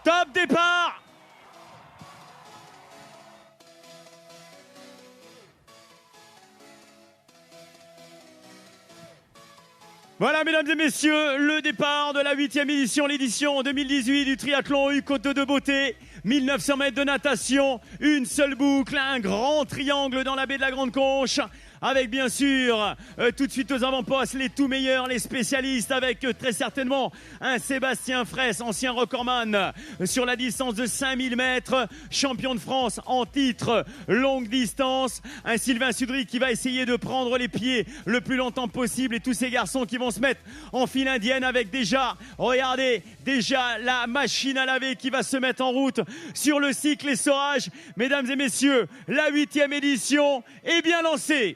Top départ. Voilà, mesdames et messieurs, le départ de la 8e édition, l'édition 2018 du triathlon U-Côte de Beauté. 1900 mètres de natation, une seule boucle, un grand triangle dans la baie de la Grande Conche. Avec bien sûr, tout de suite aux avant-postes, les tout meilleurs, les spécialistes, avec très certainement un Sébastien Fraisse, ancien recordman sur la distance de 5000 mètres, champion de France en titre longue distance, un Sylvain Sudry qui va essayer de prendre les pieds le plus longtemps possible, et tous ces garçons qui vont se mettre en file indienne avec déjà, regardez, déjà la machine à laver qui va se mettre en route sur le cycle essorage. Mesdames et messieurs, la 8e édition est bien lancée.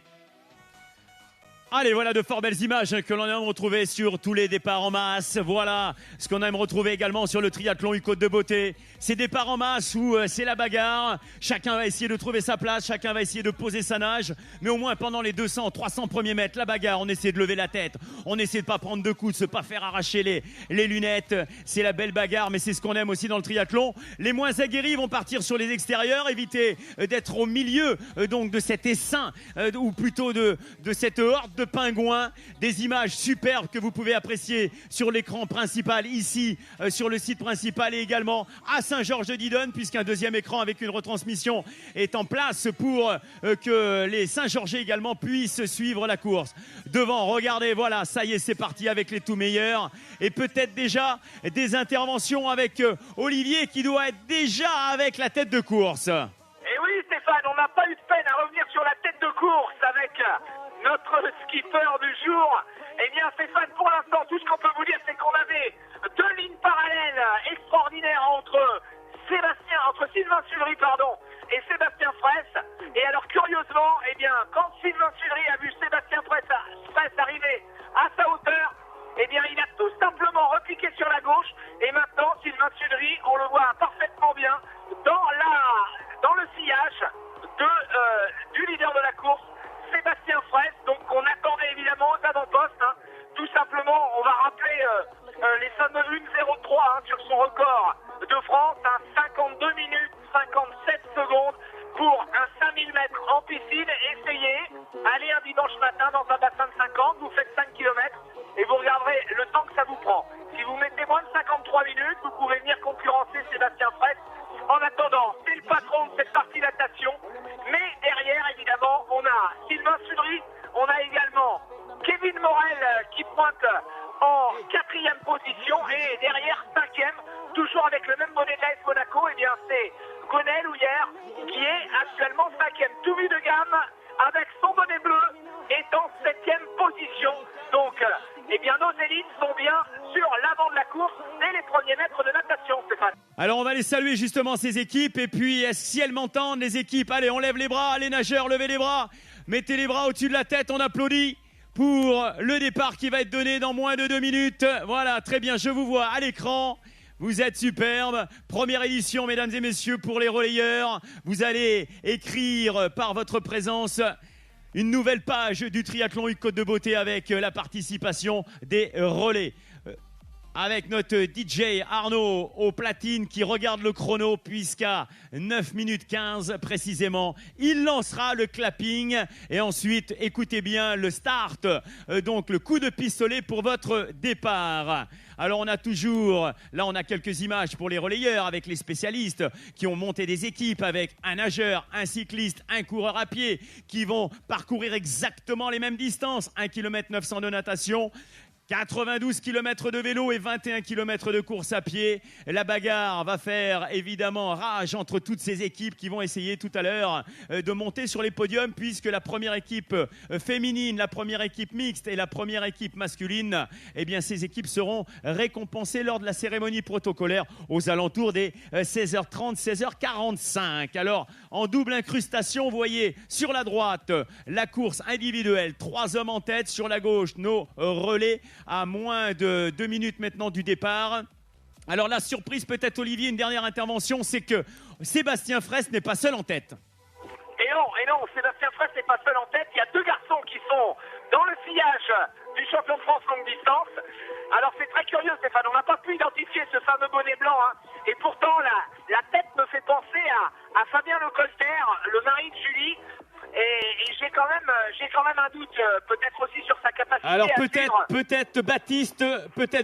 Allez, voilà de fort belles images que l'on aime retrouver sur tous les départs en masse. Voilà ce qu'on aime retrouver également sur le triathlon U-Côte de Beauté. Ces départs en masse où c'est la bagarre. Chacun va essayer de trouver sa place, chacun va essayer de poser sa nage. Mais au moins pendant les 200, 300 premiers mètres, la bagarre, on essaie de lever la tête. On essaie de pas prendre de coups, de se pas faire arracher les lunettes. C'est la belle bagarre, mais c'est ce qu'on aime aussi dans le triathlon. Les moins aguerris vont partir sur les extérieurs, éviter d'être au milieu donc de cet essaim, ou plutôt de cette horde de pingouins. Des images superbes que vous pouvez apprécier sur l'écran principal ici sur le site principal, et également à Saint-Georges-de-Didonne, puisqu'un deuxième écran avec une retransmission est en place pour que les Saint-Georgais également puissent suivre la course. Devant, regardez, voilà, ça y est, c'est parti avec les tout meilleurs, et peut-être déjà des interventions avec Olivier qui doit être déjà avec la tête de course. Et oui, Stéphane, on n'a pas eu de peine à revenir sur la tête de course avec notre skipper du jour. Eh bien, Stéphane, pour l'instant, tout ce qu'on peut vous dire, c'est qu'on avait deux lignes parallèles extraordinaires entre Sylvain Sudry, et Sébastien Fraisse. Et alors, curieusement, eh bien, quand Sylvain Sudry a vu Sébastien Fraisse arriver à sa hauteur, eh bien, il a tout simplement repiqué sur la gauche. Et maintenant, Sylvain Sudry, on le voit parfaitement bien dans le sillage du leader de la course, Sébastien Fraisse. Donc, on attendait évidemment aux avant-postes. Tout simplement, on va rappeler les fameux 1:03 sur son record de France. 52 minutes, 57 secondes pour un 5000 mètres en piscine. Essayez, allez un dimanche matin dans un bassin de 50, vous faites 5 km et vous regarderez le temps que ça vous prend. Si vous mettez moins de 53 minutes, vous pouvez venir concurrencer Sébastien Fraisse. En attendant, c'est le patron de cette partie natation. Mais derrière, évidemment, on a Sylvain Sudry, on a également Kevin Morel qui pointe en 4e position, et derrière 5e, toujours avec le même bonnet de l'AS Monaco, eh bien c'est Gonel Houillère qui est actuellement 5e. Tout vu de gamme avec son bonnet bleu est en 7e position. Donc, eh bien nos élites sont bien sur l'avant de la course dès les premiers mètres de natation, Stéphane. Alors on va les saluer justement ces équipes, et puis si elles m'entendent, les équipes, allez, on lève les bras, les nageurs, levez les bras, mettez les bras au-dessus de la tête, on applaudit pour le départ qui va être donné dans moins de 2 minutes. Voilà, très bien, je vous vois à l'écran. Vous êtes superbes. Première édition, mesdames et messieurs, pour les relayeurs. Vous allez écrire par votre présence une nouvelle page du triathlon U-Côte de Beauté avec la participation des relais. Avec notre DJ Arnaud au platine qui regarde le chrono, puisqu'à 9 minutes 15 précisément, il lancera le clapping, et ensuite, écoutez bien le start, donc le coup de pistolet pour votre départ. Alors on a toujours, là on a quelques images pour les relayeurs avec les spécialistes qui ont monté des équipes avec un nageur, un cycliste, un coureur à pied qui vont parcourir exactement les mêmes distances, 1 km 900 de natation, 92 km de vélo et 21 km de course à pied. La bagarre va faire évidemment rage entre toutes ces équipes qui vont essayer tout à l'heure de monter sur les podiums, puisque la première équipe féminine, la première équipe mixte et la première équipe masculine, eh bien ces équipes seront récompensées lors de la cérémonie protocolaire aux alentours des 16h30, 16h45. Alors en double incrustation, vous voyez sur la droite la course individuelle, 3 hommes en tête, sur la gauche nos relais à moins de 2 minutes maintenant du départ. Alors la surprise peut-être, Olivier, une dernière intervention, c'est que Sébastien Fraisse n'est pas seul en tête. Et non, Sébastien Fraisse n'est pas seul en tête. Il y a deux garçons qui sont dans le sillage du champion de France longue distance. Alors c'est très curieux, Stéphane, on n'a pas pu identifier ce fameux bonnet blanc Et pourtant, la tête me fait penser à Fabien Lecolter, le mari de Julie. Et j'ai quand même un doute, peut-être aussi sur sa capacité Alors à suivre. peut-être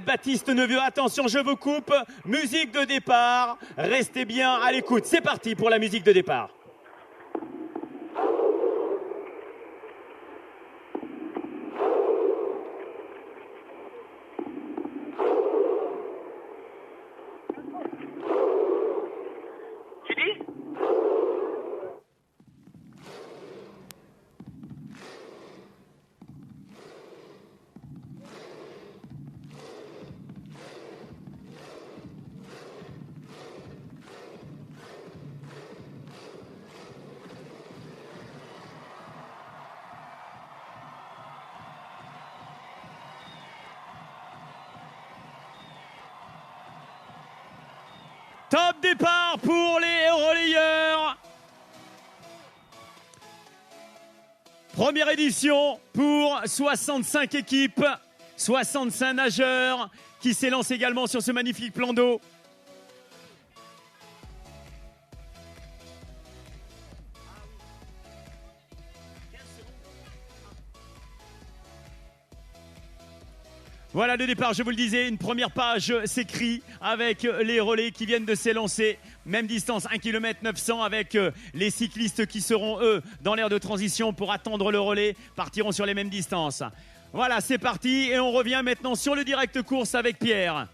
Baptiste Neveu. Attention, je vous coupe. Musique de départ. Restez bien à l'écoute. C'est parti pour la musique de départ. Tu dis ? Top départ pour les relayeurs. Première édition pour 65 équipes, 65 nageurs qui s'élancent également sur ce magnifique plan d'eau. Voilà le départ, je vous le disais, une première page s'écrit avec les relais qui viennent de s'élancer. Même distance, 1 km 900 avec les cyclistes qui seront, eux, dans l'aire de transition pour attendre le relais, partiront sur les mêmes distances. Voilà, c'est parti et on revient maintenant sur le direct course avec Pierre.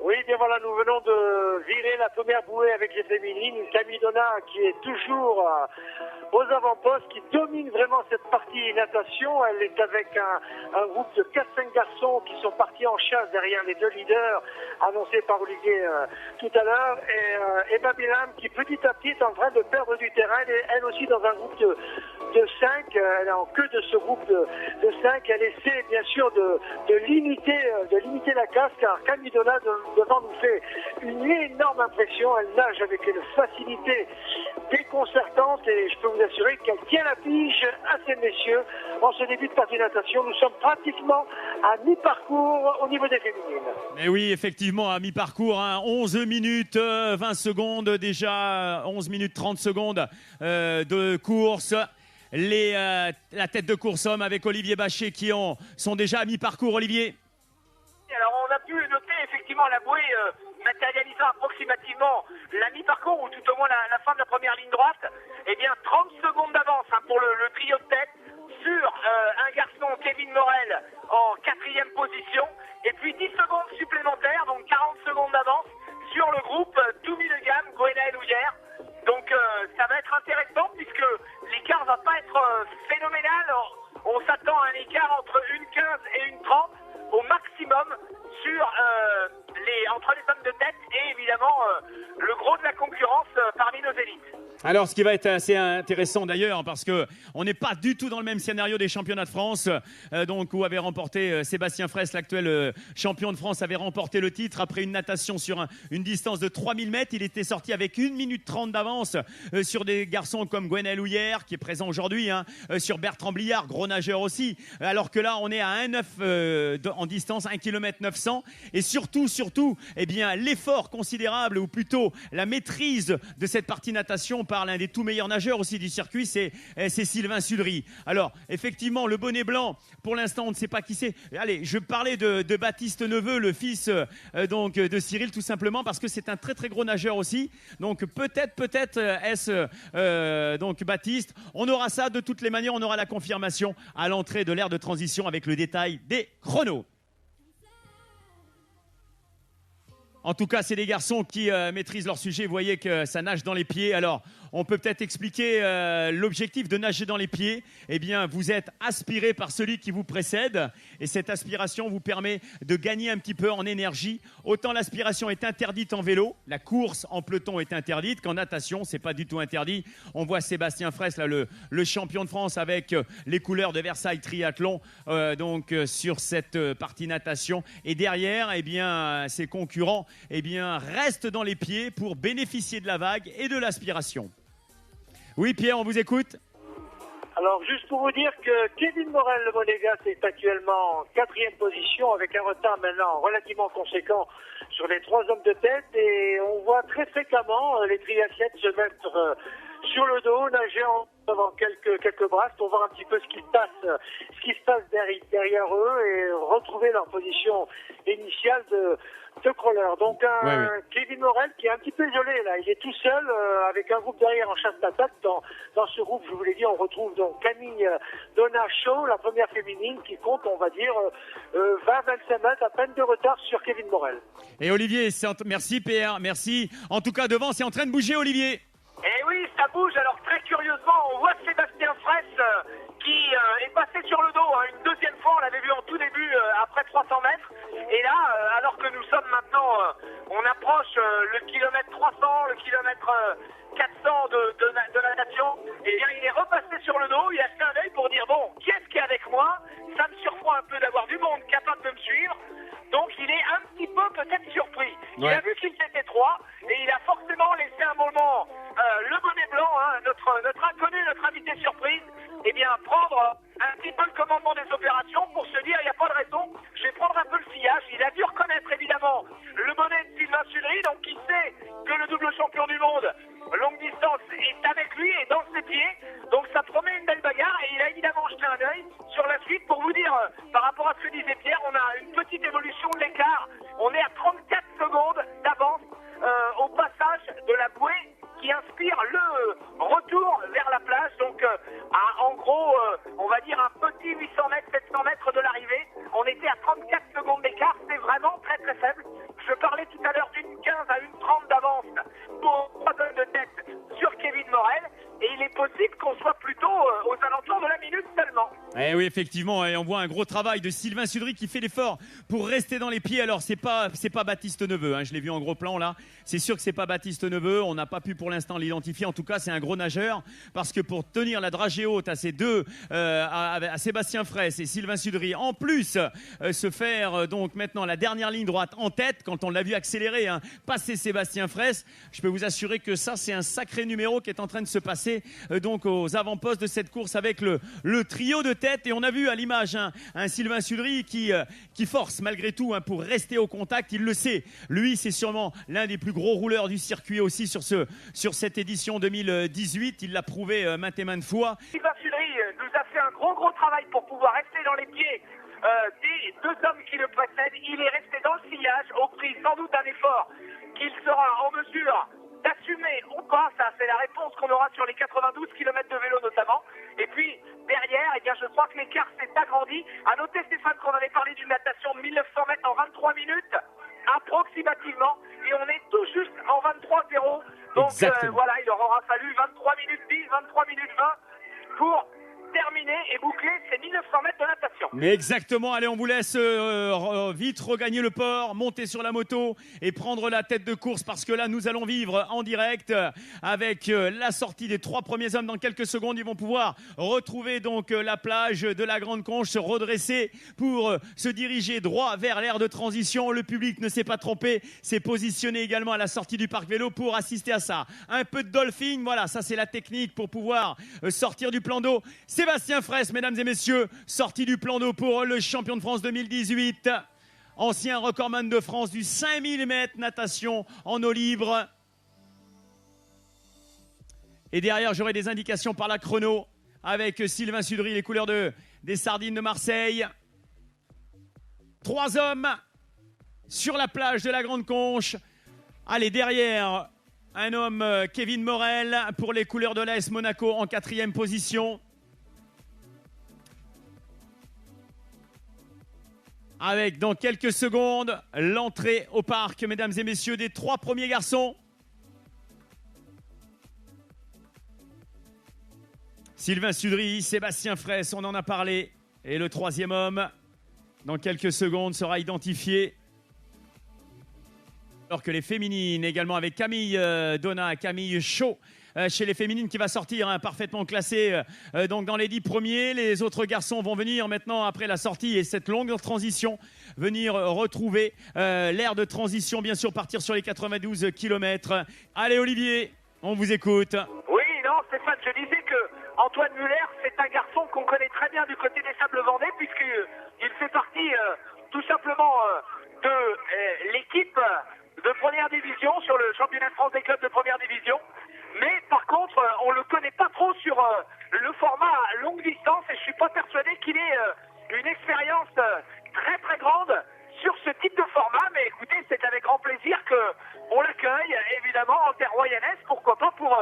Oui, bien voilà, nous venons de virer la première bouée avec les féminines. Camille Donat qui est toujours aux avant-postes, qui domine vraiment cette partie natation. Elle est avec un groupe de 4-5 garçons qui sont partis en chasse derrière les deux leaders annoncés par Olivier tout à l'heure. Et Emma Bilam qui petit à petit est en train de perdre du terrain. Elle aussi dans un groupe de 5. Elle est en queue de ce groupe de 5. Elle essaie bien sûr de limiter la casse car Camille Donat devant nous fait une énorme impression. Elle nage avec une facilité déconcertante et je peux vous assurer qu'elle tient la pige à ces messieurs en ce début de partie de natation. Nous sommes pratiquement à mi-parcours au niveau des féminines. Mais oui, effectivement, à mi-parcours, 11 minutes 20 secondes déjà, 11 minutes 30 secondes de course. La tête de course homme avec Olivier Bachet qui sont déjà à mi-parcours, Olivier. Alors on a pu noter effectivement la bouée matérialisant approximativement la mi-parcours ou tout au moins la fin de la première ligne droite. Eh bien 30 secondes d'avance pour le trio de tête sur un garçon Kevin Morel en 4e position et puis 10 secondes supplémentaires, donc 40 secondes d'avance sur le groupe tout milieu de gamme Gwenaël Houillère. Donc ça va être intéressant puisque l'écart va pas être phénoménal. On s'attend à un écart entre 1,15 et 1,30 au maximum entre les hommes de tête et évidemment le gros de la concurrence parmi nos élites. Alors, ce qui va être assez intéressant d'ailleurs, parce que on n'est pas du tout dans le même scénario des championnats de France, donc où avait remporté Sébastien Fraisse, l'actuel champion de France, avait remporté le titre après une natation sur une distance de 3000 mètres. Il était sorti avec 1 minute 30 d'avance sur des garçons comme Gwenaël Houillère, qui est présent aujourd'hui, sur Bertrand Bliard, gros nageur aussi. Alors que là, on est à 1,9 en distance, 1 km 900. Et surtout, eh bien, l'effort considérable, ou plutôt la maîtrise de cette partie natation par l'un des tout meilleurs nageurs aussi du circuit, c'est Sylvain Sullery. Alors, effectivement, le bonnet blanc, pour l'instant, on ne sait pas qui c'est. Allez, je parlais de Baptiste Neveu, le fils donc de Cyril, tout simplement, parce que c'est un très très gros nageur aussi. Donc peut-être est-ce donc Baptiste. On aura ça de toutes les manières, on aura la confirmation à l'entrée de l'ère de transition avec le détail des chronos. En tout cas, c'est des garçons qui maîtrisent leur sujet. Vous voyez que ça nage dans les pieds. Alors, on peut peut-être expliquer l'objectif de nager dans les pieds. Eh bien, vous êtes aspiré par celui qui vous précède. Et cette aspiration vous permet de gagner un petit peu en énergie. Autant l'aspiration est interdite en vélo, la course en peloton est interdite, qu'en natation, c'est pas du tout interdit. On voit Sébastien Fraisse, là, le champion de France avec les couleurs de Versailles Triathlon, donc sur cette partie natation. Et derrière, eh bien, ses concurrents restent dans les pieds pour bénéficier de la vague et de l'aspiration. Oui, Pierre, on vous écoute. Alors, juste pour vous dire que Kevin Morel, le monégasque, est actuellement en 4e position avec un retard maintenant relativement conséquent sur les 3 hommes de tête. Et on voit très fréquemment les triathlètes se mettre sur le dos, nager devant quelques brasses pour voir un petit peu ce qui se passe derrière eux et retrouver leur position initiale de crawler. Donc Kevin Morel qui est un petit peu isolé là, il est tout seul avec un groupe derrière en chasse d'attaque. Dans ce groupe, je vous l'ai dit, on retrouve donc Camille Donat-Chaud, la première féminine, qui compte, on va dire, 20-25 mètres à peine de retard sur Kevin Morel. Et Olivier, merci PR, merci. En tout cas, devant, c'est en train de bouger, Olivier. Et oui, ça bouge. Alors très curieusement, on voit Sébastien Fraisse qui est passé sur le dos une deuxième fois. On l'avait vu en tout début après 300 mètres. Et là, alors que nous sommes maintenant, on approche le kilomètre 300, le kilomètre 400 de natation. Et bien, il est repassé sur le dos. Il a fait un œil pour dire bon, qui est-ce qui est avec moi? Ça me surprend un peu d'avoir du monde capable de me suivre. Donc il est un petit peu peut-être surpris. Il a vu qu'ils étaient 3 et il a forcément laissé un moment le bonnet blanc, notre inconnu, notre invité surprise, eh bien prendre un petit peu le commandement des opérations pour se dire il n'y a pas de raison, je vais prendre un peu le sillage. Il a dû reconnaître évidemment le bonnet de Sylvain Sudry, donc il sait que le double champion du monde longue distance est avec lui et dans ses pieds. Donc ça promet une belle bagarre et il a évidemment jeté un œil sur la suite pour vous dire, par rapport à ce que disait Pierre, on a une petite évolution de l'écart. On est à 34 secondes d'avance au passage de la bouée qui inspire le retour vers la plage. Donc en gros, on va dire un petit 800 mètres, 700 mètres de l'arrivée. On était à 34 secondes d'écart, c'est vraiment très très faible. Je parlais tout à l'heure d'une 15 à une 30 d'avance pour 3 tonnes de tête sur Kevin Morel. Et il est possible qu'on soit plutôt aux alentours de la minute seulement. Eh oui, effectivement, et on voit un gros travail de Sylvain Sudry qui fait l'effort pour rester dans les pieds. Alors c'est pas Baptiste Neveu, je l'ai vu en gros plan là. C'est sûr que c'est pas Baptiste Neveu. On n'a pas pu pour l'instant l'identifier. En tout cas, c'est un gros nageur parce que pour tenir la dragée haute à ces deux, à Sébastien Fraisse et Sylvain Sudry, en plus se faire donc maintenant la dernière ligne droite en tête quand on l'a vu accélérer, passer Sébastien Fraisse. Je peux vous assurer que ça c'est un sacré numéro qui est en train de se passer. Donc aux avant-postes de cette course avec le trio de tête. Et on a vu à l'image un Sylvain Sudry qui force malgré tout pour rester au contact. Il le sait. Lui, c'est sûrement l'un des plus gros rouleurs du circuit aussi sur cette édition 2018. Il l'a prouvé maintes et maintes fois. Sylvain Sudry nous a fait un gros travail pour pouvoir rester dans les pieds des 2 hommes qui le précèdent. Il est resté dans le sillage au prix sans doute d'un effort qu'il sera en mesure d'assumer ou pas. Ça, c'est la réponse qu'on aura sur les 92 km de vélo notamment. Et puis derrière, eh bien, je crois que l'écart s'est agrandi. À noter, Stéphane, qu'on avait parlé d'une natation de 1900 mètres en 23 minutes approximativement, et on est tout juste en 23-0. Donc voilà, il leur aura fallu 23 minutes 10, 23 minutes 20 pour terminer et boucler ces 1900 mètres de natation. Mais exactement, allez, on vous laisse vite regagner le port, monter sur la moto et prendre la tête de course parce que là, nous allons vivre en direct avec la sortie des 3 premiers hommes dans quelques secondes. Ils vont pouvoir retrouver donc la plage de la Grande Conche, se redresser pour se diriger droit vers l'aire de transition. Le public ne s'est pas trompé, s'est positionné également à la sortie du parc vélo pour assister à ça. Un peu de dolphin, voilà, ça c'est la technique pour pouvoir sortir du plan d'eau. Sébastien Fraisse, mesdames et messieurs, sorti du plan d'eau pour le champion de France 2018, ancien recordman de France du 5000 mètres natation en eau libre. Et derrière, j'aurai des indications par la chrono avec Sylvain Sudry, les couleurs des Sardines de Marseille. 3 hommes sur la plage de la Grande Conche. Allez, derrière, un homme, Kevin Morel, pour les couleurs de l'AS Monaco en 4e position. Avec dans quelques secondes l'entrée au parc, mesdames et messieurs, des 3 premiers garçons. Sylvain Sudry, Sébastien Fraisse, on en a parlé. Et le 3e homme, dans quelques secondes, sera identifié. Alors que les féminines, également avec Camille Donat, Camille Chaud, chez les féminines qui va sortir parfaitement classée donc dans les 10 premiers. Les autres garçons vont venir maintenant après la sortie et cette longue transition venir retrouver l'aire de transition, bien sûr partir sur les 92 km. Allez Olivier, on vous écoute. Oui, non Stéphane, je disais que en Antoine Muller, c'est un garçon qu'on connaît très bien du côté des Sables Vendée, puisqu'il fait partie tout simplement de l'équipe de première division sur le championnat de France des clubs de première division. Mais par contre, on le connaît pas trop sur le format longue distance et je suis pas persuadé qu'il ait une expérience très très grande sur ce type de format. Mais écoutez, c'est avec grand plaisir qu'on l'accueille, évidemment, en terre royalaise, pourquoi pas, pour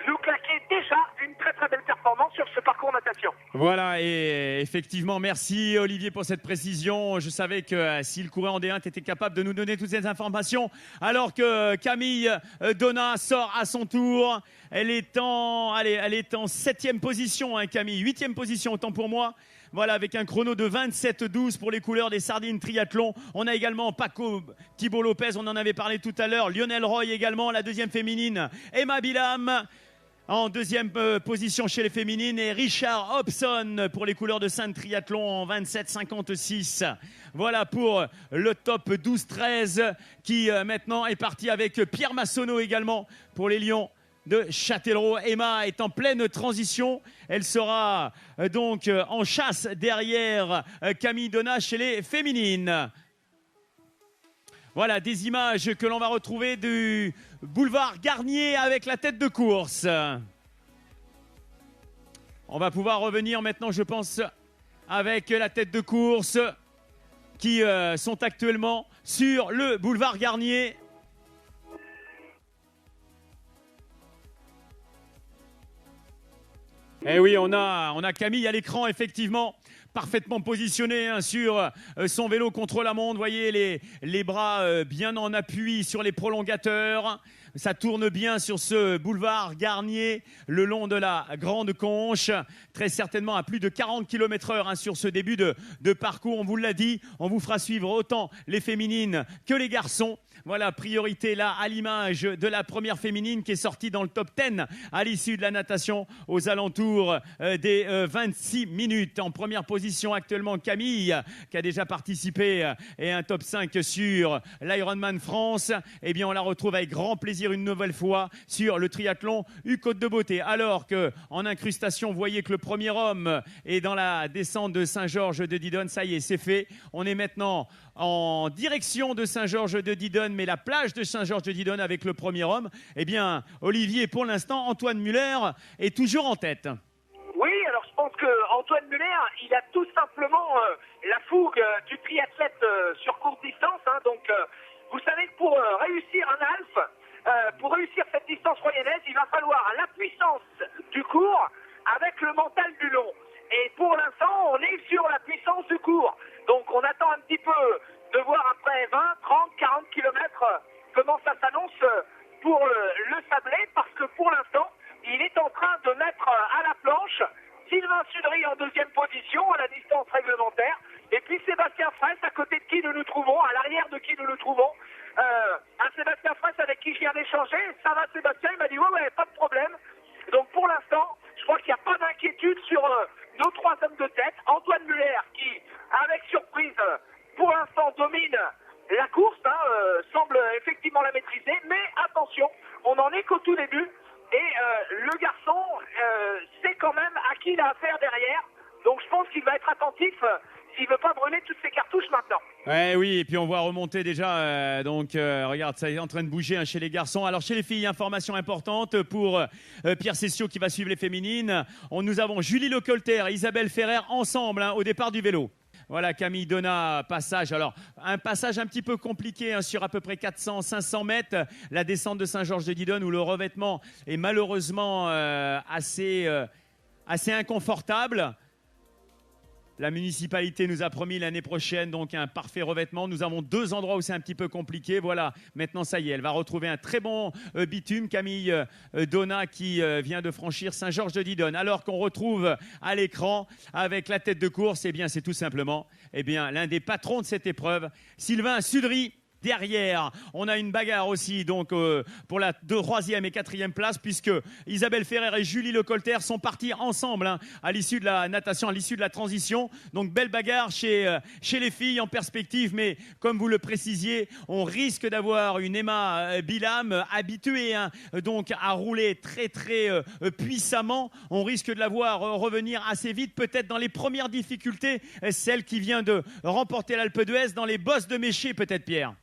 nous claquer déjà une très très belle performance sur ce parcours natation. Voilà, et effectivement, merci Olivier pour cette précision. Je savais que s'il courait en D1, tu étais capable de nous donner toutes ces informations. Alors que Camille Donat sort à son tour. Elle est en 7e position, hein, Camille. 8e position, autant pour moi. Voilà, avec un chrono de 27-12 pour les couleurs des Sardines Triathlon. On a également Paco Thibault Lopez, on en avait parlé tout à l'heure. Lionel Roy également, la deuxième féminine. Emma Bilam en deuxième position chez les féminines. Et Richard Hobson pour les couleurs de Sainte Triathlon en 27-56. Voilà pour le top 12-13 qui maintenant est parti avec Pierre Massonneau également pour les Lions de Châtellerault. Emma est en pleine transition. Elle sera donc en chasse derrière Camille Donat chez les féminines. Voilà des images que l'on va retrouver du boulevard Garnier avec la tête de course. On va pouvoir revenir maintenant, je pense, avec la tête de course qui sont actuellement sur le boulevard Garnier. Eh oui, on a Camille à l'écran, effectivement, parfaitement positionné hein, sur son vélo contre la montre. Vous voyez les bras bien en appui sur les prolongateurs. Ça tourne bien sur ce boulevard Garnier le long de la Grande Conche, très certainement à plus de 40 km/h hein, sur ce début de parcours. On vous l'a dit, on vous fera suivre autant les féminines que les garçons. Voilà, priorité là à l'image de la première féminine qui est sortie dans le top 10 à l'issue de la natation aux alentours des 26 minutes. En première position actuellement Camille qui a déjà participé et un top 5 sur l'Ironman France. Eh bien on la retrouve avec grand plaisir une nouvelle fois sur le triathlon U-Côte de Beauté. Alors qu'en incrustation, vous voyez que le premier homme est dans la descente de Saint-Georges de Didonne. Ça y est, c'est fait. On est maintenant en direction de Saint-Georges de Didonne, mais la plage de Saint-Georges de Didonne avec le premier homme. Eh bien, Olivier, pour l'instant, Antoine Muller est toujours en tête. Oui, alors je pense que Antoine Muller, il a tout simplement la fougue du triathlète sur courte distance. Hein. Donc, vous savez que pour réussir un half, pour réussir cette distance royalaise, il va falloir la puissance du court avec le mental du long. Et pour l'instant, on est sur la puissance du court. Donc on attend un petit peu de voir après 20, 30, 40 km comment ça s'annonce pour le sablé, parce que pour l'instant, il est en train de mettre à la planche Sylvain Sudry en deuxième position à la distance réglementaire, et puis Sébastien Fraisse à côté de qui nous nous trouvons, à l'arrière de qui nous nous trouvons, à Sébastien Fraisse avec qui je viens d'échanger. Ça va Sébastien? Il m'a dit ouais, pas de problème. Donc pour l'instant, je crois qu'il n'y a pas d'inquiétude sur nos trois hommes de tête. Antoine Muller qui, avec surprise, pour l'instant domine la course, hein, semble effectivement la maîtriser. Mais attention, on n'en est qu'au tout début. Et le garçon sait quand même à qui il a affaire derrière. Donc je pense qu'il va être attentif s'il ne veut pas brûler toutes ses cartouches maintenant. Ouais, oui, et puis on voit remonter déjà, regarde, ça est en train de bouger hein, chez les garçons. Alors chez les filles, information importante pour Pierre Cessio qui va suivre les féminines. Nous avons Julie Lecolter et Isabelle Ferrer ensemble hein, au départ du vélo. Voilà, Camille Donat, passage. Alors, un passage un petit peu compliqué hein, sur à peu près 400-500 mètres. La descente de Saint-Georges de Didonne où le revêtement est malheureusement assez inconfortable. La municipalité nous a promis l'année prochaine donc un parfait revêtement. Nous avons 2 endroits où c'est un petit peu compliqué. Voilà, maintenant ça y est, elle va retrouver un très bon bitume. Camille Donat qui vient de franchir Saint-Georges de Didonne. Alors qu'on retrouve à l'écran avec la tête de course, eh bien c'est tout simplement l'un des patrons de cette épreuve, Sylvain Sudry. derrière, on a une bagarre aussi donc pour la 3e et 4e place, puisque Isabelle Ferrer et Julie Lecolter sont partis ensemble à l'issue de la natation, à l'issue de la transition. Donc belle bagarre chez les filles en perspective, mais comme vous le précisiez, on risque d'avoir une Emma Bilam habituée donc à rouler très très puissamment. On risque de la voir revenir assez vite, peut-être dans les premières difficultés, celle qui vient de remporter l'Alpe d'Huez dans les bosses de Méché, peut-être Pierre.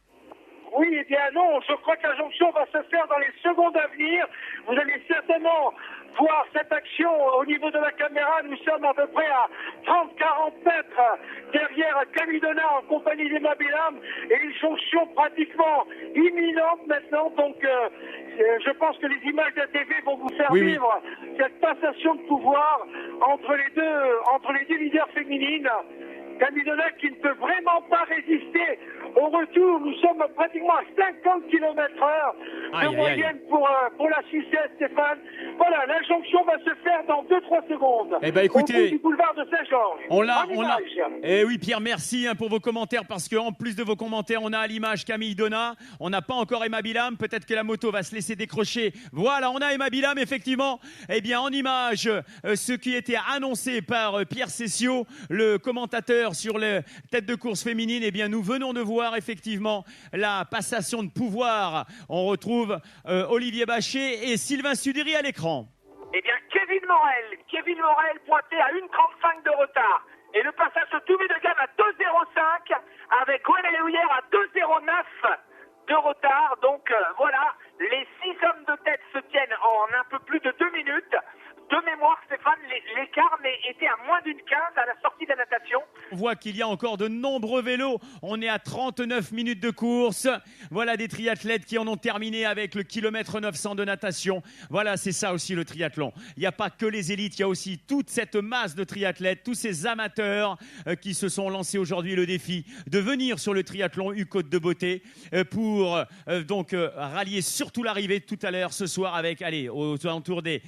Oui, eh bien non, je crois que la jonction va se faire dans les secondes à venir. Vous allez certainement voir cette action au niveau de la caméra. Nous sommes à peu près à 30-40 mètres derrière Camidona en compagnie d'Emma Bilam et une jonction pratiquement imminente maintenant. Donc je pense que les images de la TV vont vous faire vivre cette passation de pouvoir entre les deux leaders féminines. Camidona qui ne peut vraiment pas résister au retour. Nous sommes pratiquement à 50 km/h de moyenne pour la Suissesse, Stéphane. Voilà, la jonction va se faire dans 2-3 secondes. Eh ben, écoutez, au bout du boulevard de Saint-Georges. On l'a. Eh oui, Pierre, merci pour vos commentaires, parce qu'en plus de vos commentaires, on a à l'image Camille Donat. On n'a pas encore Emma Bilam. Peut-être que la moto va se laisser décrocher. Voilà, on a Emma Bilam, effectivement. Eh bien, en image, ce qui était annoncé par Pierre Cessio, le commentateur sur les têtes de course féminine. Eh bien, nous venons de voir effectivement la passation de pouvoir. On retrouve Olivier Bachet et Sylvain Sudéry à l'écran. Eh bien, Kevin Morel pointé à 1,35 de retard. Et le passage de Toumi de gamme à 2,05 avec Gwenelle Houillère à 2,09 de retard. Donc voilà, les 6 hommes de tête se tiennent en un peu plus de 2 minutes. De mémoire, Stéphane, l'écart était à moins d'une 15 à la sortie de la natation. On voit qu'il y a encore de nombreux vélos. On est à 39 minutes de course. Voilà des triathlètes qui en ont terminé avec le kilomètre 900 de natation. Voilà, c'est ça aussi le triathlon. Il n'y a pas que les élites, il y a aussi toute cette masse de triathlètes, tous ces amateurs qui se sont lancés aujourd'hui le défi de venir sur le triathlon U-Côte de Beauté pour donc rallier surtout l'arrivée tout à l'heure ce soir avec, aux alentours des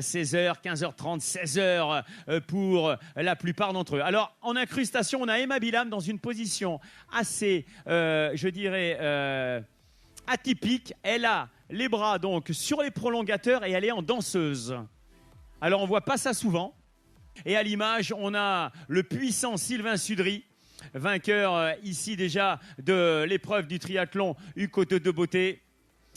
16h, 15h30, 16h pour la plupart d'entre eux. Alors, en incrustation, on a Emma Bilam dans une position assez, je dirais, atypique. Elle a les bras donc sur les prolongateurs et elle est en danseuse. Alors, on ne voit pas ça souvent. Et à l'image, on a le puissant Sylvain Sudéry, vainqueur ici déjà de l'épreuve du triathlon U-Côte de Beauté.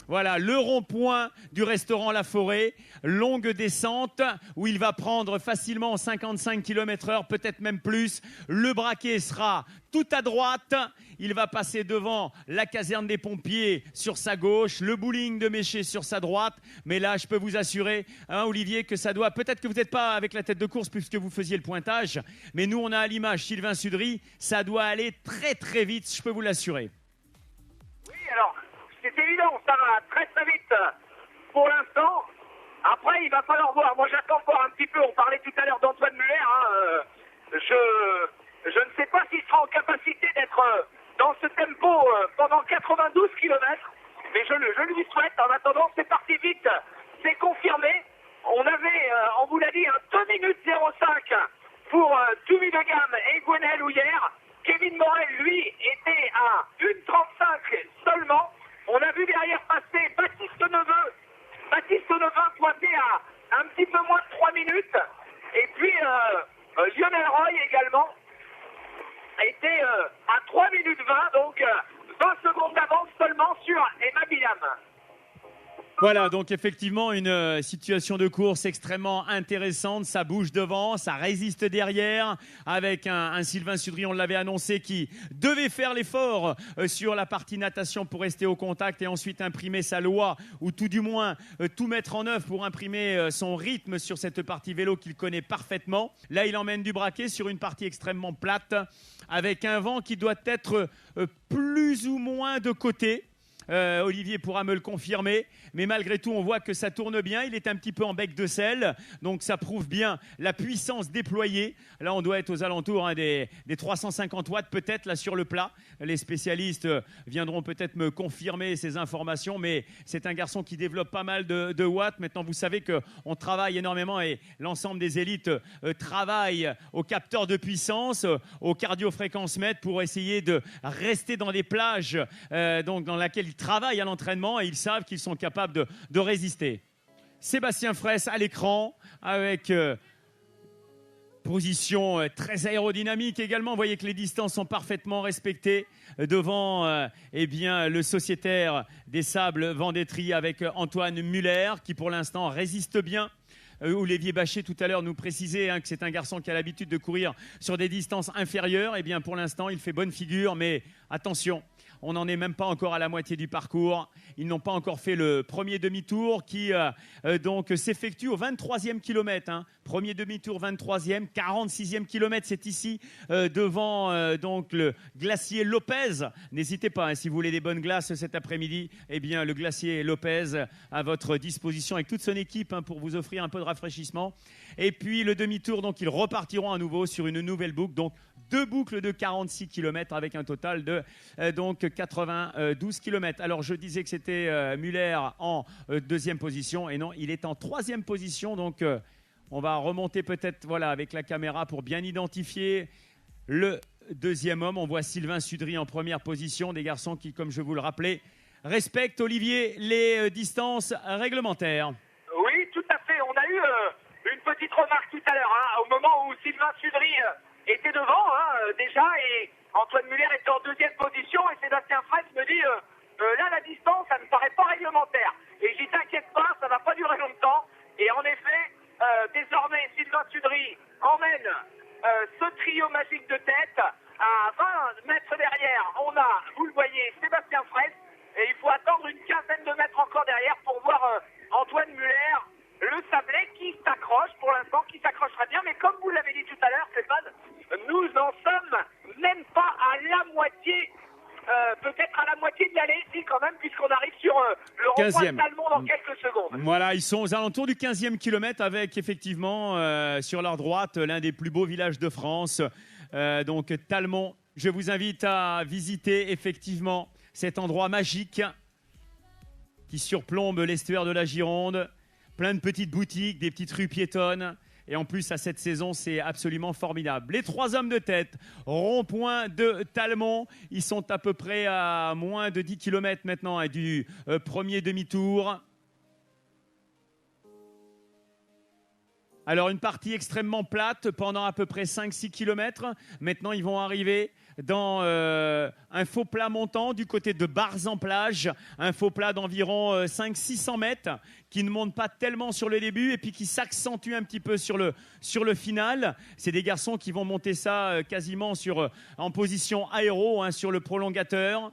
Voilà, le rond-point du restaurant La Forêt, longue descente où il va prendre facilement 55 km/h, peut-être même plus. Le braquet sera tout à droite. Il va passer devant la caserne des pompiers sur sa gauche, le bowling de Méché sur sa droite. Mais là, je peux vous assurer, Olivier, que ça doit... Peut-être que vous n'êtes pas avec la tête de course puisque vous faisiez le pointage. Mais nous, on a à l'image Sylvain Sudéry. Ça doit aller très, très vite, je peux vous l'assurer. Oui, alors... C'est évident, ça va très très vite pour l'instant. Après, il va falloir voir. Moi, j'attends encore un petit peu. On parlait tout à l'heure d'Antoine Muller. Je ne sais pas s'il sera en capacité d'être dans ce tempo pendant 92 km. Mais je lui souhaite. En attendant, c'est parti vite. C'est confirmé. On vous l'a dit, 2 minutes 05 pour Toumi de gamme et Gwenelle Houillère. Kevin Morel, lui, était à 1,35 seulement. On a vu derrière passer Baptiste Neveu pointé à un petit peu moins de 3 minutes. Et puis Lionel Roy également était à 3 minutes 20, donc 20 secondes d'avance seulement sur Emma Bilam. Voilà, donc effectivement une situation de course extrêmement intéressante. Ça bouge devant, ça résiste derrière, avec un Sylvain Sudéry, on l'avait annoncé, qui devait faire l'effort sur la partie natation pour rester au contact et ensuite imprimer sa loi, ou tout du moins tout mettre en œuvre pour imprimer son rythme sur cette partie vélo qu'il connaît parfaitement. Là, il emmène du braquet sur une partie extrêmement plate, avec un vent qui doit être plus ou moins de côté. Olivier pourra me le confirmer. Mais malgré tout, on voit que ça tourne bien. Il est un petit peu en bec de sel. Donc, ça prouve bien la puissance déployée. Là, on doit être aux alentours des 350 watts peut-être là sur le plat. Les spécialistes viendront peut-être me confirmer ces informations. Mais c'est un garçon qui développe pas mal de watts. Maintenant, vous savez qu'on travaille énormément et l'ensemble des élites travaillent au capteur de puissance, au cardio-fréquence-mètre pour essayer de rester dans des plages donc dans lesquelles ils travaillent à l'entraînement et ils savent qu'ils sont capables de résister. Sébastien Fraisse à l'écran avec position très aérodynamique également. Vous voyez que les distances sont parfaitement respectées devant le sociétaire des Sables Vendétrie avec Antoine Muller qui pour l'instant résiste bien. Olivier Bachet tout à l'heure nous précisait que c'est un garçon qui a l'habitude de courir sur des distances inférieures. Eh bien pour l'instant il fait bonne figure, mais attention, on n'en est même pas encore à la moitié du parcours. Ils n'ont pas encore fait le premier demi-tour qui donc s'effectue au 23e kilomètre. Premier demi-tour, 23e, 46e kilomètre, c'est ici devant donc le glacier Lopez. N'hésitez pas, si vous voulez des bonnes glaces cet après-midi, eh bien le glacier Lopez à votre disposition avec toute son équipe pour vous offrir un peu de rafraîchissement. Et puis le demi-tour, donc ils repartiront à nouveau sur une nouvelle boucle, donc 2 boucles de 46 km avec un total de donc 92 km. Alors je disais que c'était Muller en deuxième position et non, il est en troisième position. Donc on va remonter peut-être avec la caméra pour bien identifier le deuxième homme. On voit Sylvain Sudry en première position, des garçons qui, comme je vous le rappelais, respectent, Olivier, les distances réglementaires. Oui, tout à fait. On a eu une petite remarque tout à l'heure, au moment où Sylvain Sudry était devant déjà et Antoine Muller était en deuxième position et Sébastien Fraisse me dit là la distance ça ne paraît pas réglementaire et j'y t'inquiète pas, ça va pas durer longtemps et en effet désormais Sylvain Sudry emmène ce trio magique de tête à 20 mètres derrière. On a, vous le voyez, Sébastien Fraisse et il faut attendre une quinzaine de mètres encore derrière pour voir Antoine Muller, le Sablé qui s'accroche pour l'instant, qui s'accrochera bien, mais comme vous l'avez dit tout à l'heure, Stéphane, nous en sommes même pas à la moitié, peut-être à la moitié de l'allée ici quand même, puisqu'on arrive sur le rond-point de Talmont dans quelques secondes. Voilà, ils sont aux alentours du 15e kilomètre avec effectivement sur leur droite l'un des plus beaux villages de France, donc Talmont. Je vous invite à visiter effectivement cet endroit magique qui surplombe l'estuaire de la Gironde. Plein de petites boutiques, des petites rues piétonnes. Et en plus, à cette saison, c'est absolument formidable. Les 3 hommes de tête, rond-point de Talmont. Ils sont à peu près à moins de 10 km maintenant du premier demi-tour. Alors, une partie extrêmement plate pendant à peu près 5-6 km. Maintenant, ils vont arriver dans un faux plat montant du côté de Bars-en-Plage, un faux plat d'environ 500-600 mètres qui ne monte pas tellement sur le début et puis qui s'accentue un petit peu sur le final. C'est des garçons qui vont monter ça quasiment en position aéro sur le prolongateur.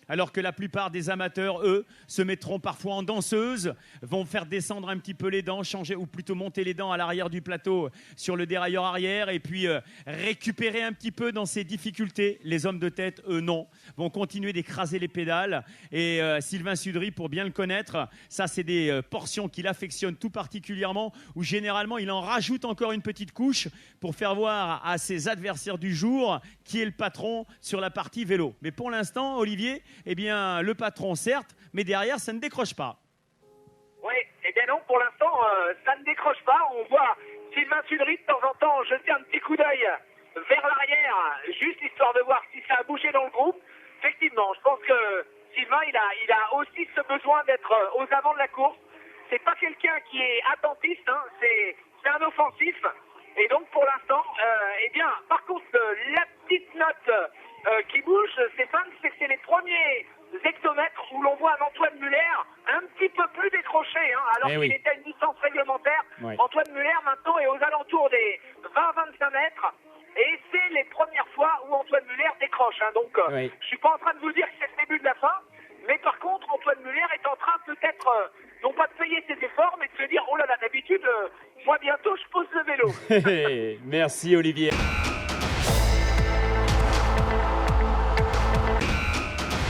Alors que la plupart des amateurs, eux, se mettront parfois en danseuse, vont faire descendre un petit peu les dents, changer ou plutôt monter les dents à l'arrière du plateau sur le dérailleur arrière et puis récupérer un petit peu dans ces difficultés. Les hommes de tête, eux, non, vont continuer d'écraser les pédales. Et Sylvain Sudry, pour bien le connaître, ça, c'est des portions qu'il affectionne tout particulièrement, où généralement, il en rajoute encore une petite couche pour faire voir à ses adversaires du jour qui est le patron sur la partie vélo. Mais pour l'instant, Olivier, eh bien, le patron, certes, mais derrière, ça ne décroche pas. Oui, eh bien non, pour l'instant, ça ne décroche pas. On voit Sylvain Sudry de temps en temps jeter un petit coup d'œil vers l'arrière, juste histoire de voir si ça a bougé dans le groupe. Effectivement, je pense que Sylvain, il a aussi ce besoin d'être aux avant de la course. C'est pas quelqu'un qui est attentiste, c'est un offensif. Et donc, pour l'instant, eh bien, par contre, la petite note qui bouge, Stéphane, c'est que c'est les premiers hectomètres où l'on voit un Antoine Muller un petit peu plus décroché, alors qu'il était à une distance réglementaire. Ouais. Antoine Muller, maintenant, est aux alentours des 20-25 mètres. Et c'est les premières fois où Antoine Muller décroche. Donc, je suis pas en train de vous dire que c'est le début de la fin. Mais par contre, Antoine Muller est en train peut-être, non pas de payer ses efforts, mais de se dire, oh là là, d'habitude, moi bientôt, je pose le vélo. Merci Olivier.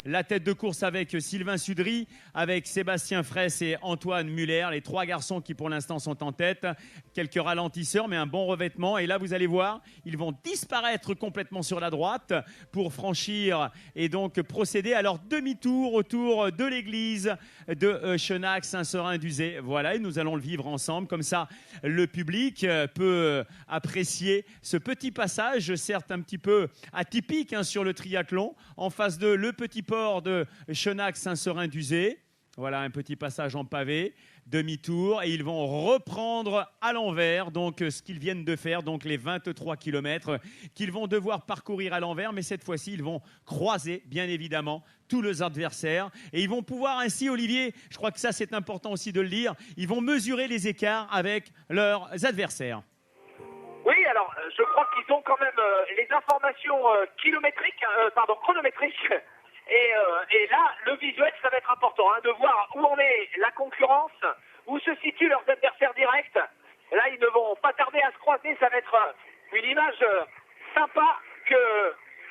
La tête de course avec Sylvain Sudry, avec Sébastien Fraisse et Antoine Muller, les 3 garçons qui pour l'instant sont en tête. Quelques ralentisseurs, mais un bon revêtement. Et là, vous allez voir, ils vont disparaître complètement sur la droite pour franchir et donc procéder à leur demi-tour autour de l'église de Chenac, Saint-Seurin-d'Uzé. Voilà, et nous allons le vivre ensemble. Comme ça, le public peut apprécier ce petit passage, certes un petit peu atypique sur le triathlon. En face de le petit port de Chenac, Saint-Seurin-d'Uzé. Voilà un petit passage en pavé, demi-tour, et ils vont reprendre à l'envers donc ce qu'ils viennent de faire, donc les 23 km qu'ils vont devoir parcourir à l'envers, mais cette fois-ci ils vont croiser bien évidemment tous leurs adversaires et ils vont pouvoir ainsi, Olivier, je crois que ça c'est important aussi de le dire, ils vont mesurer les écarts avec leurs adversaires. Oui, alors je crois qu'ils ont quand même les informations chronométriques. Et là, le visuel, ça va être important, de voir où en est la concurrence, où se situent leurs adversaires directs. Là, ils ne vont pas tarder à se croiser. Ça va être une image sympa que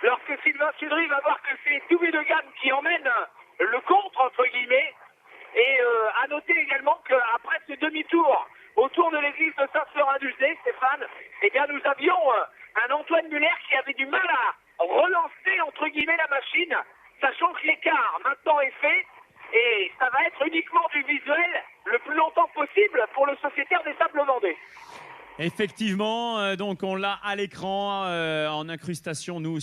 lorsque Sylvain Sudry va voir que c'est Doubi de Gamme qui emmène le contre, entre guillemets. Et à noter également qu'après ce demi-tour autour de l'église de Saint-Seurin-d'Uzé, Stéphane, eh bien, nous avions un Antoine Muller qui avait du mal à relancer, entre guillemets, la machine, sachant que l'écart maintenant est fait et ça va être uniquement du visuel le plus longtemps possible pour le sociétaire des Sables Vendée. Effectivement, donc on l'a à l'écran en incrustation, nous,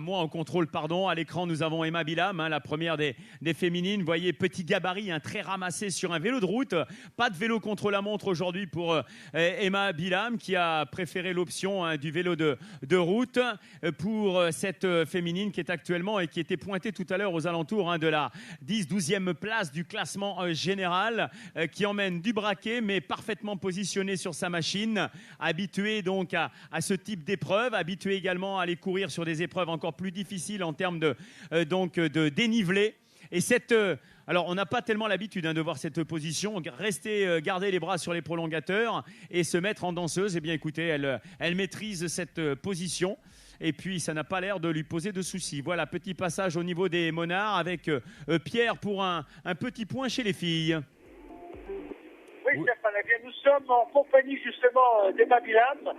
moi en contrôle, pardon. À l'écran, nous avons Emma Bilam, la première des féminines. Vous voyez, petit gabarit, très ramassé sur un vélo de route. Pas de vélo contre la montre aujourd'hui pour Emma Bilam, qui a préféré l'option du vélo de route pour cette féminine qui est actuellement et qui était pointée tout à l'heure aux alentours de la 10-12e place du classement général, qui emmène du braquet, mais parfaitement positionné sur sa machine. Habitué donc à ce type d'épreuve, habitué également à aller courir sur des épreuves encore plus difficiles en termes de dénivelé. Et alors on n'a pas tellement l'habitude de voir cette position, garder les bras sur les prolongateurs et se mettre en danseuse. Eh bien écoutez, elle maîtrise cette position. Et puis, ça n'a pas l'air de lui poser de soucis. Voilà, petit passage au niveau des Monards avec Pierre pour un petit point chez les filles. Oui, Stéphane, eh bien, nous sommes en compagnie justement d'Emma Bilam,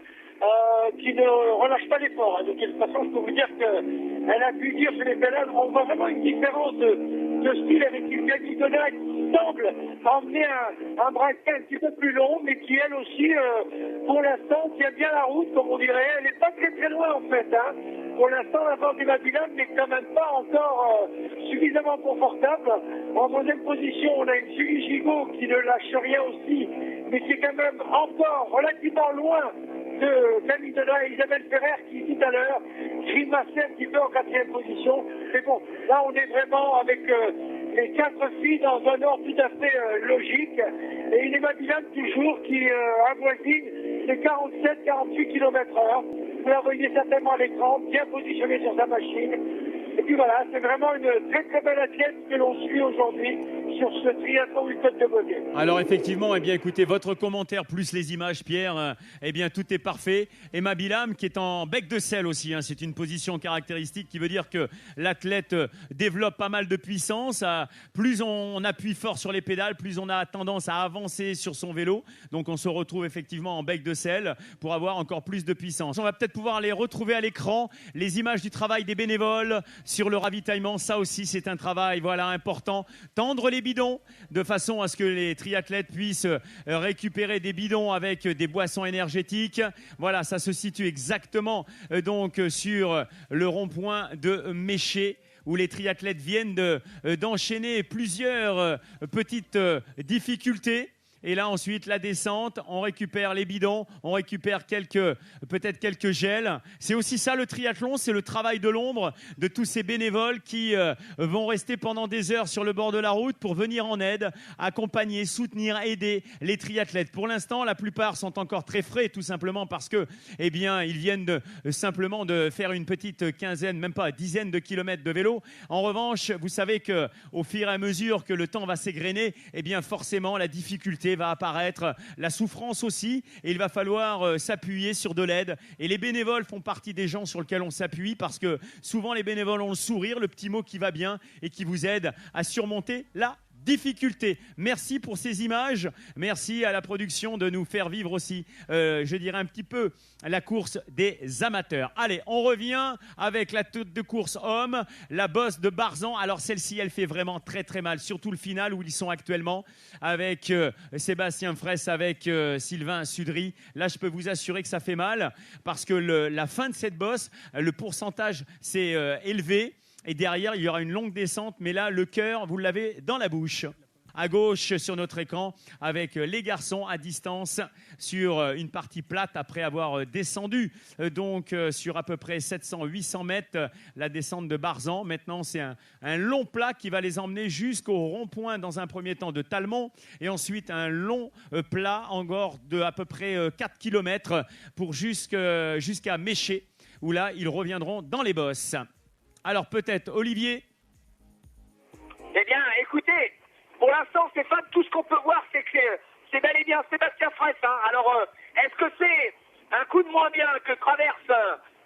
qui ne relâche pas l'effort. De toute façon, je peux vous dire qu'elle a pu dire sur les pédales, on voit vraiment une différence de style avec une Camille Donat qui semble emmener un braquet un petit peu plus long, mais qui elle aussi, pour l'instant, tient bien la route, comme on dirait. Elle n'est pas très très loin en fait. Pour l'instant, la bande d'Emma Bilam n'est quand même pas encore suffisamment confortable. En deuxième position, on a une Julie Gigot qui ne lâche rien aussi, mais qui est quand même encore relativement loin de Camille Donat et Isabelle Ferrer qui tout à l'heure grimaçait un petit peu en 4e position. Mais bon, là on est vraiment avec les 4 filles dans un ordre tout à fait logique. Et une Emma Bilam toujours qui avoisine les 47-48 km/h. Vous la voyez certainement à l'écran, bien positionnée sur sa machine. Et puis voilà, c'est vraiment une très très belle athlète que l'on suit aujourd'hui sur ce triathlon du Côte de Beauté. Alors effectivement, eh bien écoutez, votre commentaire plus les images, Pierre, eh bien tout est parfait. Emma Bilam qui est en bec de selle aussi, c'est une position caractéristique qui veut dire que l'athlète développe pas mal de puissance. Plus on appuie fort sur les pédales, plus on a tendance à avancer sur son vélo. Donc on se retrouve effectivement en bec de selle pour avoir encore plus de puissance. On va peut-être pouvoir les retrouver à l'écran, les images du travail des bénévoles sur le ravitaillement. Ça aussi, c'est un travail important. Tendre les bidons de façon à ce que les triathlètes puissent récupérer des bidons avec des boissons énergétiques. Voilà, ça se situe exactement donc sur le rond-point de Méché, où les triathlètes viennent d'enchaîner plusieurs petites difficultés. Et là, ensuite, la descente, on récupère les bidons, on récupère peut-être quelques gels. C'est aussi ça le triathlon, c'est le travail de l'ombre de tous ces bénévoles qui vont rester pendant des heures sur le bord de la route pour venir en aide, accompagner, soutenir, aider les triathlètes. Pour l'instant, la plupart sont encore très frais, tout simplement parce que, eh bien, ils viennent simplement de faire une petite quinzaine, même pas dizaine de kilomètres de vélo. En revanche, vous savez qu'au fur et à mesure que le temps va s'égrener, eh bien, forcément, la difficulté nausée va apparaître, la souffrance aussi, et il va falloir s'appuyer sur de l'aide. Et les bénévoles font partie des gens sur lesquels on s'appuie parce que souvent les bénévoles ont le sourire, le petit mot qui va bien et qui vous aide à surmonter la difficulté. Merci pour ces images. Merci à la production de nous faire vivre aussi, je dirais un petit peu, la course des amateurs. Allez, on revient avec la tête de course homme, la bosse de Barzan. Alors celle-ci, elle fait vraiment très très mal, surtout le final où ils sont actuellement avec Sébastien Fraisse, avec Sylvain Sudry. Là, je peux vous assurer que ça fait mal parce que la fin de cette bosse, le pourcentage s'est élevé. Et derrière, il y aura une longue descente, mais là, le cœur, vous l'avez dans la bouche. À gauche, sur notre écran, avec les garçons à distance sur une partie plate après avoir descendu donc sur à peu près 700-800 mètres la descente de Barzan. Maintenant, c'est un long plat qui va les emmener jusqu'au rond-point dans un premier temps de Talmont et ensuite un long plat encore de à peu près 4 km pour jusqu'à Méché, où là, ils reviendront dans les bosses. Alors peut-être, Olivier? Eh bien, écoutez, pour l'instant, Stéphane, tout ce qu'on peut voir, c'est que c'est bel et bien Sébastien Fraisse. Hein. Alors, est-ce que c'est un coup de moins bien que traverse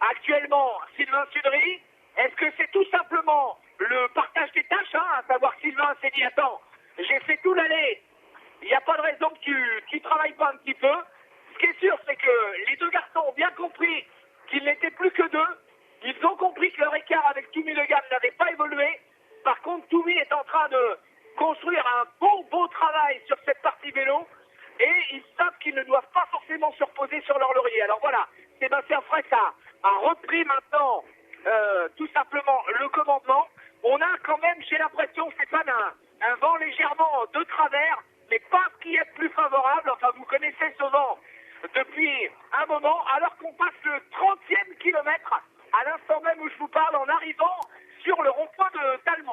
actuellement Sylvain Sudry? Est-ce que c'est tout simplement le partage des tâches, à savoir Sylvain s'est dit, attends, j'ai fait tout l'aller, il n'y a pas de raison que tu travailles pas un petit peu. Ce qui est sûr, c'est que les deux garçons ont bien compris qu'ils n'étaient plus que deux. Ils ont compris que leur écart avec Toumi Le Gall n'avait pas évolué. Par contre, Toumi est en train de construire un beau travail sur cette partie vélo. Et ils savent qu'ils ne doivent pas forcément se reposer sur leur laurier. Alors voilà, Sébastien Fraisse a repris maintenant tout simplement le commandement. On a quand même, j'ai l'impression, Stéphane, un vent légèrement de travers, mais pas ce qui est plus favorable. Enfin, vous connaissez ce vent depuis un moment, alors qu'on passe le 30e kilomètre à l'instant même où je vous parle, en arrivant sur le rond-point de Talmont.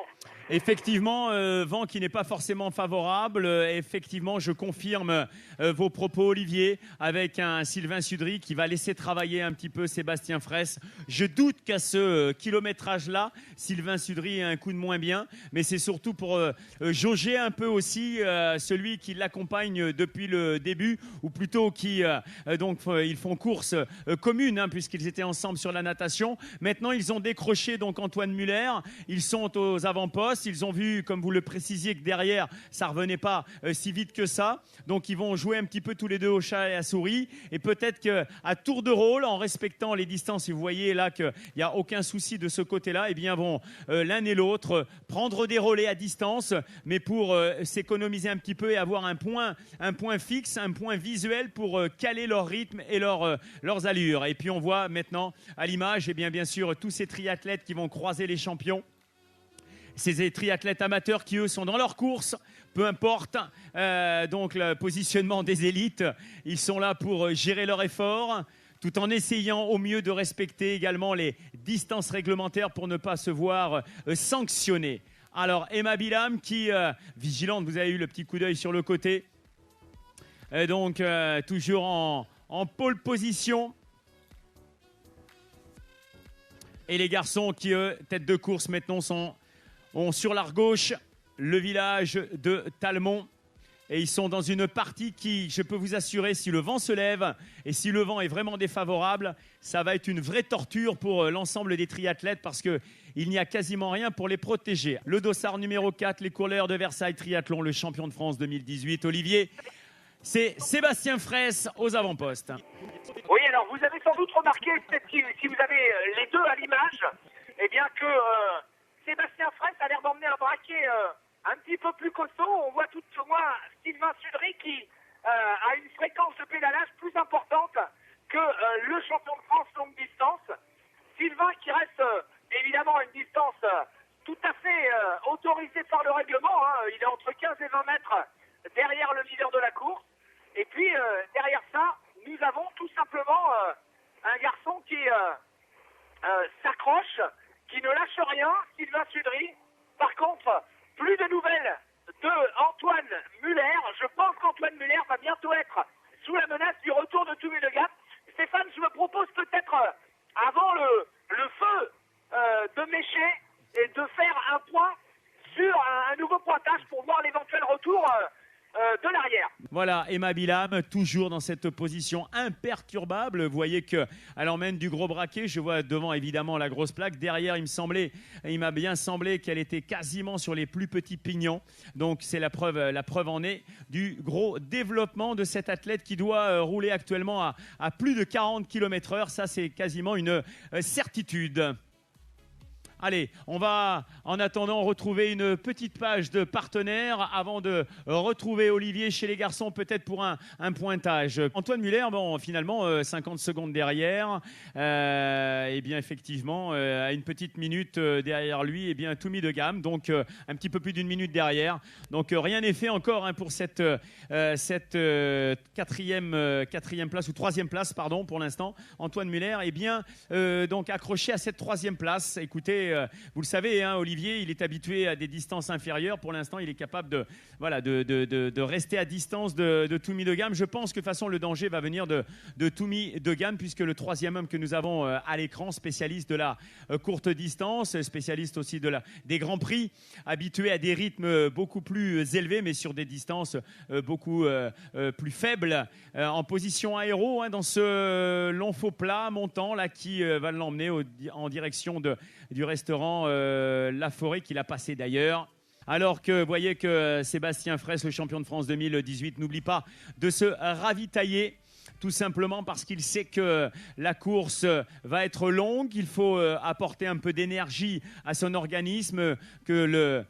Effectivement, vent qui n'est pas forcément favorable. Effectivement, je confirme vos propos, Olivier, avec un Sylvain Sudry qui va laisser travailler un petit peu Sébastien Fraisse. Je doute qu'à ce kilométrage-là, Sylvain Sudry ait un coup de moins bien, mais c'est surtout pour jauger un peu aussi celui qui l'accompagne depuis le début, ou plutôt qui, donc, ils font course commune, puisqu'ils étaient ensemble sur la natation. Maintenant, ils ont décroché donc Antoine Muller. Ils sont aux avant-postes. Ils ont vu, comme vous le précisiez, que derrière, ça ne revenait pas si vite que ça. Donc, ils vont jouer un petit peu tous les deux au chat et à souris. Et peut-être qu'à tour de rôle, en respectant les distances, et vous voyez là qu'il n'y a aucun souci de ce côté-là, eh bien, vont l'un et l'autre prendre des relais à distance, mais pour s'économiser un petit peu et avoir un point fixe, un point visuel pour caler leur rythme et leurs allures. Et puis, on voit maintenant à l'image, eh bien sûr, tous ces triathlètes qui vont croiser les champions. Ces triathlètes amateurs qui, eux, sont dans leur course, peu importe donc le positionnement des élites, ils sont là pour gérer leur effort, tout en essayant au mieux de respecter également les distances réglementaires pour ne pas se voir sanctionner. Alors, Emma Bilam qui, vigilante, vous avez eu le petit coup d'œil sur le côté, donc toujours en pole position. Et les garçons qui, eux, tête de course maintenant, ont sur leur gauche le village de Talmont. Et ils sont dans une partie qui, je peux vous assurer, si le vent se lève et si le vent est vraiment défavorable, ça va être une vraie torture pour l'ensemble des triathlètes parce qu'il n'y a quasiment rien pour les protéger. Le dossard numéro 4, les coureurs de Versailles Triathlon, le champion de France 2018. Olivier, c'est Sébastien Fraisse aux avant-postes. Oui, alors vous avez sans doute remarqué, peut-être si vous avez les deux à l'image, eh bien que Sébastien Fraisse a l'air d'emmener un braquet un petit peu plus costaud. On voit tout au moins Sylvain Sudry qui a une fréquence de pédalage plus importante que le champion de France longue distance. Sylvain qui reste évidemment à une distance tout à fait autorisée par le règlement. Il est entre 15 et 20 mètres derrière le leader de la course. Et puis derrière ça, nous avons tout simplement un garçon qui s'accroche, qui ne lâche rien, Sylvain Sudry. Par contre, plus de nouvelles de Antoine Muller. Je pense qu'Antoine Muller va bientôt être sous la menace du retour de Toumi Le Gall. Stéphane, je me propose peut-être, avant le feu de Méché, et de faire un point sur un nouveau pointage pour voir l'éventuel retour de l'arrière. Voilà, Emma Bilam, toujours dans cette position imperturbable. Vous voyez qu'elle emmène du gros braquet. Je vois devant, évidemment, la grosse plaque. Derrière, il m'a bien semblé qu'elle était quasiment sur les plus petits pignons. Donc, c'est la preuve en est du gros développement de cet athlète qui doit rouler actuellement à plus de 40 km/h. Ça, c'est quasiment une certitude. Allez, on va en attendant retrouver une petite page de partenaires avant de retrouver Olivier chez les garçons, peut-être pour un pointage. Antoine Muller, bon, finalement, 50 secondes derrière. Eh bien, effectivement, à une petite minute derrière lui, eh bien, Toumi de gamme, donc un petit peu plus d'une minute derrière. Donc, rien n'est fait encore pour cette quatrième place ou troisième place, pardon, pour l'instant. Antoine Muller, eh bien, donc accroché à cette troisième place. Écoutez, vous le savez, hein, Olivier, il est habitué à des distances inférieures. Pour l'instant, il est capable de rester à distance de Toumi de gamme. Je pense que de toute façon, le danger va venir de Toumi de gamme, puisque le troisième homme que nous avons à l'écran, spécialiste de la courte distance, spécialiste aussi des grands prix, habitué à des rythmes beaucoup plus élevés, mais sur des distances beaucoup plus faibles, en position aéro, hein, dans ce long faux plat montant là, qui va l'emmener en direction du restaurant La Forêt, qu'il a passé d'ailleurs. Alors que vous voyez que Sébastien Fraisse, le champion de France 2018, n'oublie pas de se ravitailler, tout simplement parce qu'il sait que la course va être longue, qu'il faut apporter un peu d'énergie à son organisme, que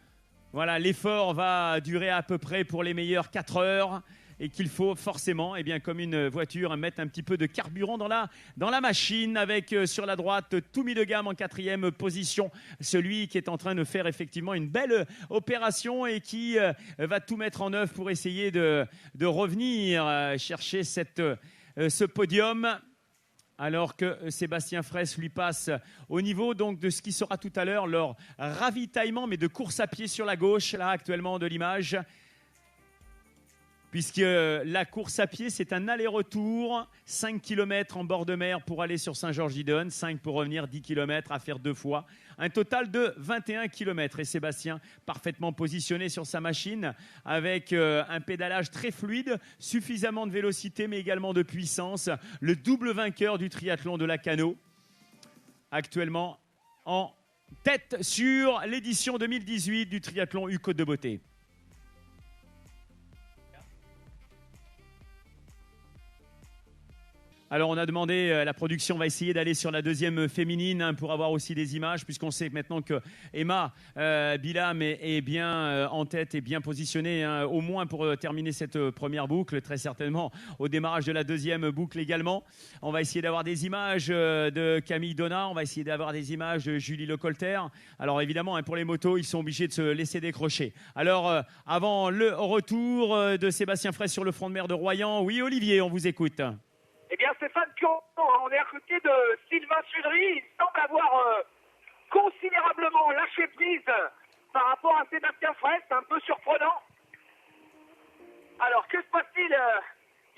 l'effort va durer à peu près pour les meilleures 4 heures. Et qu'il faut forcément, eh bien, comme une voiture, mettre un petit peu de carburant dans la machine, avec sur la droite Toumi de gamme en 4e position, celui qui est en train de faire effectivement une belle opération et qui va tout mettre en œuvre pour essayer de revenir chercher ce podium. Alors que Sébastien Fraisse lui passe au niveau donc de ce qui sera tout à l'heure leur ravitaillement, mais de course à pied sur la gauche, là actuellement de l'image. Puisque la course à pied, c'est un aller-retour, 5 km en bord de mer pour aller sur Saint-Georges-d'Idonne, 5 pour revenir, 10 km à faire 2 fois. Un total de 21 km. Et Sébastien, parfaitement positionné sur sa machine, avec un pédalage très fluide, suffisamment de vélocité, mais également de puissance. Le double vainqueur du triathlon de Lacanau, actuellement en tête sur l'édition 2018 du triathlon U-Côte de Beauté. Alors, on a demandé, la production va essayer d'aller sur la deuxième féminine pour avoir aussi des images, puisqu'on sait maintenant que Emma Bilam est bien en tête et bien positionnée, hein, au moins pour terminer cette première boucle, très certainement au démarrage de la deuxième boucle également. On va essayer d'avoir des images de Camille Donat, on va essayer d'avoir des images de Julie Lecolter. Alors, évidemment, hein, pour les motos, ils sont obligés de se laisser décrocher. Alors, avant le retour de Sébastien Fraisse sur le front de mer de Royan, oui, Olivier, on vous écoute. Eh bien, Stéphane Piron, on est à côté de Sylvain Sudry. Il semble avoir considérablement lâché prise par rapport à Sébastien Fraisse. Un peu surprenant. Alors, que se passe-t-il?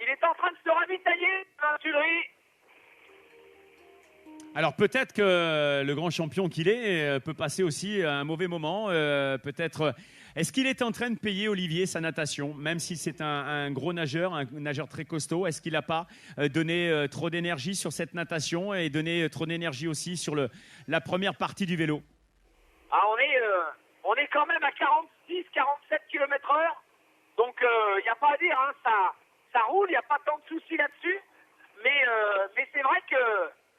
Il est en train de se ravitailler, Sylvain Sudry. Alors peut-être que le grand champion qu'il est peut passer aussi un mauvais moment. Peut-être. Est-ce qu'il est en train de payer, Olivier, sa natation, même si c'est un gros nageur, un nageur très costaud? Est-ce qu'il n'a pas donné trop d'énergie sur cette natation et donné trop d'énergie aussi sur la première partie du vélo? On est quand même à 46-47 km/h. Donc il n'y a pas à dire, hein, ça roule, il n'y a pas tant de soucis là-dessus. Mais c'est vrai que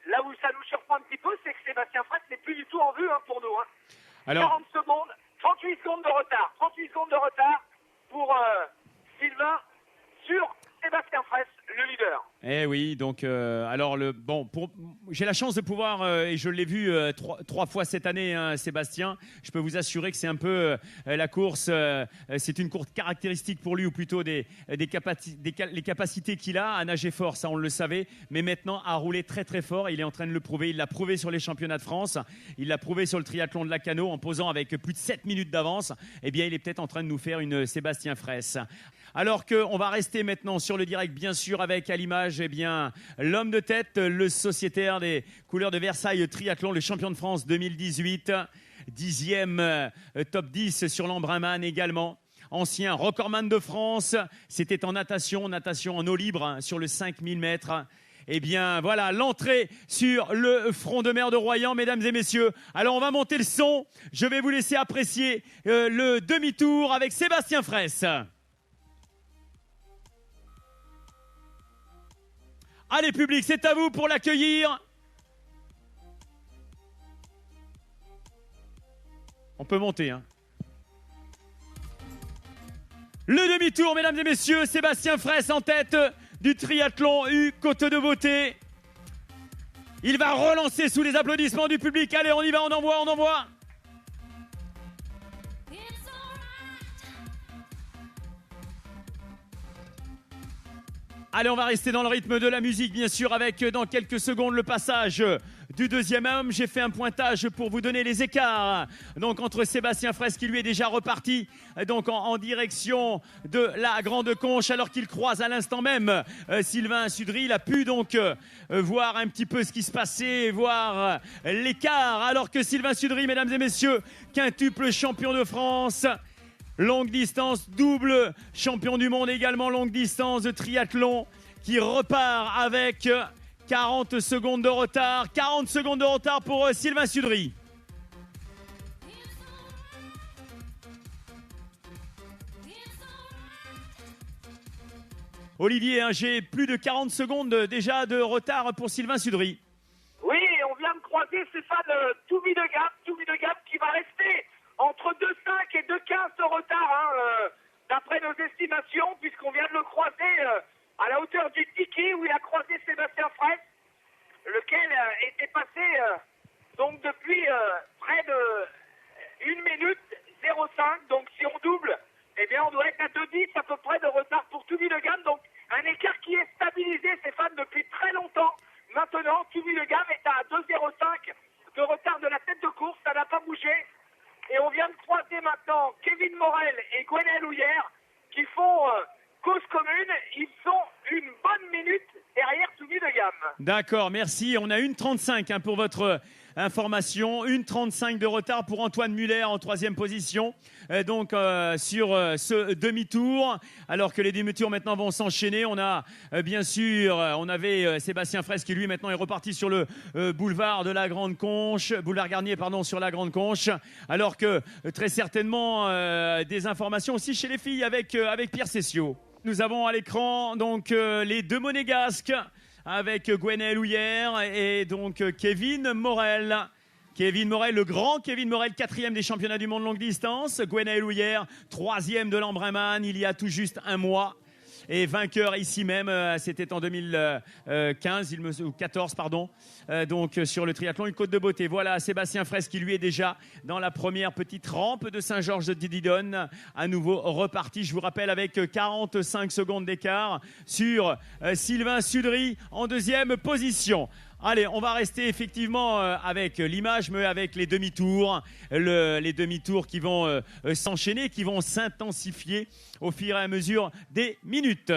là où ça nous surprend un petit peu, c'est que Sébastien Fraisse n'est plus du tout en vue, hein, pour nous. Hein. Alors, 40 secondes. 38 secondes de retard. 38 secondes de retard pour Sylvain sur Sébastien Fraisse, le leader. Eh oui, donc j'ai la chance de pouvoir, et je l'ai vu trois fois cette année, hein, Sébastien. Je peux vous assurer que c'est un peu la course, c'est une course caractéristique pour lui, ou plutôt les capacités qu'il a à nager fort, ça on le savait, mais maintenant à rouler très très fort. Il est en train de le prouver, il l'a prouvé sur les championnats de France, il l'a prouvé sur le triathlon de Lacanau en posant avec plus de 7 minutes d'avance. Eh bien, il est peut-être en train de nous faire une Sébastien Fraisse. Alors qu'on va rester maintenant sur le direct, bien sûr, avec à l'image, eh bien, l'homme de tête, le sociétaire des couleurs de Versailles Triathlon, le champion de France 2018, 10e top 10 sur l'Embrunman également. ancien recordman de France. C'était en natation en eau libre, hein, sur le 5000 mètres. Eh bien, voilà, l'entrée sur le front de mer de Royan, mesdames et messieurs. Alors, on va monter le son. Je vais vous laisser apprécier le demi-tour avec Sébastien Fraisse. Allez, public, c'est à vous pour l'accueillir. On peut monter, hein. Le demi-tour, mesdames et messieurs, Sébastien Fraisse en tête du triathlon U Côte de Beauté. Il va relancer sous les applaudissements du public. Allez, on y va, on envoie. Allez, on va rester dans le rythme de la musique, bien sûr, avec dans quelques secondes le passage du deuxième homme. J'ai fait un pointage pour vous donner les écarts. Donc, entre Sébastien Fraisse, qui lui est déjà reparti donc en direction de la Grande Conche, alors qu'il croise à l'instant même Sylvain Sudry. Il a pu donc voir un petit peu ce qui se passait, voir l'écart. Alors que Sylvain Sudry, mesdames et messieurs, quintuple champion de France, longue distance, double champion du monde également, longue distance de triathlon, qui repart avec 40 secondes de retard. 40 secondes de retard pour Sylvain Sudry. Olivier, hein, j'ai plus de 40 secondes déjà de retard pour Sylvain Sudry. Oui, on vient de croiser Stéphane Toubi de Gap qui va rester entre 2,5 et 2,15 de retard, hein, d'après nos estimations, puisqu'on vient de le croiser à la hauteur du Tiki, où il a croisé Sébastien Fraisse, lequel était passé donc depuis près de 1 minute 0,5. Donc si on double, eh bien on doit être à 2,10 à peu près de retard pour Toubi de Gap. Donc un écart qui est stabilisé, Stéphane, depuis très longtemps. Maintenant, Toubi de Gap est à 2,05 de retard de la tête de course, ça n'a pas bougé. Et on vient de croiser maintenant Kevin Morel et Gwenaël Houillère qui font cause commune. Ils sont une bonne minute derrière Toubi de Gap. D'accord, merci. On a 1,35 hein, pour votre information. 1,35 de retard pour Antoine Muller en troisième position. Donc sur ce demi-tour, alors que les demi-tours maintenant vont s'enchaîner. On a bien sûr, on avait Sébastien Fraisse qui lui maintenant est reparti sur le boulevard de la Grande Conche, boulevard Garnier pardon, sur la Grande Conche, alors que très certainement des informations aussi chez les filles avec Pierre Cessio. Nous avons à l'écran donc les deux monégasques avec Gwenaël Houillère et donc Kevin Morel. Kevin Morel, le grand Kevin Morel, 4e des championnats du monde longue distance. Gwenaël Houillère, 3e de l'Embrunman il y a tout juste un mois. Et vainqueur ici même, c'était en 2015, ou 14, pardon, donc sur le triathlon, une Côte de Beauté. Voilà Sébastien Fraisse qui lui est déjà dans la première petite rampe de Saint-Georges de Didonne, à nouveau reparti, je vous rappelle, avec 45 secondes d'écart sur Sylvain Sudry en deuxième position. Allez, on va rester effectivement avec l'image, mais avec les demi-tours. Les demi-tours qui vont s'enchaîner, qui vont s'intensifier au fur et à mesure des minutes.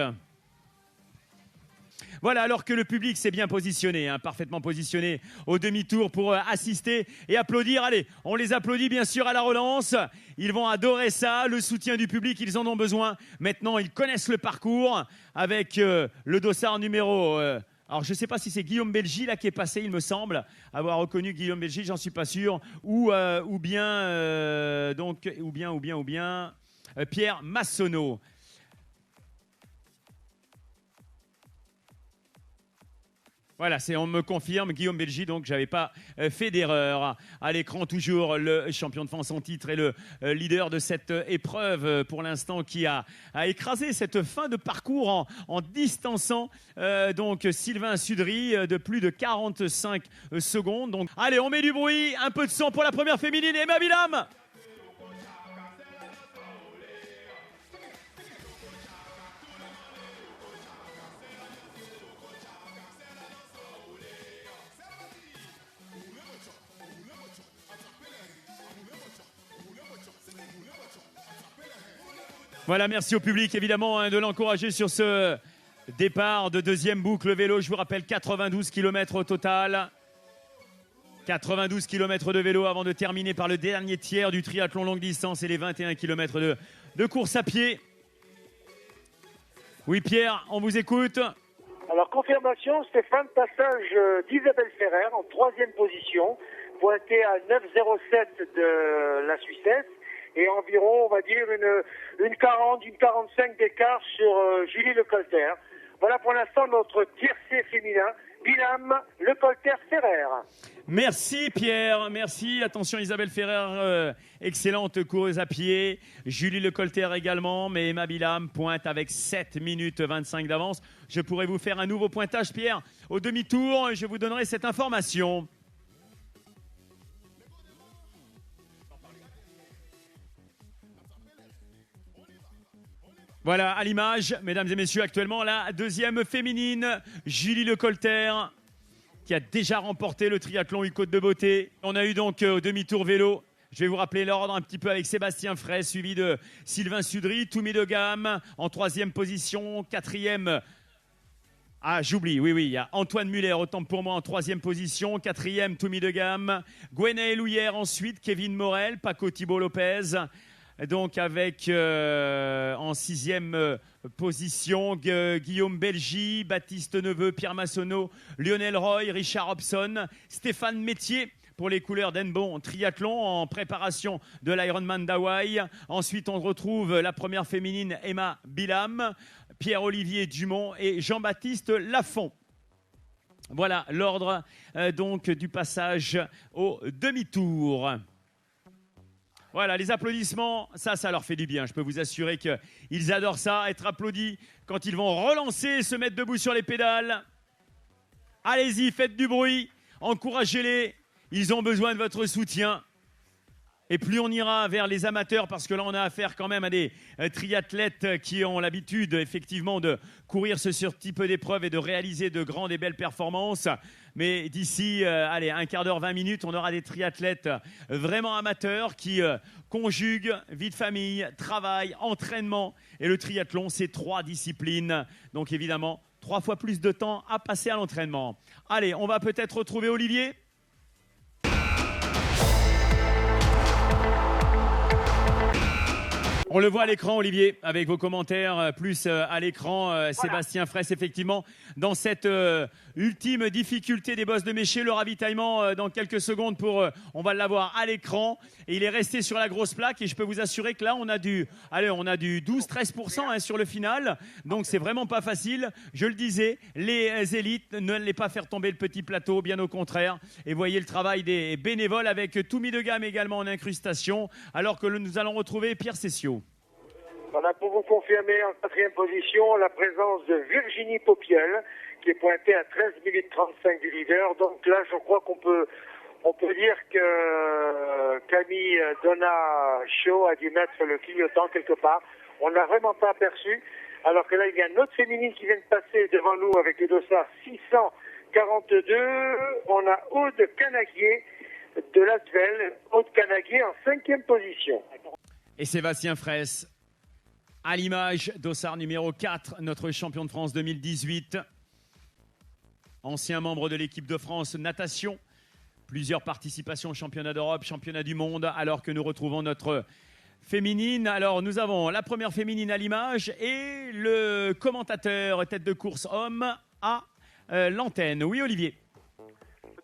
Voilà, alors que le public s'est bien positionné, hein, parfaitement positionné au demi-tour pour assister et applaudir. Allez, on les applaudit bien sûr à la relance. Ils vont adorer ça, le soutien du public, ils en ont besoin. Maintenant, ils connaissent le parcours avec le dossard numéro... alors, je ne sais pas si c'est Guillaume Belgy là qui est passé, il me semble avoir reconnu Guillaume Belgy, j'en suis pas sûr, ou bien Pierre Massonneau. Voilà, on me confirme, Guillaume Belgy, donc j'avais pas fait d'erreur. À l'écran, toujours le champion de France en titre et le leader de cette épreuve pour l'instant qui a écrasé cette fin de parcours en distançant donc Sylvain Sudry de plus de 45 secondes. Donc, allez, on met du bruit, un peu de son pour la première féminine, Emma Bilam. Voilà, merci au public évidemment hein, de l'encourager sur ce départ de deuxième boucle vélo. Je vous rappelle 92 km au total. 92 km de vélo avant de terminer par le dernier tiers du triathlon longue distance et les 21 km de course à pied. Oui Pierre, on vous écoute. Alors confirmation, Stéphane, passage d'Isabelle Ferrer en 3e position, pointé à 9,07 de la Suissesse et environ, on va dire, une 40, une 45 d'écart sur Julie Lecolter. Voilà pour l'instant notre tiercé féminin, Bilam Lecolter-Ferrer. Merci Pierre, merci. Attention Isabelle Ferrer, excellente coureuse à pied. Julie Lecolter également, mais Emma Bilam pointe avec 7 minutes 25 d'avance. Je pourrais vous faire un nouveau pointage Pierre au demi-tour. Je vous donnerai cette information. Voilà, à l'image, mesdames et messieurs, actuellement la deuxième féminine, Julie Lecolter, qui a déjà remporté le triathlon U-Côte de Beauté. On a eu donc au demi-tour vélo, je vais vous rappeler l'ordre un petit peu avec Sébastien Fraisse, suivi de Sylvain Sudry, Toumi de Gamme en 3e position, 4e. Ah, j'oublie, oui, il y a Antoine Muller, autant pour moi, en 3e position, 4e, Toumi de Gamme, Gwenaël Houillère ensuite, Kevin Morel, Paco Thibault Lopez. Donc avec en 6e position Guillaume Belgy, Baptiste Neveu, Pierre Massonneau, Lionel Roy, Richard Hobson, Stéphane Métier pour les couleurs d'Enbon triathlon en préparation de l'Ironman d'Hawaï. Ensuite on retrouve la première féminine Emma Bilam, Pierre-Olivier Dumont et Jean-Baptiste Lafont. Voilà l'ordre donc du passage au demi-tour. Voilà, les applaudissements, ça leur fait du bien. Je peux vous assurer qu'ils adorent ça, être applaudis quand ils vont relancer et se mettre debout sur les pédales. Allez-y, faites du bruit, encouragez-les. Ils ont besoin de votre soutien. Et plus on ira vers les amateurs, parce que là, on a affaire quand même à des triathlètes qui ont l'habitude, effectivement, de courir ce type d'épreuve et de réaliser de grandes et belles performances. Mais d'ici, un quart d'heure, 20 minutes, on aura des triathlètes vraiment amateurs qui conjuguent vie de famille, travail, entraînement. Et le triathlon, c'est 3 disciplines. Donc évidemment, 3 fois plus de temps à passer à l'entraînement. Allez, on va peut-être retrouver Olivier. On le voit à l'écran, Olivier, avec vos commentaires, plus à l'écran, voilà. Sébastien Fraisse, effectivement, dans cette ultime difficulté des bosses de Méché, le ravitaillement dans quelques secondes on va l'avoir à l'écran. Et il est resté sur la grosse plaque et je peux vous assurer que là, on a du 12-13% sur le final. Donc, c'est vraiment pas facile. Je le disais, les élites, ne laissez pas faire tomber le petit plateau, bien au contraire. Et voyez le travail des bénévoles avec Toumi de Gamme également en incrustation, alors que nous allons retrouver Pierre Cessiot. Voilà, pour vous confirmer en 4e position la présence de Virginie Popiel qui est pointée à 13 minutes 35 du leader. Donc là, je crois qu'on peut dire que Camille Donna Shaw a dû mettre le clignotant quelque part. On n'a vraiment pas aperçu. Alors que là, il y a une autre féminine qui vient de passer devant nous avec le dossard 642. On a Aude Canaguier de Latvel. Aude Canaguier en 5e position. Et Sébastien Fraisse. À l'image, dossard numéro 4, notre champion de France 2018. Ancien membre de l'équipe de France natation. Plusieurs participations au championnat d'Europe, championnat du monde, alors que nous retrouvons notre féminine. Alors, nous avons la première féminine à l'image et le commentateur tête de course homme à l'antenne. Oui, Olivier.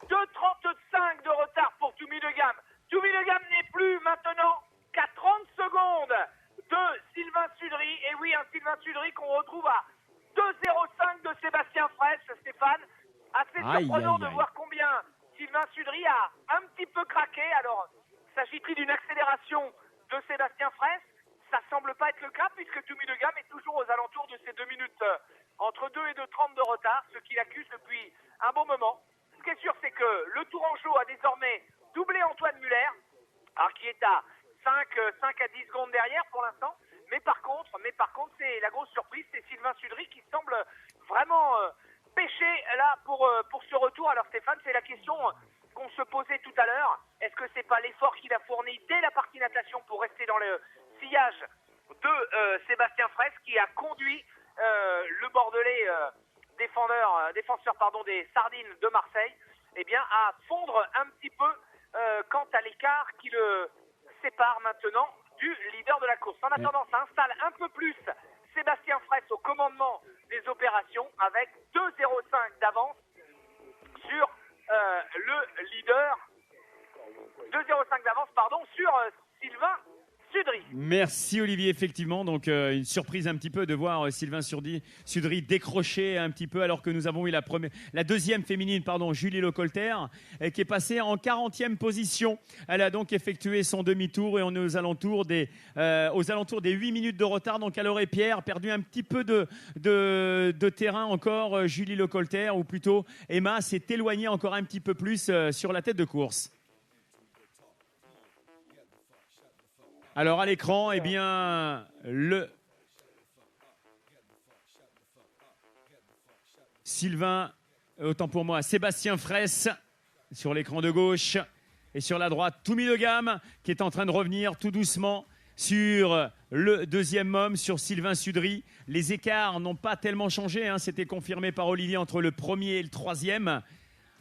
2,35 de retard pour Toumi de Gamme. Toumi de Gamme n'est plus maintenant qu'à 30 secondes de Sylvain Sudry. Et oui, un Sylvain Sudry qu'on retrouve à 2,05 de Sébastien Fraisse, Stéphane. Assez surprenant de voir combien Sylvain Sudry a un petit peu craqué. Alors, s'agit-il d'une accélération de Sébastien Fraisse? Ça semble pas être le cas puisque Toumi de Gamme est toujours aux alentours de ces 2 minutes entre 2 et 2,30 de retard, ce qu'il accuse depuis un bon moment. Ce qui est sûr, c'est que le Tourangeau a désormais doublé Antoine Muller, alors qui est à 5 à 10 secondes derrière pour l'instant. Mais par contre, c'est la grosse surprise, c'est Sylvain Sudry qui semble vraiment pêcher là pour ce retour. Alors Stéphane, c'est la question qu'on se posait tout à l'heure. Est-ce que c'est pas l'effort qu'il a fourni dès la partie natation pour rester dans le sillage de Sébastien Fraisse qui a conduit le Bordelais défenseur des Sardines de Marseille à fondre un petit peu quant à l'écart qui le sépare maintenant du leader de la course. En attendant, ça installe un peu plus Sébastien Fraisse au commandement des opérations avec 2,05 d'avance sur le leader. 2,05 d'avance, sur Sylvain Sudry. Merci Olivier, effectivement, donc une surprise un petit peu de voir Sylvain Sudry décrocher un petit peu alors que nous avons eu la deuxième féminine, Julie Lecolter, qui est passée en 40e position. Elle a donc effectué son demi-tour et on est aux alentours des 8 minutes de retard. Donc elle aurait, Pierre, perdu un petit peu de terrain encore, Julie Lecolter, ou plutôt Emma s'est éloignée encore un petit peu plus sur la tête de course. Alors à l'écran, le Sébastien Fraisse sur l'écran de gauche et sur la droite, Toumi de Gamme qui est en train de revenir tout doucement sur le deuxième homme, sur Sylvain Sudry. Les écarts n'ont pas tellement changé, c'était confirmé par Olivier entre le premier et le troisième.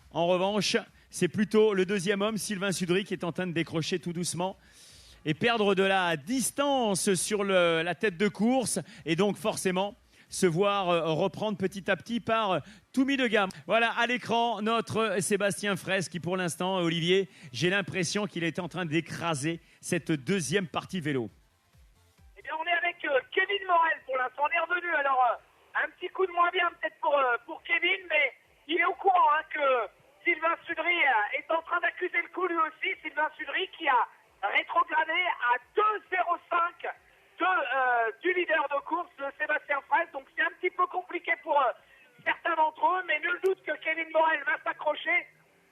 En revanche, c'est plutôt le deuxième homme, Sylvain Sudry, qui est en train de décrocher tout doucement et perdre de la distance sur la tête de course et donc forcément se voir reprendre petit à petit par Toumi de Gamme. Voilà à l'écran notre Sébastien Fraisse qui pour l'instant, Olivier, j'ai l'impression qu'il est en train d'écraser cette deuxième partie vélo. On est avec Kevin Morel pour l'instant, on est revenu. Alors un petit coup de moins bien peut-être pour Kevin, mais il est au courant que Sylvain Sudry est en train d'accuser le coup lui aussi. Sylvain Sudry qui a rétrogradé à 2,05 du leader de course, Sébastien Fraisse. Donc c'est un petit peu compliqué pour certains d'entre eux, mais nul doute que Kevin Morel va s'accrocher.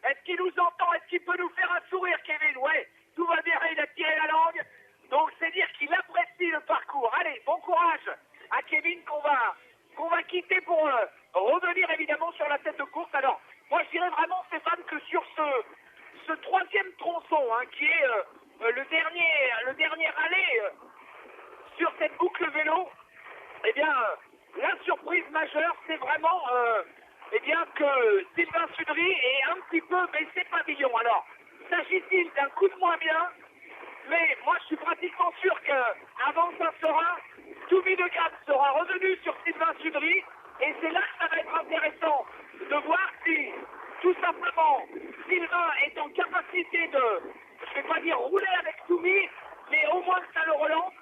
Est-ce qu'il nous entend? Est-ce qu'il peut nous faire un sourire, Kevin? Ouais, tout va bien, il a tiré la langue. Donc c'est dire qu'il apprécie le parcours. Allez, bon courage à Kevin qu'on va quitter pour revenir évidemment sur la tête de course. Alors, moi je dirais vraiment, Stéphane, que sur ce troisième tronçon, qui est le dernier allée sur cette boucle vélo, la surprise majeure, c'est vraiment que Sylvain Sudry est un petit peu baissé pavillon. Alors, s'agit-il d'un coup de moins bien? Mais moi, je suis pratiquement sûr qu'avant ça sera, Toumi de Gamme sera revenu sur Sylvain Sudry, et c'est là que ça va être intéressant de voir si, tout simplement, Sylvain est en capacité de, je ne vais pas dire rouler avec Toumi, mais au moins que ça le relance,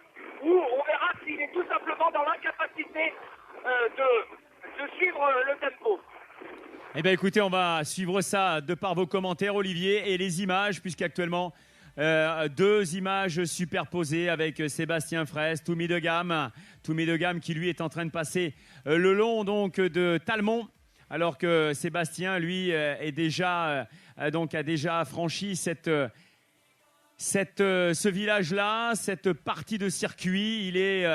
ou on verra s'il est tout simplement dans l'incapacité de suivre le tempo. Eh bien écoutez, on va suivre ça de par vos commentaires, Olivier, et les images, puisqu'actuellement, deux images superposées avec Sébastien Fraisse, Toumi de Gamme qui lui est en train de passer le long donc de Talmont, alors que Sébastien lui a déjà franchi ce village-là, cette partie de circuit. Il est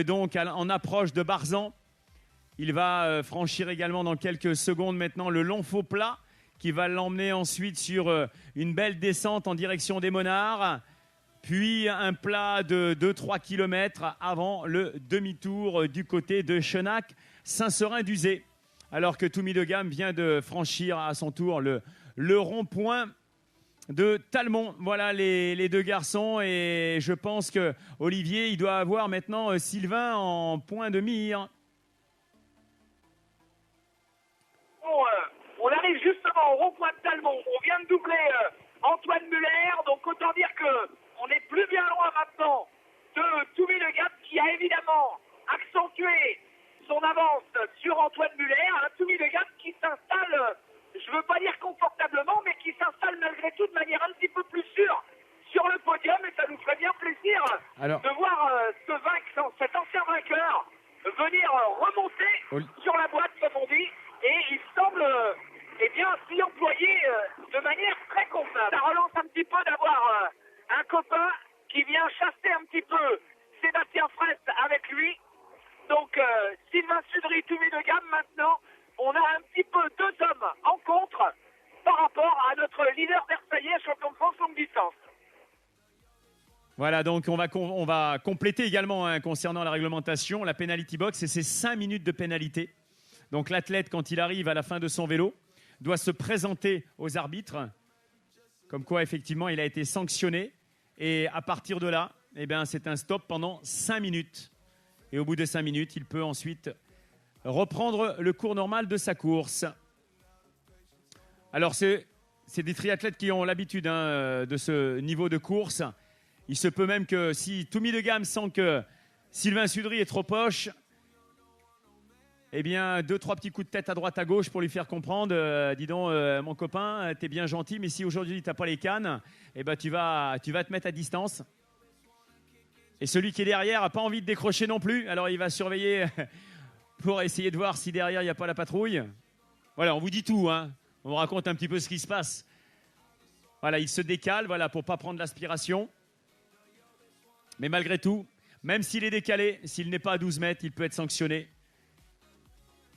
donc en approche de Barzan. Il va franchir également dans quelques secondes maintenant le long faux plat qui va l'emmener ensuite sur une belle descente en direction des Monards, puis un plat de 2-3 km avant le demi-tour du côté de Chenac, Saint-Seurin-d'Uzé, alors que Toumi de Gamme vient de franchir à son tour le rond-point de Talmont. Voilà les deux garçons, et je pense que Olivier, il doit avoir maintenant Sylvain en point de mire. On arrive justement au rond-point de Talmont. On vient de doubler Antoine Muller, donc autant dire qu'on est plus bien loin maintenant de Toumi de Gamme qui a évidemment accentué son avance sur Antoine Muller. Toumi de Gamme qui s'installe, je ne veux pas dire confortablement, mais qui s'installe malgré tout de manière un petit peu plus sûre sur le podium, et ça nous ferait bien plaisir de voir cet ancien vainqueur venir remonter sur la boîte, comme on dit, et il semble s'y employer de manière très convenable. Ça relance un petit peu d'avoir un copain qui vient chasser un petit peu Sébastien Fraisse avec lui. Donc Sylvain Sudry, Toumi de Gamme, maintenant, on a un petit peu deux hommes en contre par rapport à notre leader versaillais, champion de France longue distance. Voilà, donc on va compléter également concernant la réglementation, la penalty box, et c'est 5 minutes de pénalité. Donc l'athlète, quand il arrive à la fin de son vélo, doit se présenter aux arbitres, comme quoi effectivement il a été sanctionné. Et à partir de là, eh bien, c'est un stop pendant 5 minutes. Et au bout de 5 minutes, il peut ensuite reprendre le cours normal de sa course. Alors, c'est des triathlètes qui ont l'habitude de ce niveau de course. Il se peut même que si Toumi de Gamme sent que Sylvain Sudry est trop poche, eh bien, 2-3 petits coups de tête à droite, à gauche pour lui faire comprendre. Dis donc, mon copain, t'es bien gentil, mais si aujourd'hui t'as pas les cannes, eh ben, tu vas te mettre à distance. Et celui qui est derrière n'a pas envie de décrocher non plus. Alors, il va surveiller pour essayer de voir si derrière, il n'y a pas la patrouille. Voilà, on vous dit tout, hein. On vous raconte un petit peu ce qui se passe. Voilà, il se décale, voilà, pour ne pas prendre l'aspiration. Mais malgré tout, même s'il est décalé, s'il n'est pas à 12 mètres, il peut être sanctionné.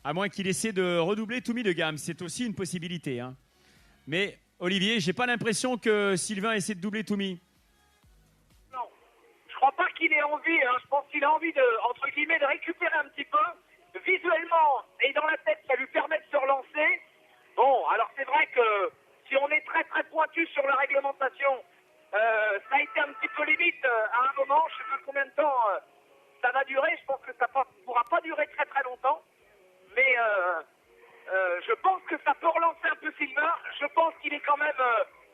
À moins qu'il essaie de redoubler Toumi de Gamme. C'est aussi une possibilité, hein. Mais, Olivier, j'ai pas l'impression que Sylvain essaie de doubler Toumi. Non, je crois pas qu'il ait envie. Hein. Je pense qu'il a envie de, entre guillemets, de récupérer un petit peu. Visuellement et dans la tête, ça lui permet de se relancer. Bon, alors c'est vrai que si on est très très pointu sur la réglementation, ça a été un petit peu limite à un moment. Je sais pas combien de temps ça va durer. Je pense que ça ne pourra pas durer très très longtemps. Mais je pense que ça peut relancer un peu Sylvain. Je pense qu'il est quand même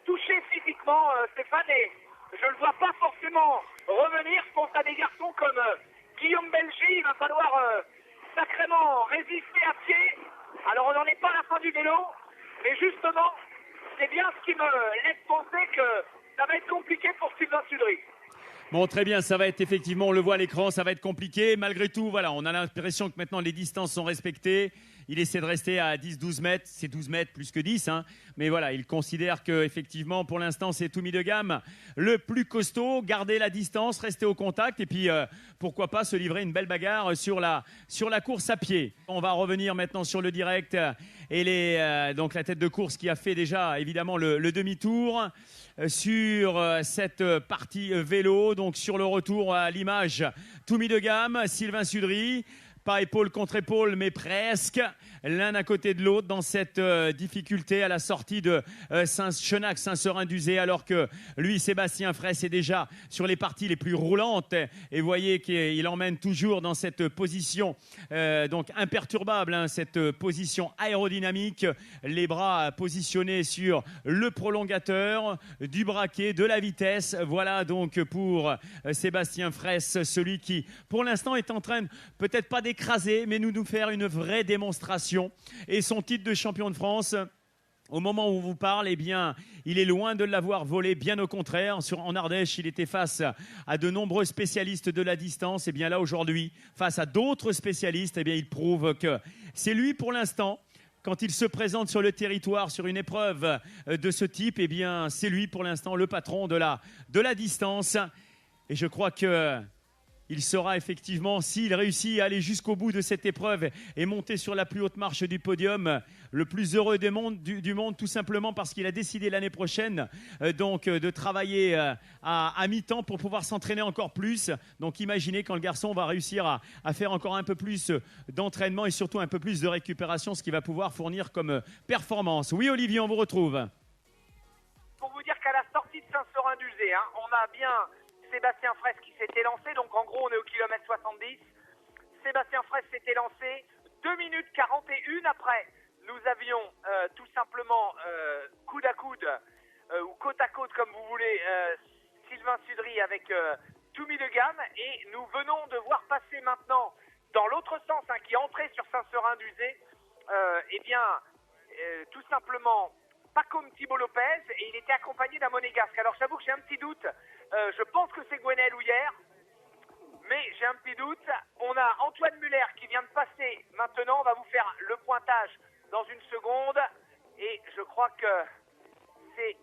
touché physiquement, Stéphane, et je ne le vois pas forcément revenir. Je pense à des garçons comme Guillaume Belgy. Il va falloir sacrément résister à pied. Alors on n'en est pas à la fin du vélo, mais justement, c'est bien ce qui me laisse penser que ça va être compliqué pour Sylvain Sudry. Bon, très bien, ça va être effectivement, on le voit à l'écran, ça va être compliqué. Malgré tout, voilà, on a l'impression que maintenant les distances sont respectées. Il essaie de rester à 10-12 mètres, c'est 12 mètres plus que 10, hein. Mais voilà, il considère qu'effectivement, pour l'instant, c'est Toumi de Gamme le plus costaud. Garder la distance, rester au contact et puis pourquoi pas se livrer une belle bagarre sur la course à pied. On va revenir maintenant sur le direct et donc la tête de course qui a fait déjà évidemment le demi-tour sur cette partie vélo. Donc sur le retour à l'image, Toumi de Gamme, Sylvain Sudry. Pas épaule contre épaule, mais presque, l'un à côté de l'autre dans cette difficulté à la sortie de Chenac, Saint-Seurin-d'Uzé, alors que lui, Sébastien Fraisse, est déjà sur les parties les plus roulantes. Et vous voyez qu'il emmène toujours dans cette position donc imperturbable, hein, cette position aérodynamique, les bras positionnés sur le prolongateur du braquet, de la vitesse. Voilà donc pour Sébastien Fraisse, celui qui, pour l'instant, est en train de peut-être pas d'écraser, mais nous faire une vraie démonstration. Et son titre de champion de France, au moment où on vous parle, eh bien, il est loin de l'avoir volé, bien au contraire. En Ardèche, il était face à de nombreux spécialistes de la distance. Et bien là, aujourd'hui, face à d'autres spécialistes, eh bien, il prouve que c'est lui, pour l'instant, quand il se présente sur le territoire, sur une épreuve de ce type, eh bien, c'est lui, pour l'instant, le patron de la distance. Et je crois que il sera effectivement, s'il réussit à aller jusqu'au bout de cette épreuve et monter sur la plus haute marche du podium, le plus heureux du monde, tout simplement parce qu'il a décidé l'année prochaine de travailler à mi-temps pour pouvoir s'entraîner encore plus. Donc imaginez quand le garçon va réussir à faire encore un peu plus d'entraînement et surtout un peu plus de récupération, ce qu'il va pouvoir fournir comme performance. Oui, Olivier, on vous retrouve. Pour vous dire qu'à la sortie de Saint-Seurin-d'Uzé, hein, on a bien Sébastien Fraisse qui s'était lancé, donc en gros on est au kilomètre 70. Sébastien Fraisse s'était lancé 2 minutes 41 après. Nous avions tout simplement coude à coude ou côte à côte comme vous voulez Sylvain Sudry avec Toumi de Gamme, et nous venons de voir passer maintenant dans l'autre sens, hein, qui est entré sur Saint-Seurin-d'Uzé, tout simplement Pacôme Thibault Lopez, et il était accompagné d'un monégasque. Alors j'avoue que j'ai un petit doute, je pense que c'est Gwenel Houillère, mais j'ai un petit doute. On a Antoine Muller qui vient de passer maintenant, on va vous faire le pointage dans une seconde, et je crois que c'est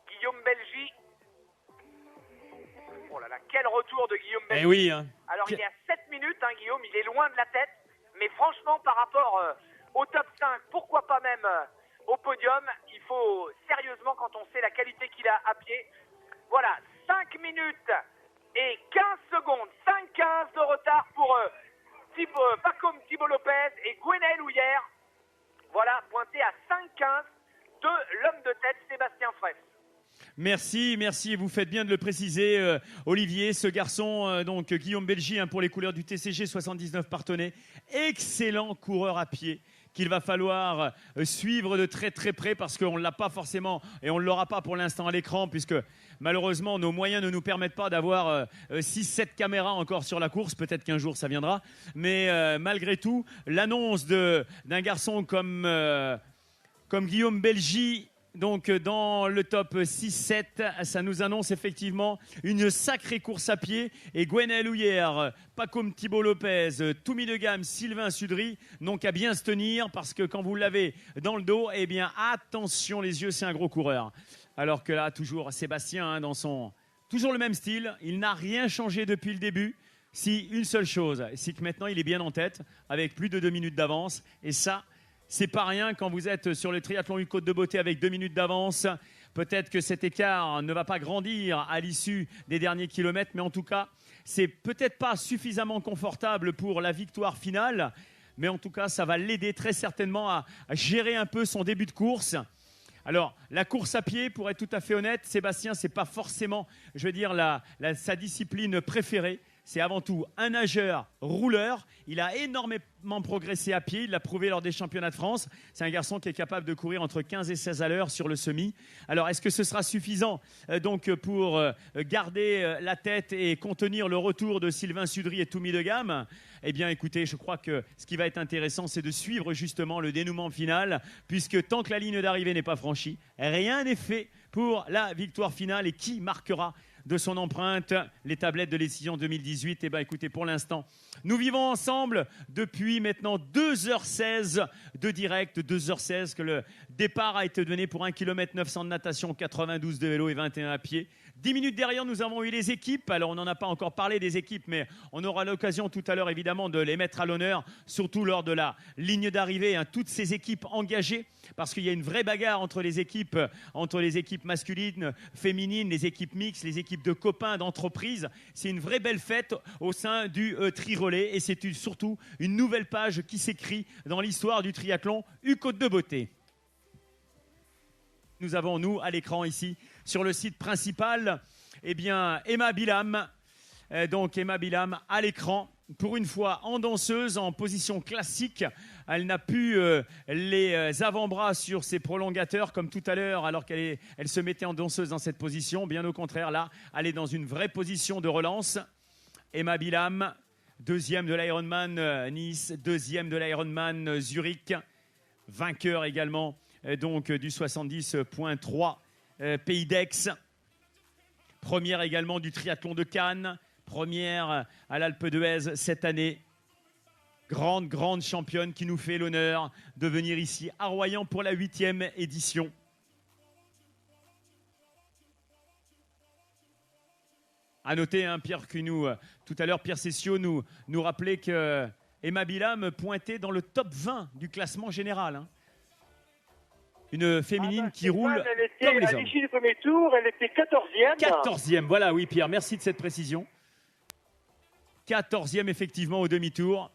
Guillaume Belgy. Oh là là, quel retour de Guillaume Belgy. Eh oui, hein. Alors il est à 7 minutes, hein, Guillaume, il est loin de la tête, mais franchement par rapport au top 5, pourquoi pas même au podium, il faut sérieusement, quand on sait la qualité qu'il a à pied, voilà, 5 minutes et 15 secondes, 5-15 de retard pour Pacôme Thibault Lopez et Gwenel Houillère. Voilà, pointé à 5,15 de l'homme de tête Sébastien Fraisse. Merci, vous faites bien de le préciser, Olivier, ce garçon, donc Guillaume Belgy, pour les couleurs du TCG 79 Parthenay, excellent coureur à pied qu'il va falloir suivre de très très près parce qu'on ne l'a pas forcément et on ne l'aura pas pour l'instant à l'écran puisque malheureusement nos moyens ne nous permettent pas d'avoir 6-7 caméras encore sur la course, peut-être qu'un jour ça viendra, mais malgré tout, l'annonce d'un garçon comme Guillaume Belgy, donc dans le top 6-7, ça nous annonce effectivement une sacrée course à pied. Et Gwenaël Houillère, Pacôme Thibault Lopez, Toumi de Gamme, Sylvain Sudry n'ont qu'à bien se tenir parce que quand vous l'avez dans le dos, eh bien attention les yeux, c'est un gros coureur. Alors que là, toujours Sébastien toujours le même style, il n'a rien changé depuis le début. Si une seule chose, c'est que maintenant il est bien en tête avec plus de 2 minutes d'avance et ça, c'est pas rien quand vous êtes sur le triathlon U Côte de Beauté avec 2 minutes d'avance. Peut-être que cet écart ne va pas grandir à l'issue des derniers kilomètres, mais en tout cas, c'est peut-être pas suffisamment confortable pour la victoire finale. Mais en tout cas, ça va l'aider très certainement à gérer un peu son début de course. Alors, la course à pied, pour être tout à fait honnête, Sébastien, c'est pas forcément, je veux dire, sa discipline préférée. C'est avant tout un nageur rouleur. Il a énormément progressé à pied. Il l'a prouvé lors des championnats de France. C'est un garçon qui est capable de courir entre 15 et 16 à l'heure sur le semi. Alors, est-ce que ce sera suffisant donc pour garder la tête et contenir le retour de Sylvain Sudry et Toumi de Gamme? Eh bien, écoutez, je crois que ce qui va être intéressant, c'est de suivre justement le dénouement final, puisque tant que la ligne d'arrivée n'est pas franchie, rien n'est fait pour la victoire finale. Et qui marquera de son empreinte les tablettes de décision 2018? Eh bien, écoutez, pour l'instant, nous vivons ensemble depuis maintenant 2h16 de direct, 2h16 que le départ a été donné pour 1 km 900 de natation, 92 de vélo et 21 à pied. 10 minutes derrière, nous avons eu les équipes. Alors, on n'en a pas encore parlé des équipes, mais on aura l'occasion tout à l'heure, évidemment, de les mettre à l'honneur, surtout lors de la ligne d'arrivée, toutes ces équipes engagées, parce qu'il y a une vraie bagarre entre les équipes masculines, féminines, les équipes mixtes, les équipes de copains, d'entreprises. C'est une vraie belle fête au sein du tri-relais et c'est surtout une nouvelle page qui s'écrit dans l'histoire du triathlon U Côte de Beauté. Nous avons, nous, à l'écran ici, sur le site principal, eh bien, Emma Bilam. Donc, Emma Bilam à l'écran. Pour une fois, en danseuse, en position classique. Elle n'a plus les avant-bras sur ses prolongateurs comme tout à l'heure, alors qu'elle se mettait en danseuse dans cette position. Bien au contraire, là, elle est dans une vraie position de relance. Emma Bilam, deuxième de l'Ironman Nice, deuxième de l'Ironman Zurich, vainqueur également donc du 70.3 Pays d'Aix, première également du triathlon de Cannes, première à l'Alpe d'Huez cette année. Grande championne qui nous fait l'honneur de venir ici à Royan pour la 8e édition. À noter, Pierre, que tout à l'heure, Pierre Cessio nous rappelait que Emma Bilam pointait dans le top 20 du classement général. Une féminine qui roule comme les hommes. À l'issue du premier tour, elle était 14e. 14e, voilà, oui, Pierre, merci de cette précision. 14e, effectivement, au demi-tour.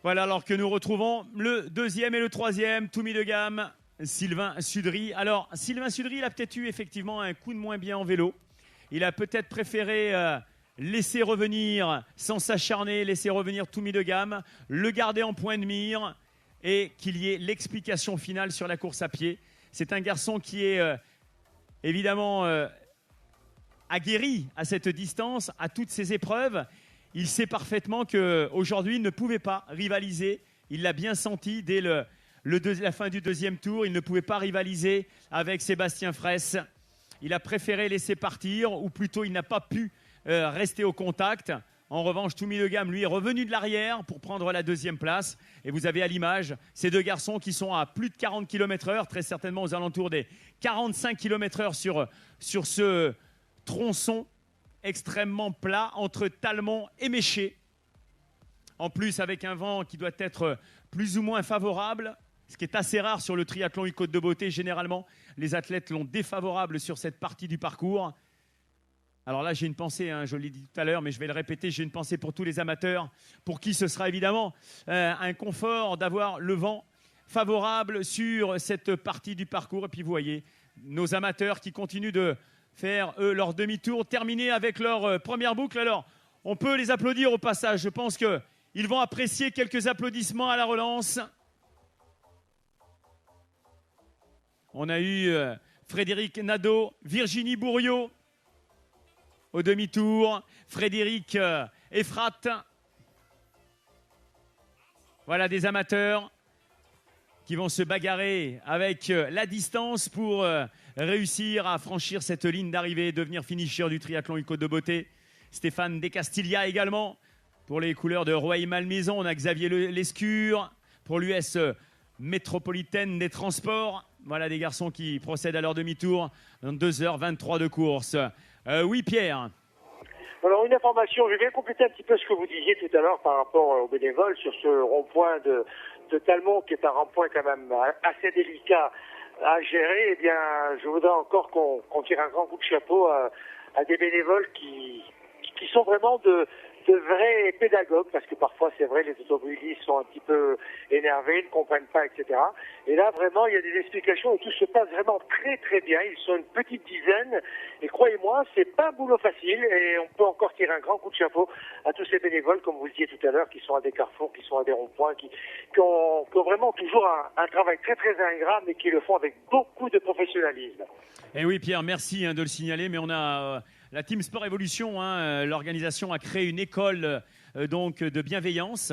Voilà, alors que nous retrouvons le deuxième et le troisième, Toumi de Gamme, Sylvain Sudry. Alors, Sylvain Sudry, il a peut-être eu effectivement un coup de moins bien en vélo. Il a peut-être préféré laisser revenir, sans s'acharner, laisser revenir Toumi de Gamme, le garder en point de mire et qu'il y ait l'explication finale sur la course à pied. C'est un garçon qui est évidemment aguerri à cette distance, à toutes ces épreuves. Il sait parfaitement qu'aujourd'hui, il ne pouvait pas rivaliser. Il l'a bien senti dès la fin du deuxième tour. Il ne pouvait pas rivaliser avec Sébastien Fraisse. Il a préféré laisser partir, ou plutôt il n'a pas pu rester au contact. En revanche, Toumi de Gamme, lui, est revenu de l'arrière pour prendre la deuxième place. Et vous avez à l'image ces deux garçons qui sont à plus de 40 km/h, très certainement aux alentours des 45 km/h sur ce tronçon extrêmement plat entre Talmont et Méché. En plus, avec un vent qui doit être plus ou moins favorable, ce qui est assez rare sur le triathlon U Côte de Beauté. Généralement, les athlètes l'ont défavorable sur cette partie du parcours. Alors là, j'ai une pensée, hein, je l'ai dit tout à l'heure, mais je vais le répéter, j'ai une pensée pour tous les amateurs, pour qui ce sera évidemment un confort d'avoir le vent favorable sur cette partie du parcours. Et puis vous voyez, nos amateurs qui continuent de faire, eux, leur demi-tour, terminer avec leur première boucle. Alors, on peut les applaudir au passage. Je pense qu'ils vont apprécier quelques applaudissements à la relance. On a eu Frédéric Nadeau, Virginie Bourriot au demi-tour, Frédéric Effrat. Voilà des amateurs qui vont se bagarrer avec la distance pour réussir à franchir cette ligne d'arrivée, devenir finisher du triathlon une côte de beauté. Stéphane Descastilla également pour les couleurs de Rueil-Malmaison. On a Xavier Lescure pour l'US métropolitaine des transports. Voilà des garçons qui procèdent à leur demi-tour dans 2h23 de course. Oui, Pierre. Alors, une information, je viens compléter un petit peu ce que vous disiez tout à l'heure par rapport aux bénévoles sur ce rond-point de Talmont, qui est un rond-point quand même assez délicat à gérer. Eh bien, je voudrais encore qu'on tire un grand coup de chapeau à des bénévoles qui sont vraiment de vrais pédagogues, parce que parfois, c'est vrai, les automobilistes sont un petit peu énervés, ne comprennent pas, etc. Et là, vraiment, il y a des explications et tout se passe vraiment très, très bien. Ils sont une petite dizaine et croyez-moi, c'est pas un boulot facile et on peut encore tirer un grand coup de chapeau à tous ces bénévoles, comme vous le disiez tout à l'heure, qui sont à des carrefours, qui sont à des ronds-points, qui ont vraiment toujours un travail très, très ingrat, mais qui le font avec beaucoup de professionnalisme. Eh oui, Pierre, merci de le signaler, mais on a... La Team Sport Evolution, l'organisation a créé une école donc de bienveillance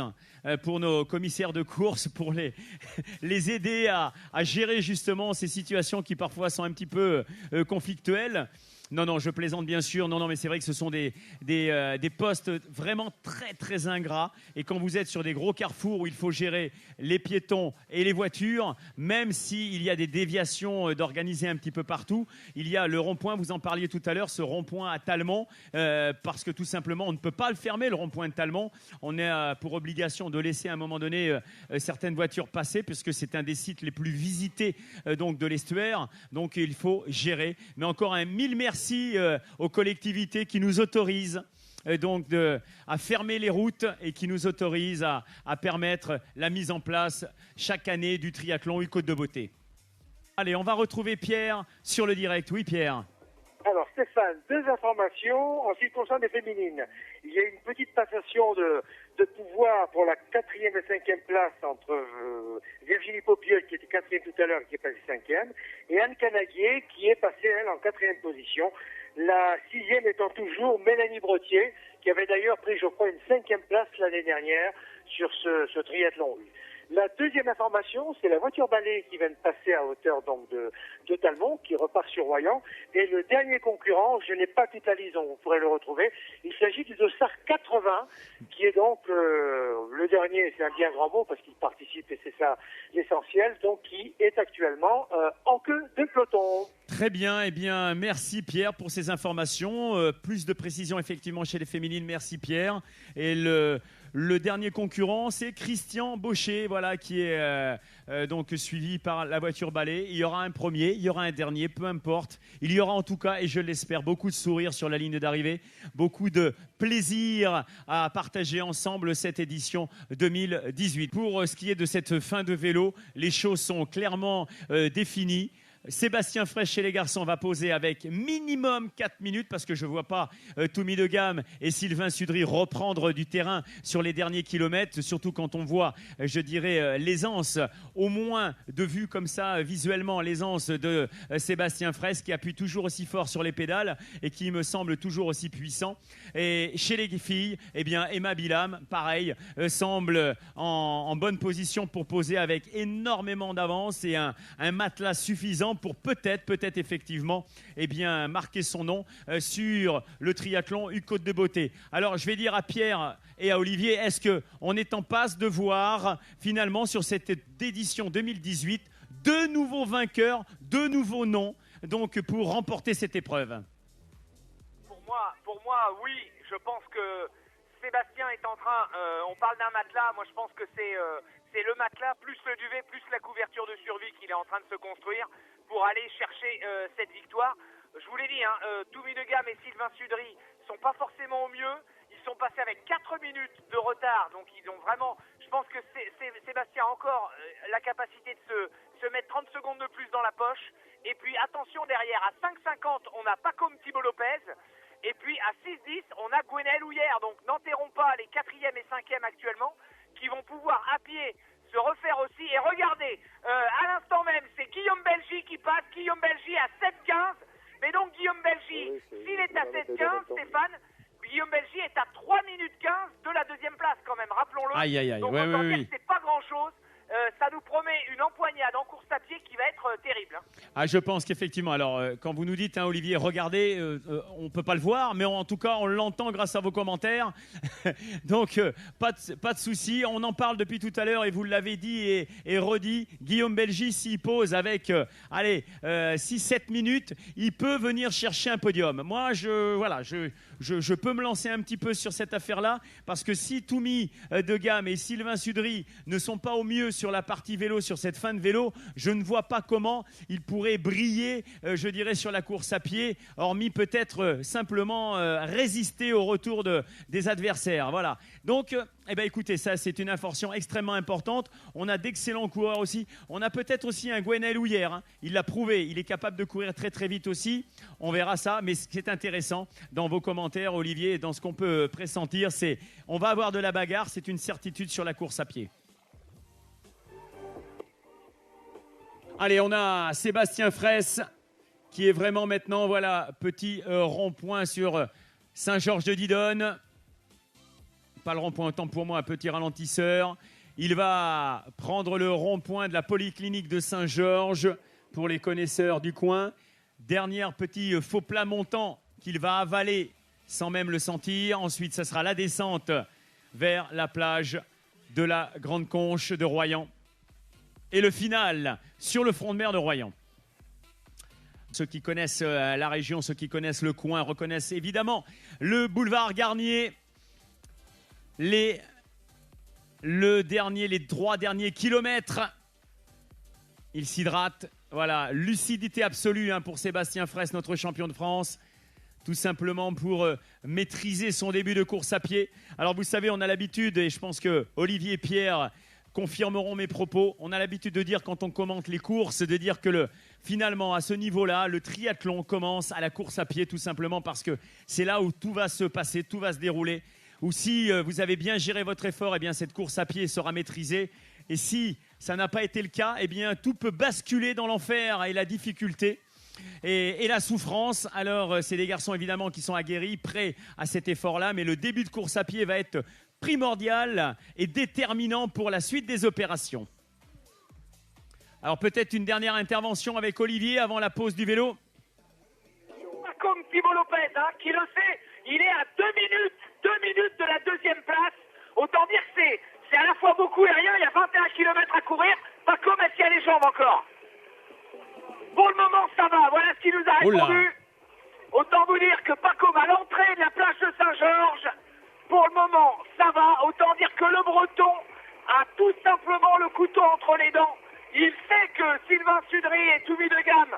pour nos commissaires de course, pour les aider à gérer justement ces situations qui parfois sont un petit peu conflictuelles. Non, je plaisante bien sûr. Non, mais c'est vrai que ce sont des postes vraiment très, très ingrats. Et quand vous êtes sur des gros carrefours où il faut gérer les piétons et les voitures, même s'il y a des déviations d'organiser un petit peu partout, il y a le rond-point, vous en parliez tout à l'heure, ce rond-point à Talmont, parce que tout simplement, on ne peut pas le fermer, le rond-point de Talmont. On a pour obligation de laisser à un moment donné certaines voitures passer, puisque c'est un des sites les plus visités donc de l'estuaire. Donc, il faut gérer. Mais encore un mille merci aux collectivités qui nous autorisent donc à fermer les routes et qui nous autorisent à permettre la mise en place chaque année du triathlon une côte de beauté. Allez, on va retrouver Pierre sur le direct. Oui, Pierre. Alors Stéphane, deux informations en ce qui concerne les féminines. Il y a une petite passation de pouvoir pour la 4e et 5e place entre Virginie Popiel, qui était 4e tout à l'heure et qui est passée 5e, et Anne Canaguier, qui est passée, elle, en 4e position. La 6e étant toujours Mélanie Brottier, qui avait d'ailleurs pris, je crois, une 5e place l'année dernière sur ce triathlon. La deuxième information, c'est la voiture balai qui vient de passer à hauteur donc de Talmont, qui repart sur Royan. Et le dernier concurrent, je n'ai pas toute la liste, on pourrait le retrouver. Il s'agit du Dossard 80, qui est donc le dernier, c'est un bien grand mot parce qu'il participe et c'est ça l'essentiel, donc qui est actuellement en queue de peloton. Très bien, eh bien, merci Pierre pour ces informations. Plus de précision effectivement chez les féminines, merci Pierre. Et le dernier concurrent, c'est Christian Baucher, voilà, qui est donc suivi par la voiture balai. Il y aura un premier, il y aura un dernier, peu importe. Il y aura en tout cas, et je l'espère, beaucoup de sourires sur la ligne d'arrivée, beaucoup de plaisir à partager ensemble cette édition 2018. Pour ce qui est de cette fin de vélo, les choses sont clairement définies. Sébastien Fraîche chez les garçons va poser avec minimum 4 minutes parce que je ne vois pas Toumi de Gamme et Sylvain Sudry reprendre du terrain sur les derniers kilomètres, surtout quand on voit, je dirais, l'aisance, au moins de vue comme ça, visuellement, l'aisance de Sébastien Fraîche qui appuie toujours aussi fort sur les pédales et qui me semble toujours aussi puissant. Et chez les filles, eh bien, Emma Bilam, pareil, semble en bonne position pour poser avec énormément d'avance et un matelas suffisant pour peut-être effectivement eh bien, marquer son nom sur le triathlon une côte de beauté. Alors je vais dire à Pierre et à Olivier, est-ce qu'on est en passe de voir finalement sur cette édition 2018 deux nouveaux vainqueurs, deux nouveaux noms donc, pour remporter cette épreuve? Pour moi, oui, je pense que Sébastien est en train, on parle d'un matelas, moi je pense que c'est le matelas plus le duvet plus la couverture de survie qu'il est en train de se construire pour aller chercher cette victoire. je vous l'ai dit, hein, Toumi de Gamme et Sylvain Sudry sont pas forcément au mieux. Ils sont passés avec 4 minutes de retard, donc ils ont vraiment... Je pense que Sébastien a encore la capacité de se mettre 30 secondes de plus dans la poche. Et puis attention, derrière, à 5,50, on n'a pas comme Thibaut Lopez. Et puis à 6,10, on a Gwenaël Houillère. Donc n'enterrons pas les 4e et 5e actuellement, qui vont pouvoir à pied se refaire aussi. Et regardez, à l'instant même, c'est Guillaume Belgy qui passe. Guillaume Belgy à 7,15. Mais donc Guillaume Belgy, s'il est à 7,15, Stéphane, Guillaume Belgy est à 3 minutes 15 de la 2e place quand même, rappelons-le. Aïe, aïe, aïe. Donc Ouais, autant ouais, dire oui. que c'est pas grand-chose. Ça nous promet une empoignade en course à pied qui va être terrible. Ah, je pense qu'effectivement, alors quand vous nous dites, hein, Olivier, regardez, on ne peut pas le voir, mais en tout cas, on l'entend grâce à vos commentaires. Donc, pas de souci, on en parle depuis tout à l'heure et vous l'avez dit et redit. Guillaume Belgy, s'il pose avec 6-7 minutes, il peut venir chercher un podium. Moi, je peux me lancer un petit peu sur cette affaire-là, parce que si Toumi de Gamme et Sylvain Sudry ne sont pas au mieux sur la partie vélo, sur cette fin de vélo, je ne vois pas comment ils pourraient briller, je dirais, sur la course à pied, hormis peut-être simplement résister au retour des adversaires. Voilà. Donc, écoutez, ça c'est une information extrêmement importante. On a d'excellents coureurs aussi. On a peut-être aussi un Gwenaël Houillère, hein. Il l'a prouvé, il est capable de courir très très vite aussi. On verra ça, mais ce qui est intéressant dans vos commentaires, Olivier, et dans ce qu'on peut pressentir, c'est on va avoir de la bagarre, c'est une certitude sur la course à pied. Allez, on a Sébastien Fraisse qui est vraiment maintenant, voilà, petit rond-point sur Saint-Georges de Didonne. Pas le rond-point, autant pour moi, un petit ralentisseur. Il va prendre le rond-point de la polyclinique de Saint-Georges pour les connaisseurs du coin. Dernier petit faux plat montant qu'il va avaler sans même le sentir. Ensuite, ce sera la descente vers la plage de la Grande Conche de Royan. Et le final sur le front de mer de Royan. Ceux qui connaissent la région, ceux qui connaissent le coin, reconnaissent évidemment le boulevard Garnier. Les 3 derniers kilomètres, il s'hydrate. Voilà, lucidité absolue pour Sébastien Fraisse, notre champion de France. Tout simplement pour maîtriser son début de course à pied. Alors vous savez, on a l'habitude, et je pense que Olivier et Pierre confirmeront mes propos, on a l'habitude de dire quand on commente les courses, de dire que finalement à ce niveau-là, le triathlon commence à la course à pied, tout simplement parce que c'est là où tout va se passer, tout va se dérouler. Ou si vous avez bien géré votre effort, eh bien cette course à pied sera maîtrisée. Et si ça n'a pas été le cas, eh bien tout peut basculer dans l'enfer et la difficulté et la souffrance. Alors c'est des garçons évidemment qui sont aguerris, prêts à cet effort-là, mais le début de course à pied va être primordial et déterminant pour la suite des opérations. Alors peut-être une dernière intervention avec Olivier avant la pause du vélo. Comme Thibaut Lopez, qui le sait, il est à 2 minutes de la 2e place. Autant dire que c'est à la fois beaucoup et rien. Il y a 21 km à courir. Pas comme est-ce qu'il y a les jambes encore. Pour le moment, ça va. Voilà ce qu'il nous a répondu. Autant vous dire que Paco, à l'entrée de la plage de Saint-Georges, pour le moment, ça va. Autant dire que le Breton a tout simplement le couteau entre les dents. Il sait que Sylvain Sudry et Toumi de Gamme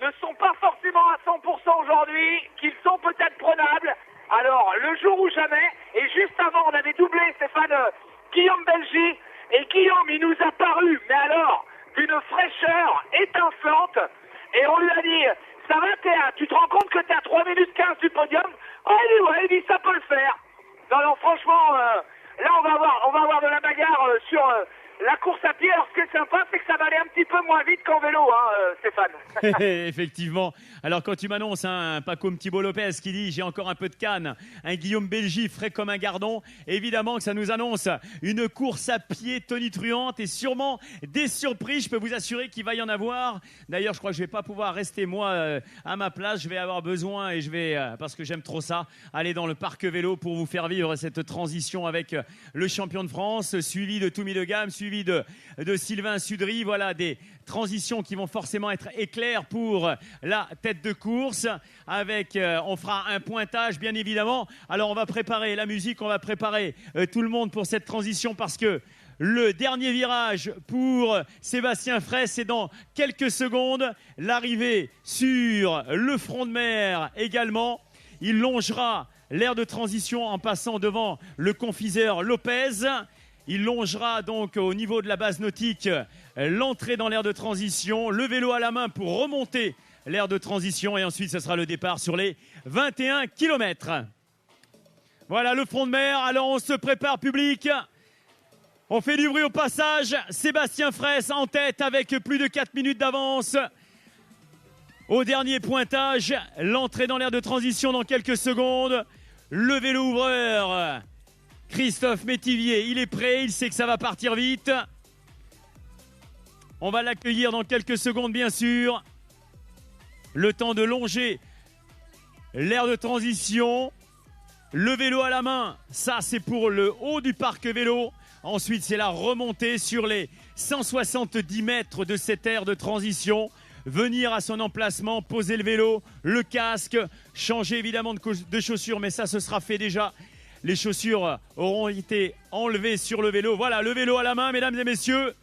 ne sont pas forcément à 100% aujourd'hui, qu'ils sont peut-être prenables. Alors, le jour ou jamais, et juste avant, on avait doublé, Stéphane, Guillaume Belgy, et Guillaume, il nous a paru, mais alors, d'une fraîcheur étincelante, et on lui a dit, ça va, tu te rends compte que t'es à 3 minutes 15 du podium? Il dit, ça peut le faire. Non, franchement, là, on va avoir de la bagarre sur la course à pied. Alors, ce qui est sympa, c'est que ça va aller un petit peu moins vite qu'en vélo, Stéphane. Effectivement. Alors, quand tu m'annonces un Paco Thibaut Lopez qui dit « j'ai encore un peu de canne », un Guillaume Belgy frais comme un gardon, évidemment que ça nous annonce une course à pied tonitruante et sûrement des surprises. Je peux vous assurer qu'il va y en avoir. D'ailleurs, je crois que je ne vais pas pouvoir rester, moi, à ma place. Je vais avoir besoin, et je vais, parce que j'aime trop ça, aller dans le parc vélo pour vous faire vivre cette transition avec le champion de France, suivi de Toumi de Gamme, suivi de Sylvain Sudry. Voilà, des transitions qui vont forcément être éclairs pour la tête de course. Avec, on fera un pointage, bien évidemment. Alors, on va préparer la musique, on va préparer tout le monde pour cette transition, parce que le dernier virage pour Sébastien Fraisse et dans quelques secondes, l'arrivée sur le front de mer également. Il longera l'aire de transition en passant devant le confiseur Lopez. Il longera donc au niveau de la base nautique l'entrée dans l'aire de transition, le vélo à la main pour remonter l'aire de transition et ensuite ce sera le départ sur les 21 km. Voilà le front de mer, alors on se prépare public. On fait du bruit au passage, Sébastien Fraisse en tête avec plus de 4 minutes d'avance. Au dernier pointage, l'entrée dans l'aire de transition dans quelques secondes. Le vélo ouvreur, Christophe Métivier, il est prêt, il sait que ça va partir vite. On va l'accueillir dans quelques secondes, bien sûr. Le temps de longer l'aire de transition. Le vélo à la main, ça c'est pour le haut du parc vélo. Ensuite, c'est la remontée sur les 170 mètres de cette aire de transition. Venir à son emplacement, poser le vélo, le casque, changer évidemment de chaussures, mais ça, ce sera fait déjà. Les chaussures auront été enlevées sur le vélo. Voilà, le vélo à la main, mesdames et messieurs.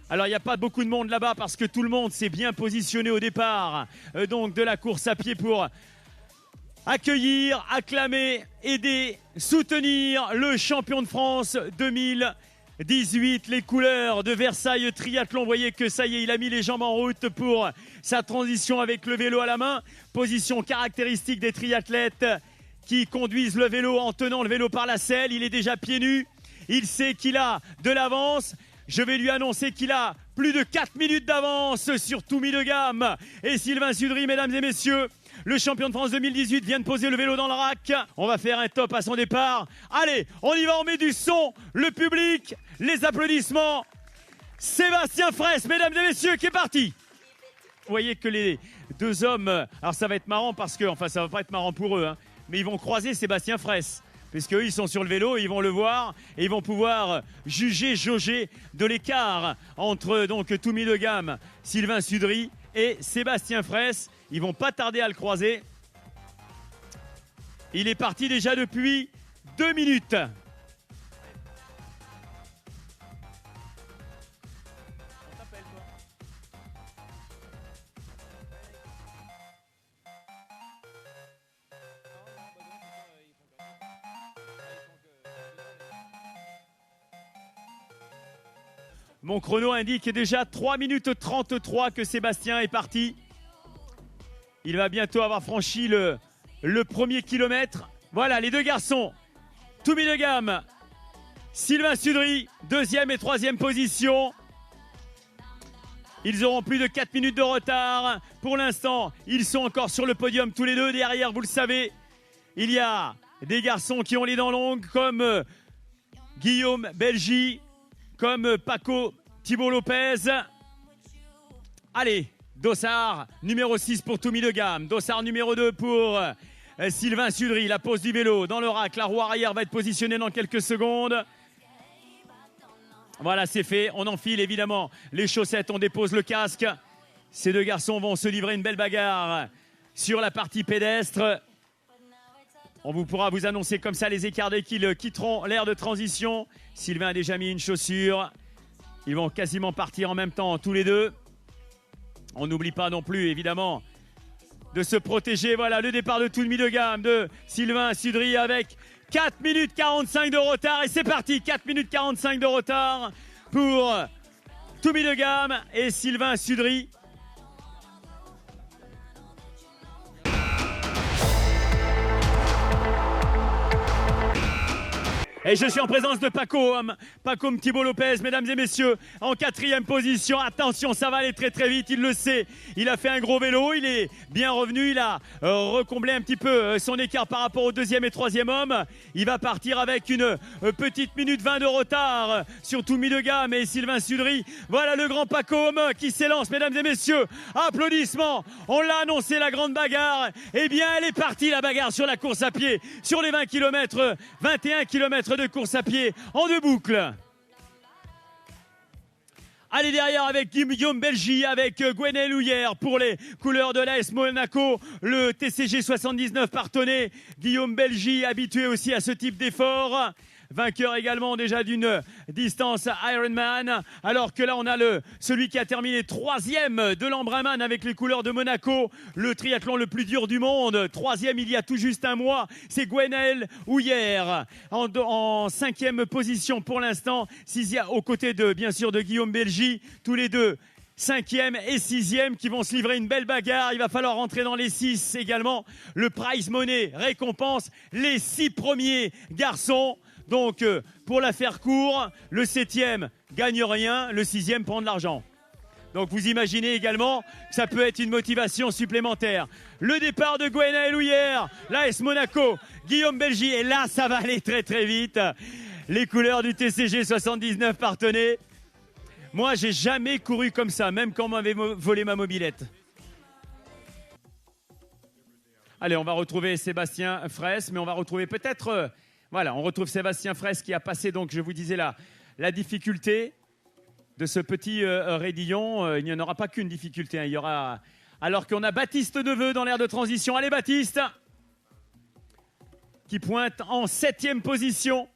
Alors, il n'y a pas beaucoup de monde là-bas parce que tout le monde s'est bien positionné au départ donc de la course à pied pour accueillir, acclamer, aider, soutenir le champion de France 2018, les couleurs de Versailles Triathlon. Vous voyez que ça y est, il a mis les jambes en route pour sa transition avec le vélo à la main. Position caractéristique des triathlètes qui conduisent le vélo en tenant le vélo par la selle. Il est déjà pieds nus. Il sait qu'il a de l'avance. Je vais lui annoncer qu'il a plus de 4 minutes d'avance sur Toumi de Gamme. Et Sylvain Sudry, mesdames et messieurs, le champion de France 2018 vient de poser le vélo dans le rack. On va faire un top à son départ. Allez, on y va, on met du son, le public, les applaudissements. Sébastien Fraisse, mesdames et messieurs, qui est parti. Vous voyez que les deux hommes, alors ça va être marrant parce que, enfin ça va pas être marrant pour eux, hein, mais ils vont croiser Sébastien Fraisse. Puisqu'eux, ils sont sur le vélo, ils vont le voir et ils vont pouvoir juger, jauger de l'écart entre donc Toumi de Gamme, Sylvain Sudry et Sébastien Fraisse. Ils vont pas tarder à le croiser. Il est parti déjà depuis 2 minutes. Mon chrono indique déjà 3 minutes 33 que Sébastien est parti. Il va bientôt avoir franchi le premier kilomètre. Voilà, les deux garçons. Toumi de Gamme, Sylvain Sudry, 2e et 3e position. Ils auront plus de 4 minutes de retard. Pour l'instant, ils sont encore sur le podium tous les deux. Derrière, vous le savez, il y a des garçons qui ont les dents longues comme Guillaume Belgy, comme Paco Thibault Lopez. Allez, dossard numéro 6 pour Toumi de Gamme. Dossard numéro 2 pour Sylvain Sudry. La pose du vélo dans le rack. La roue arrière va être positionnée dans quelques secondes. Voilà, c'est fait. On enfile évidemment les chaussettes. On dépose le casque. Ces deux garçons vont se livrer une belle bagarre sur la partie pédestre. On pourra vous annoncer comme ça les écartés qui quitteront l'aire de transition. Sylvain a déjà mis une chaussure. Ils vont quasiment partir en même temps tous les deux. On n'oublie pas non plus évidemment de se protéger. Voilà le départ de Toumi de Gamme de Sylvain Sudry avec 4 minutes 45 de retard. Et c'est parti, 4 minutes 45 de retard pour Toumi de Gamme et Sylvain Sudry. Et je suis en présence de Paco Thibault Lopez, mesdames et messieurs, en 4e position. Attention, ça va aller très très vite, il le sait. Il a fait un gros vélo, il est bien revenu, il a recomblé un petit peu son écart par rapport au 2e et 3e homme. Il va partir avec une petite minute 20 de retard sur Toumi de Gamme et Sylvain Sudry. Voilà le grand Paco qui s'élance, mesdames et messieurs. Applaudissements, on l'a annoncé, la grande bagarre. Eh bien, elle est partie, la bagarre sur la course à pied, sur les 20 km, 21 km de course à pied en 2 boucles. Allez derrière avec Guillaume Belgy, avec Gwenel Houillère pour les couleurs de l'AS Monaco, le TCG 79 partonné. Guillaume Belgy, habitué aussi à ce type d'effort. vainqueur également déjà d'une distance Ironman. Alors que là, on a celui qui a terminé 3e de l'Embrunman avec les couleurs de Monaco, le triathlon le plus dur du monde. 3e il y a tout juste un mois, c'est Gwenaël Houyer en 5e position pour l'instant, aux côtés de, bien sûr, de Guillaume Belgy, tous les deux 5e et 6e qui vont se livrer une belle bagarre. Il va falloir rentrer dans les 6 également. Le prize money récompense les 6 premiers garçons. Donc, pour la faire court, le 7e gagne rien, le 6e prend de l'argent. Donc, vous imaginez également que ça peut être une motivation supplémentaire. Le départ de Gwenaël Houyer, l'AS Monaco, Guillaume Belgy. Et là, ça va aller très très vite. Les couleurs du TCG 79 Parthenay. Moi, j'ai jamais couru comme ça, même quand on m'avait volé ma mobilette. Allez, on va retrouver Sébastien Fraisse, mais on va retrouver peut-être... on retrouve Sébastien Fraisse qui a passé, donc, je vous disais, la difficulté de ce petit raidillon. Il n'y en aura pas qu'une difficulté. Il y aura... Alors qu'on a Baptiste Neveu dans l'aire de transition. Allez, Baptiste, qui pointe en 7e position.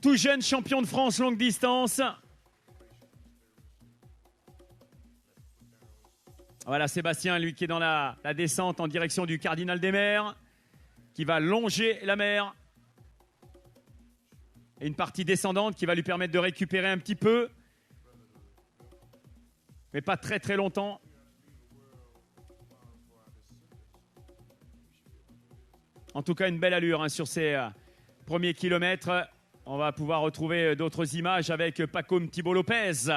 Tout jeune champion de France longue distance. Voilà Sébastien, lui qui est dans la descente en direction du Cardinal des Mers, qui va longer la mer. Et une partie descendante qui va lui permettre de récupérer un petit peu. Mais pas très très longtemps. En tout cas, une belle allure sur ces premiers kilomètres. On va pouvoir retrouver d'autres images avec Pacôme Thibault Lopez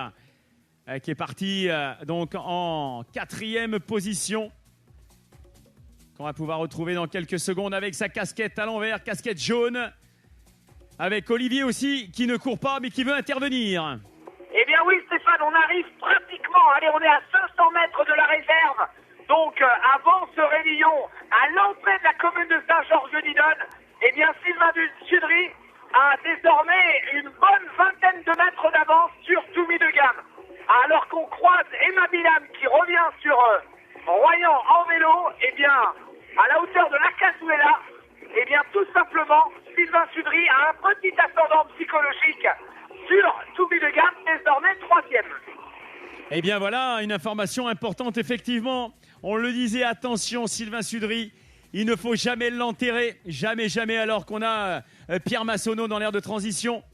qui est parti donc en 4e position. Qu'on va pouvoir retrouver dans quelques secondes avec sa casquette à l'envers, casquette jaune. Avec Olivier aussi qui ne court pas mais qui veut intervenir. Eh bien oui Stéphane, on arrive pratiquement, allez on est à 500 mètres de la réserve. Donc avant ce réveillon, à l'entrée de la commune de Saint-Georges-de-Didonne, eh bien Sylvain Sudry a désormais une bonne vingtaine de mètres d'avance sur Toumi de Gamme. Alors qu'on croise Emma Bilam qui revient sur Royan en vélo, eh bien, à la hauteur de la Cazuela, eh bien, tout simplement, Sylvain Sudry a un petit ascendant psychologique sur Toumi de Gamme, désormais 3e. Eh bien voilà, une information importante effectivement. On le disait, attention Sylvain Sudry. Il ne faut jamais l'enterrer, jamais, jamais, alors qu'on a Pierre Massonneau dans l'aire de transition.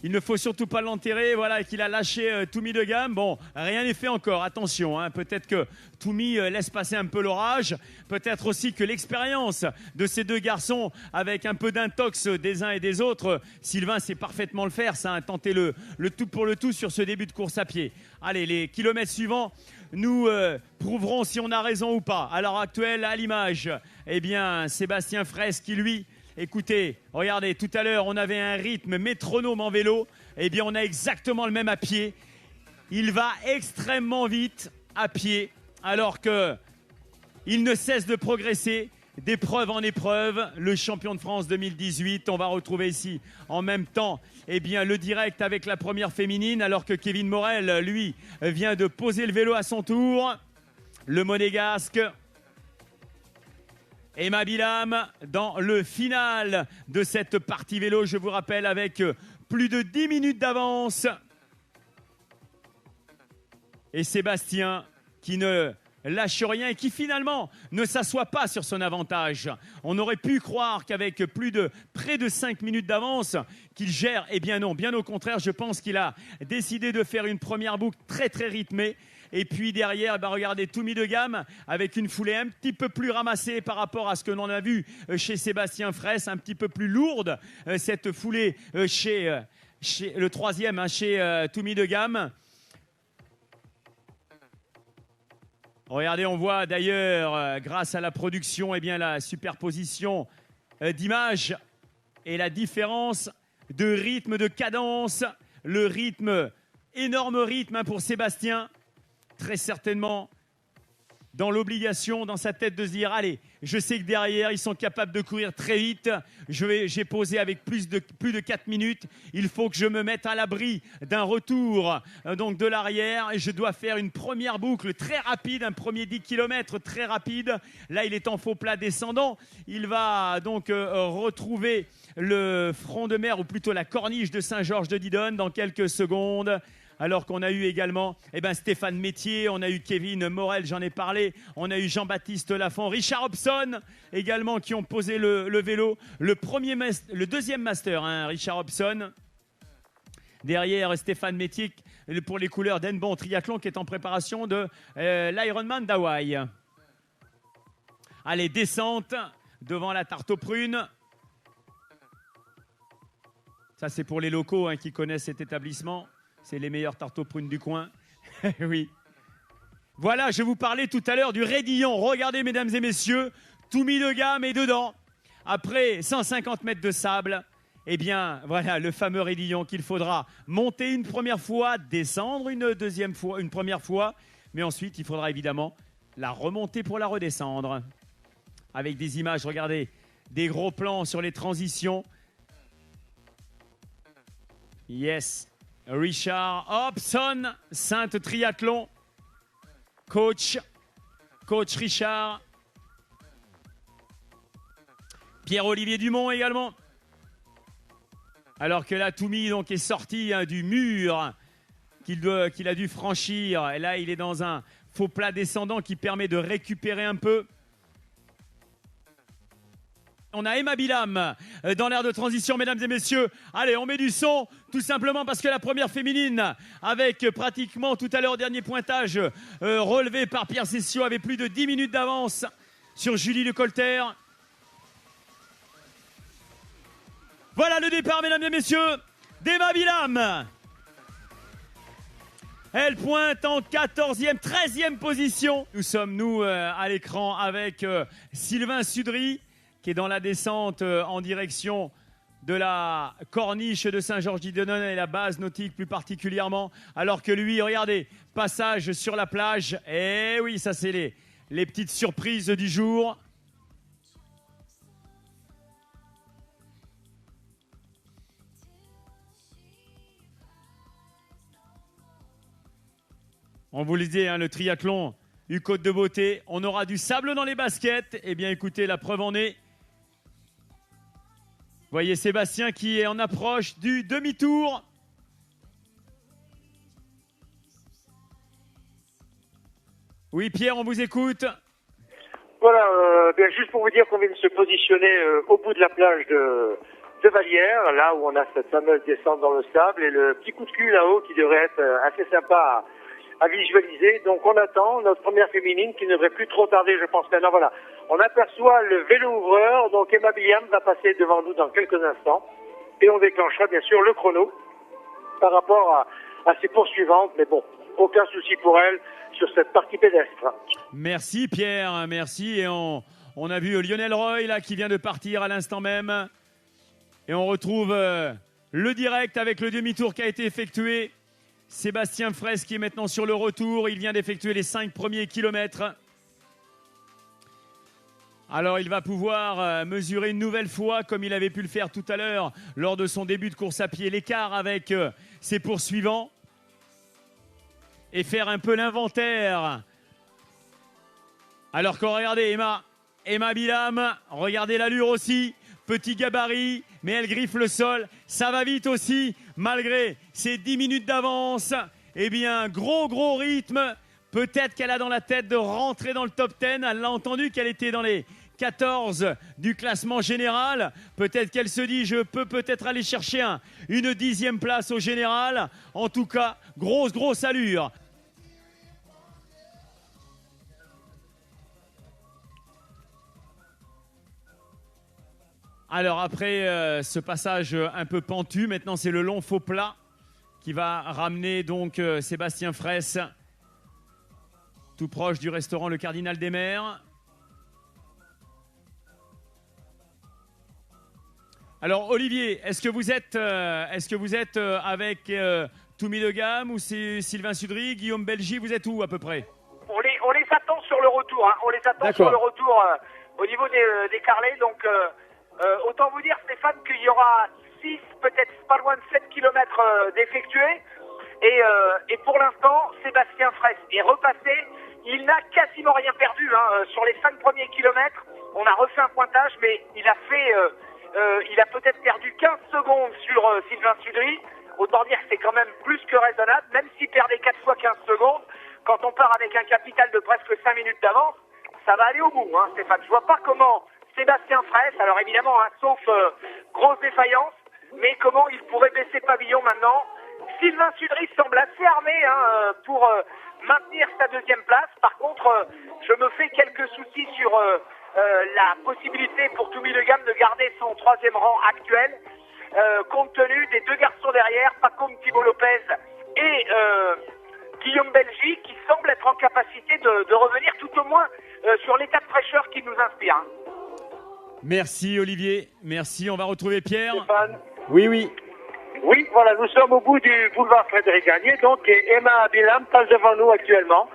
Il ne faut surtout pas l'enterrer, voilà, qu'il a lâché Toumi de Gamme. Bon, rien n'est fait encore, attention. Peut-être que Toumi laisse passer un peu l'orage. Peut-être aussi que l'expérience de ces deux garçons, avec un peu d'intox des uns et des autres, Sylvain sait parfaitement le faire, ça a tenté le tout pour le tout sur ce début de course à pied. Allez, les kilomètres suivants nous prouverons si on a raison ou pas. À l'heure actuelle, à l'image, eh bien, Sébastien Fraisse qui, lui, écoutez, regardez, tout à l'heure, on avait un rythme métronome en vélo. Eh bien, on a exactement le même à pied. Il va extrêmement vite à pied, alors qu'il ne cesse de progresser d'épreuve en épreuve. Le champion de France 2018, on va retrouver ici en même temps eh bien, le direct avec la première féminine, alors que Kevin Morel, lui, vient de poser le vélo à son tour. Le Monégasque. Emma Bilam dans le final de cette partie vélo, je vous rappelle, avec plus de 10 minutes d'avance. Et Sébastien qui ne lâche rien et qui finalement ne s'assoit pas sur son avantage. On aurait pu croire qu'avec près de 5 minutes d'avance, qu'il gère. Eh bien non, bien au contraire, je pense qu'il a décidé de faire une première boucle très très rythmée. Et puis derrière, regardez Toumi de Gamme avec une foulée un petit peu plus ramassée par rapport à ce que l'on a vu chez Sébastien Fraisse, un petit peu plus lourde cette foulée chez le 3e, chez Toumi de Gamme. Regardez, on voit d'ailleurs, grâce à la production, eh bien, la superposition d'images et la différence de rythme, de cadence. Le rythme, énorme rythme pour Sébastien. Très certainement dans l'obligation, dans sa tête, de se dire, allez, je sais que derrière, ils sont capables de courir très vite. J'ai posé avec plus de 4 minutes. Il faut que je me mette à l'abri d'un retour donc de l'arrière. Et je dois faire une première boucle très rapide, un premier 10 km très rapide. Là, il est en faux plat descendant. Il va donc retrouver le front de mer, ou plutôt la corniche de Saint-Georges-de-Didonne dans quelques secondes. Alors qu'on a eu également Stéphane Métier, on a eu Kevin Morel, j'en ai parlé, on a eu Jean-Baptiste Lafont, Richard Hobson également qui ont posé le vélo. Le deuxième master, Richard Hobson. Derrière Stéphane Métier pour les couleurs d'Enbon Triathlon qui est en préparation de l'Ironman d'Hawaï. Allez, descente devant la tarte aux prunes. Ça, c'est pour les locaux qui connaissent cet établissement. C'est les meilleures tartes aux prunes du coin. Oui. Voilà, je vous parlais tout à l'heure du raidillon. Regardez, mesdames et messieurs, tout mis de gamme et dedans. Après 150 mètres de sable, eh bien, voilà le fameux raidillon qu'il faudra monter une première fois, descendre une première fois. Mais ensuite, il faudra évidemment la remonter pour la redescendre. Avec des images, regardez, des gros plans sur les transitions. Yes. Richard Hobson, Sainte Triathlon, coach Richard. Pierre-Olivier Dumont également. Alors que là, Toumi donc est sorti du mur qu'il a dû franchir. Et là, il est dans un faux plat descendant qui permet de récupérer un peu. On a Emma Bilam dans l'aire de transition, mesdames et messieurs. Allez, on met du son, tout simplement parce que la première féminine, avec pratiquement tout à l'heure dernier pointage relevé par Pierre Cessio, avait plus de 10 minutes d'avance sur Julie Lecolter. Voilà le départ, mesdames et messieurs, d'Emma Bilam. Elle pointe en 14e, 13e position. Nous sommes, à l'écran avec Sylvain Sudry, qui est dans la descente en direction de la corniche de Saint-Georges-d'Idonne et la base nautique plus particulièrement. Alors que lui, regardez, passage sur la plage. Et oui, ça c'est les petites surprises du jour. On vous le disait, le triathlon du Côte de Beauté. On aura du sable dans les baskets. Eh bien, écoutez, la preuve en est. Voyez Sébastien qui est en approche du demi-tour. Oui, Pierre, on vous écoute. Voilà, bien juste pour vous dire qu'on vient de se positionner au bout de la plage de Vallières, là où on a cette fameuse descente dans le sable et le petit coup de cul là-haut qui devrait être assez sympa à visualiser. Donc on attend notre première féminine qui ne devrait plus trop tarder, je pense. Maintenant, voilà, on aperçoit le vélo ouvreur, donc Emma Biam va passer devant nous dans quelques instants et on déclenchera bien sûr le chrono par rapport à ses poursuivantes, mais bon, aucun souci pour elle sur cette partie pédestre. Merci Pierre, merci. Et on a vu Lionel Roy là qui vient de partir à l'instant même. Et on retrouve le direct avec le demi-tour qui a été effectué. Sébastien Fraisse qui est maintenant sur le retour. Il vient d'effectuer les 5 premiers kilomètres. Alors il va pouvoir mesurer une nouvelle fois, comme il avait pu le faire tout à l'heure lors de son début de course à pied, l'écart avec ses poursuivants. Et faire un peu l'inventaire. Alors qu'on regardez Emma Bilam, regardez l'allure aussi. Petit gabarit, mais elle griffe le sol. Ça va vite aussi, malgré ses 10 minutes d'avance. Eh bien, gros rythme. Peut-être qu'elle a dans la tête de rentrer dans le top 10. Elle l'a entendu qu'elle était dans les 14 du classement général. Peut-être qu'elle se dit, je peux peut-être aller chercher une 10e place au général. En tout cas, grosse allure. Alors après ce passage un peu pentu, maintenant c'est le long faux plat qui va ramener donc Sébastien Fraisse tout proche du restaurant Le Cardinal des Mers. Alors Olivier, est-ce que vous êtes avec Toumi de Gamme ou c'est Sylvain Sudry, Guillaume Belgy, vous êtes où à peu près? On est les attend sur le retour. Hein. On les attend sur le retour au niveau des carrelets. Donc, autant vous dire, Stéphane, qu'il y aura 6, peut-être pas loin de 7 kilomètres d'effectués. Et pour l'instant, Sébastien Fraisse est repassé. Il n'a quasiment rien perdu hein. Sur les 5 premiers kilomètres. On a refait un pointage, mais il a peut-être perdu 15 secondes sur Sylvain Sudry. Autant dire que c'est quand même plus que raisonnable, même s'il perdait 4 fois 15 secondes. Quand on part avec un capital de presque 5 minutes d'avance, ça va aller au bout, hein, Stéphane. Je vois pas comment Sébastien Fraisse, alors évidemment, hein, sauf grosse défaillance, mais comment il pourrait baisser pavillon maintenant. Sylvain Sudry semble assez armé hein, pour maintenir sa deuxième place. Par contre, je me fais quelques soucis sur la possibilité pour Toumi Le Gam de garder son 3e rang actuel, compte tenu des 2 garçons derrière, Pacôme Thibault Lopez et Guillaume Belgy, qui semblent être en capacité de revenir tout au moins sur l'état de fraîcheur qui nous inspire. Merci Olivier, merci. On va retrouver Pierre. Stéphane. Oui. Oui, voilà, nous sommes au bout du boulevard Frédéric Gagné, donc, et Emma Abilam passe devant nous actuellement.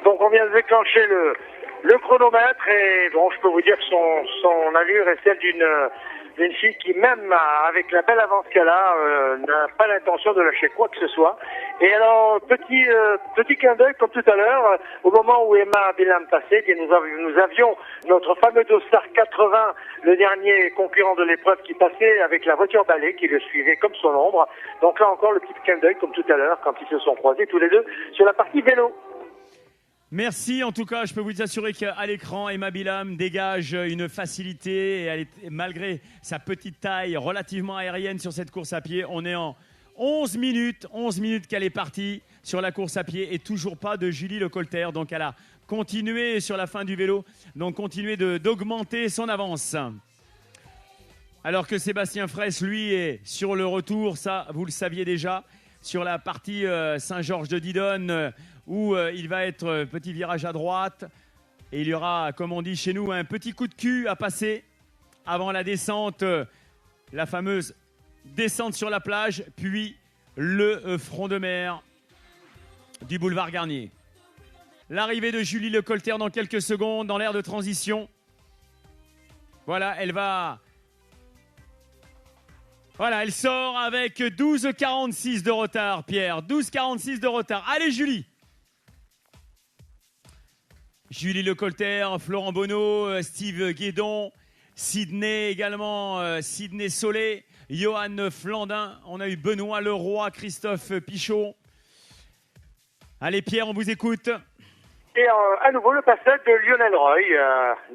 Donc, on vient de déclencher le chronomètre, et bon, je peux vous dire que son allure est celle d'une fille qui, même avec la belle avance qu'elle a, n'a pas l'intention de lâcher quoi que ce soit. Et alors, petit clin d'œil, comme tout à l'heure, au moment où Emma Abilam passait, eh bien, nous avions notre fameux Dostar 80, le dernier concurrent de l'épreuve qui passait avec la voiture balai, qui le suivait comme son ombre. Donc là encore, le petit clin d'œil, comme tout à l'heure, quand ils se sont croisés tous les deux sur la partie vélo. Merci, en tout cas, je peux vous assurer qu'à l'écran, Emma Bilam dégage une facilité, et elle est, malgré sa petite taille relativement aérienne sur cette course à pied, on est en 11 minutes qu'elle est partie sur la course à pied et toujours pas de Julie Lecolter, donc elle a continué sur la fin du vélo, donc continué d'augmenter son avance. Alors que Sébastien Fraisse, lui, est sur le retour, ça, vous le saviez déjà, sur la partie Saint-Georges de Didonne, où il va être petit virage à droite et il y aura, comme on dit chez nous, un petit coup de cul à passer avant la descente, la fameuse descente sur la plage, puis le front de mer du boulevard Garnier. L'arrivée de Julie Lecolter dans quelques secondes dans l'aire de transition. Voilà, elle sort avec 12,46 de retard, Pierre. 12,46 de retard. Allez, Julie. Julie Lecolter, Florent Bonneau, Steve Guédon, Sydney également, Sydney Solé, Johan Flandin. On a eu Benoît Leroy, Christophe Pichot. Allez, Pierre, on vous écoute. Et à nouveau, le passage de Lionel Roy,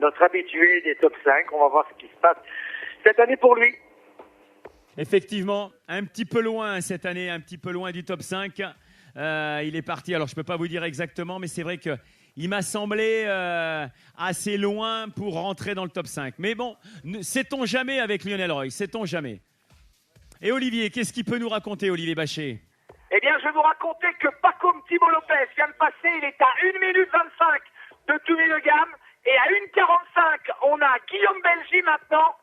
notre habitué des top 5. On va voir ce qui se passe cette année pour lui. Effectivement, un petit peu loin cette année, un petit peu loin du top 5. Il est parti, alors je ne peux pas vous dire exactement, mais c'est vrai qu'il m'a semblé assez loin pour rentrer dans le top 5. Mais bon, sait-on jamais avec Lionel Roy, sait-on jamais. Et Olivier, qu'est-ce qu'il peut nous raconter, Olivier Bachet? Eh bien, je vais vous raconter que Pacôme Thibault Lopez vient de passer, il est à 1 minute 25 de Toumi Le Gam, et à 1,45, on a Guillaume Belgy maintenant.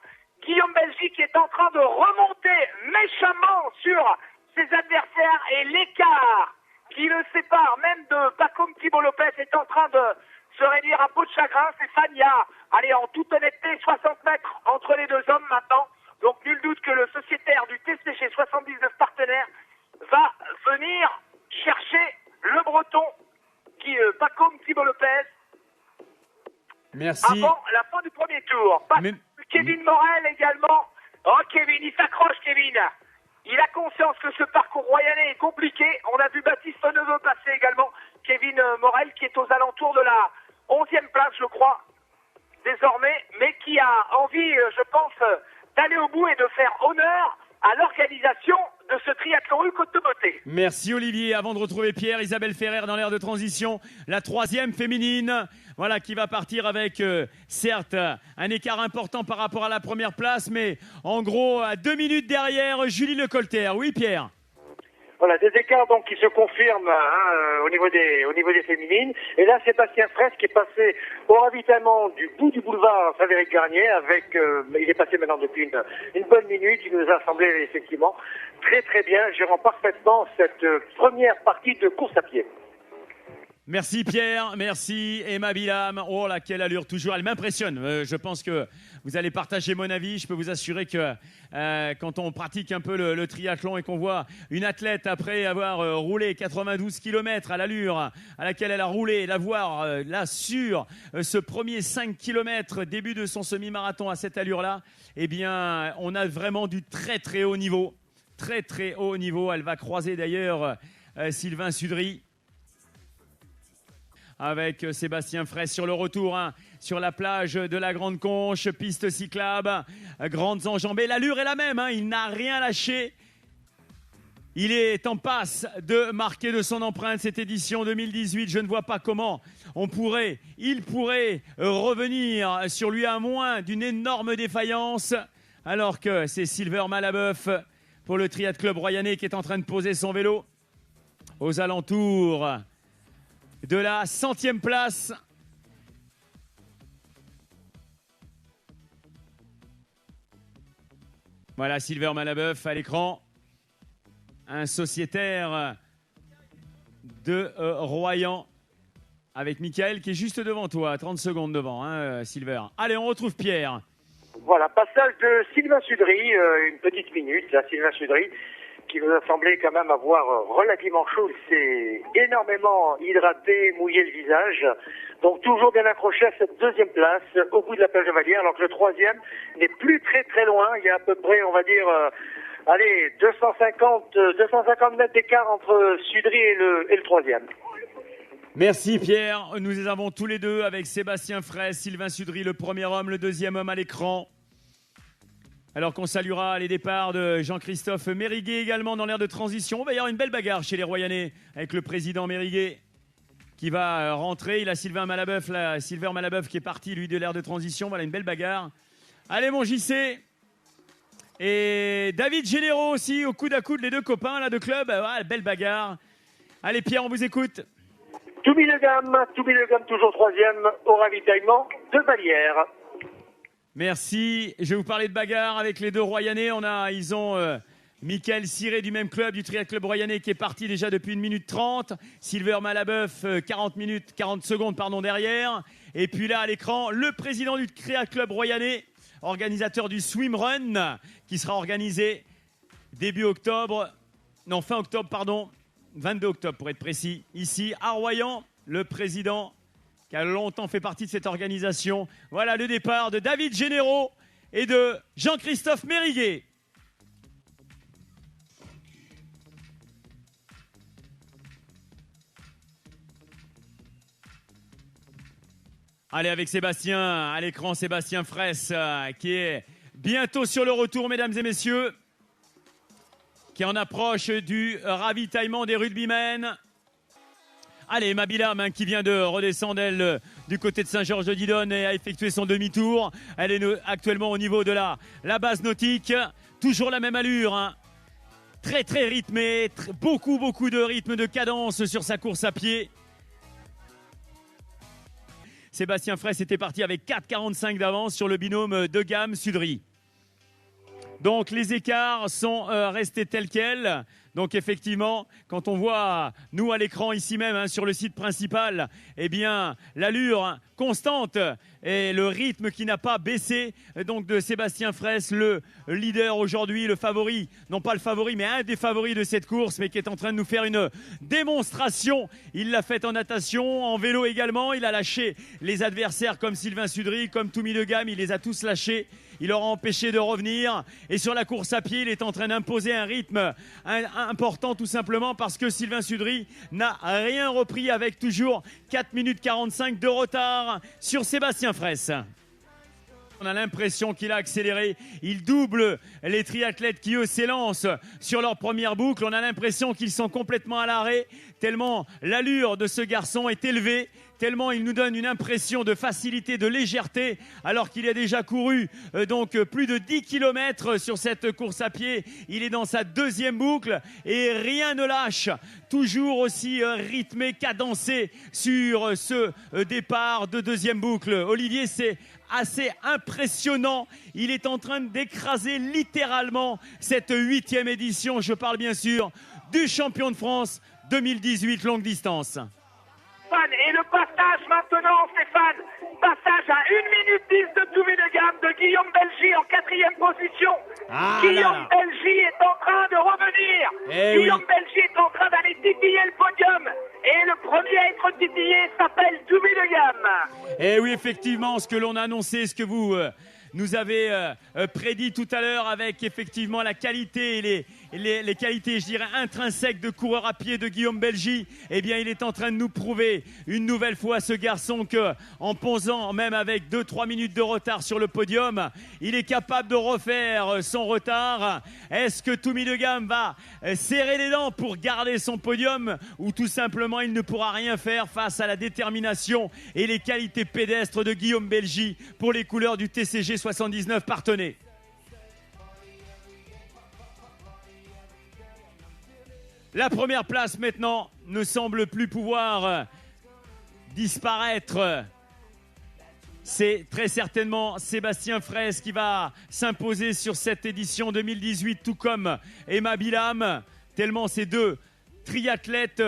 Guillaume Belgy qui est en train de remonter méchamment sur ses adversaires, et l'écart qui le sépare même de Pacôme Thibault Lopez est en train de se réduire à peau de chagrin. Stéphane, il y a, allez, en toute honnêteté, 60 mètres entre les deux hommes maintenant. Donc nul doute que le sociétaire du TCG 79 partenaires va venir chercher le breton Pacôme Thibault Lopez. Merci. Avant la fin du premier tour. Kevin Morel également. Oh, Kevin, il s'accroche, Kevin. Il a conscience que ce parcours royalais est compliqué. On a vu Baptiste Neveu passer également. Kevin Morel qui est aux alentours de la 11e place, je crois, désormais, mais qui a envie, je pense, d'aller au bout et de faire honneur à l'organisation de ce triathlon rue Côte de Beauté. Merci Olivier. Avant de retrouver Pierre, Isabelle Ferrer dans l'aire de transition, la 3e féminine, voilà, qui va partir avec, certes, un écart important par rapport à la première place, mais en gros, à 2 minutes derrière, Julie Lecolter. Oui, Pierre? Voilà, des écarts donc qui se confirment au niveau des féminines. Et là, Sébastien Fraisse qui est passé au ravitaillement du bout du boulevard Frédéric Garnier avec, il est passé maintenant depuis une bonne minute. Il nous a semblé effectivement très très bien, gérant parfaitement cette première partie de course à pied. Merci Pierre, merci Emma Bilam. Oh là, quelle allure toujours, elle m'impressionne. Je pense que vous allez partager mon avis. Je peux vous assurer que quand on pratique un peu le triathlon et qu'on voit une athlète après avoir roulé 92 km à l'allure à laquelle elle a roulé, la voir là sur ce premier 5 km, début de son semi-marathon à cette allure-là, eh bien, on a vraiment du très très haut niveau. Très très haut niveau. Elle va croiser d'ailleurs Sylvain Sudry avec Sébastien Fraisse sur le retour, hein, sur la plage de la Grande Conche, piste cyclable, grandes enjambées. L'allure est la même, hein, il n'a rien lâché. Il est en passe de marquer de son empreinte cette édition 2018. Je ne vois pas comment il pourrait revenir sur lui à moins d'une énorme défaillance, alors que c'est Silver Malabeuf pour le Triathlon Club Royanais qui est en train de poser son vélo aux alentours de la 100e place. Voilà Silver Malabeuf à l'écran, un sociétaire de Royan avec Mickaël qui est juste devant toi, 30 secondes devant, hein, Silver. Allez, on retrouve Pierre. Voilà, passage de Sylvain Sudry, une petite minute, là, Sylvain Sudry, qui nous a semblé quand même avoir relativement chaud. Il s'est énormément hydraté, mouillé le visage. Donc toujours bien accroché à cette deuxième place, au bout de la plage de Vallière, alors que le troisième n'est plus très très loin. Il y a à peu près, on va dire, 250 mètres d'écart entre Sudry et le troisième. Merci Pierre. Nous les avons tous les deux avec Sébastien Fraisse, Sylvain Sudry, le premier homme, le deuxième homme à l'écran. Alors qu'on saluera les départs de Jean-Christophe Mériguet également dans l'aire de transition. Il va y avoir une belle bagarre chez les Royanais avec le président Mériguet qui va rentrer. Il a Silver Malabeuf qui est parti, lui, de l'aire de transition. Voilà une belle bagarre. Allez, mon JC. Et David Généraux aussi, au coude à coude, les deux copains là, de club. Voilà, belle bagarre. Allez, Pierre, on vous écoute. Toubi Le Gamme, toujours troisième au ravitaillement de Vallière. Merci. Je vais vous parler de bagarre avec les deux Royanais. Ils ont Mickaël Ciré du même club, du Triathlon Club Royanais, qui est parti déjà depuis 1 minute 30. Silver Malabeuf, 40 secondes derrière. Et puis là, à l'écran, le président du Triathlon Club Royanais, organisateur du Swimrun, qui sera organisé fin octobre, 22 octobre pour être précis. Ici, à Royan, le président qui a longtemps fait partie de cette organisation. Voilà le départ de David Généraux et de Jean-Christophe Mériguet. Allez, avec Sébastien, à l'écran, Sébastien Fraisse, qui est bientôt sur le retour, mesdames et messieurs, qui en approche du ravitaillement des rugbymen. Allez, Emma Bilam, qui vient de redescendre, elle, du côté de Saint-Georges-de-Didonne et a effectué son demi-tour. Elle est actuellement au niveau de la base nautique. Toujours la même allure, hein. Très, très rythmée. Beaucoup de rythme, de cadence sur sa course à pied. Sébastien Fraisse était parti avec 4,45 d'avance sur le binôme de gamme Sudry. Donc les écarts sont restés tels quels. Donc effectivement, quand on voit, nous à l'écran ici même, hein, sur le site principal, eh bien l'allure constante et le rythme qui n'a pas baissé donc de Sébastien Fraisse, le leader aujourd'hui, le favori, non pas le favori, mais un des favoris de cette course, mais qui est en train de nous faire une démonstration. Il l'a fait en natation, en vélo également. Il a lâché les adversaires comme Sylvain Sudry, comme Toubi Le Gamme. Il les a tous lâchés. Il leur a empêché de revenir. Et sur la course à pied, il est en train d'imposer un rythme important, tout simplement parce que Sylvain Sudry n'a rien repris, avec toujours 4 minutes 45 de retard sur Sébastien Fraisse. On a l'impression qu'il a accéléré. Il double les triathlètes qui, eux, s'élancent sur leur première boucle. On a l'impression qu'ils sont complètement à l'arrêt, tellement l'allure de ce garçon est élevée, tellement il nous donne une impression de facilité, de légèreté, alors qu'il a déjà couru plus de 10 km sur cette course à pied. Il est dans sa deuxième boucle et rien ne lâche. Toujours aussi rythmé, cadencé sur ce départ de deuxième boucle. Olivier, c'est assez impressionnant. Il est en train d'écraser littéralement cette 8e édition. Je parle bien sûr du champion de France 2018 longue distance. Stéphane. Et le passage maintenant, Stéphane. Passage à 1 minute 10 de Toumi de Gamme de Guillaume Belgy en 4e position. Guillaume Belgy est en train de revenir. Guillaume Belgy est en train d'aller titiller le podium. Et le premier à être titillé s'appelle Toumi de Gamme. Et oui, effectivement, ce que l'on a annoncé, ce que vous nous avez prédit tout à l'heure avec effectivement la qualité et les qualités, je dirais, intrinsèques de coureur à pied de Guillaume Belgy, eh bien, il est en train de nous prouver une nouvelle fois, ce garçon, que en posant même avec 2-3 minutes de retard sur le podium, il est capable de refaire son retard. Est-ce que Toumi de Gamme va serrer les dents pour garder son podium, ou tout simplement il ne pourra rien faire face à la détermination et les qualités pédestres de Guillaume Belgy pour les couleurs du TCG 79 Parthenay? La première place maintenant ne semble plus pouvoir disparaître. C'est très certainement Sébastien Fraisse qui va s'imposer sur cette édition 2018, tout comme Emma Bilam, tellement ces deux triathlètes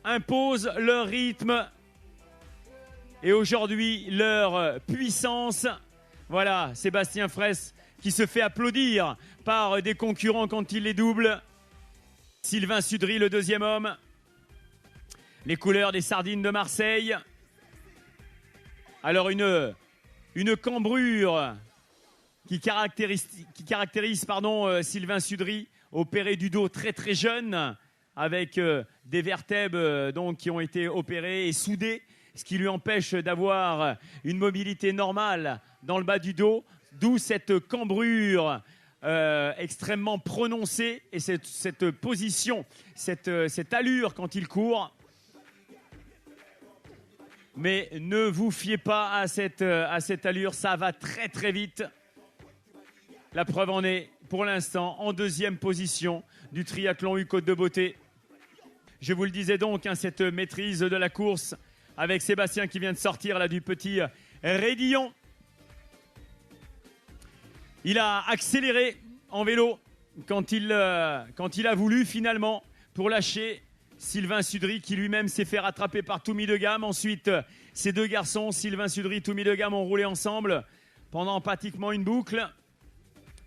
imposent leur rythme et aujourd'hui leur puissance. Voilà, Sébastien Fraisse qui se fait applaudir par des concurrents quand il les double. Sylvain Sudry, le deuxième homme. Les couleurs des Sardines de Marseille. Alors une cambrure qui caractérise Sylvain Sudry, opéré du dos très très jeune, avec des vertèbres donc, qui ont été opérées et soudées, ce qui lui empêche d'avoir une mobilité normale dans le bas du dos, d'où cette cambrure extrêmement prononcée et cette position, cette allure quand il court. Mais ne vous fiez pas à cette allure, ça va très très vite. La preuve en est, pour l'instant, en deuxième position du triathlon U-Côte de Beauté. Je vous le disais donc, cette maîtrise de la course avec Sébastien qui vient de sortir là, du petit raidillon. Il a accéléré en vélo quand il a voulu finalement pour lâcher Sylvain Sudry qui lui-même s'est fait rattraper par Toumi de Gamme. Ensuite, ces deux garçons, Sylvain Sudry et Toumi de Gamme, ont roulé ensemble pendant pratiquement une boucle.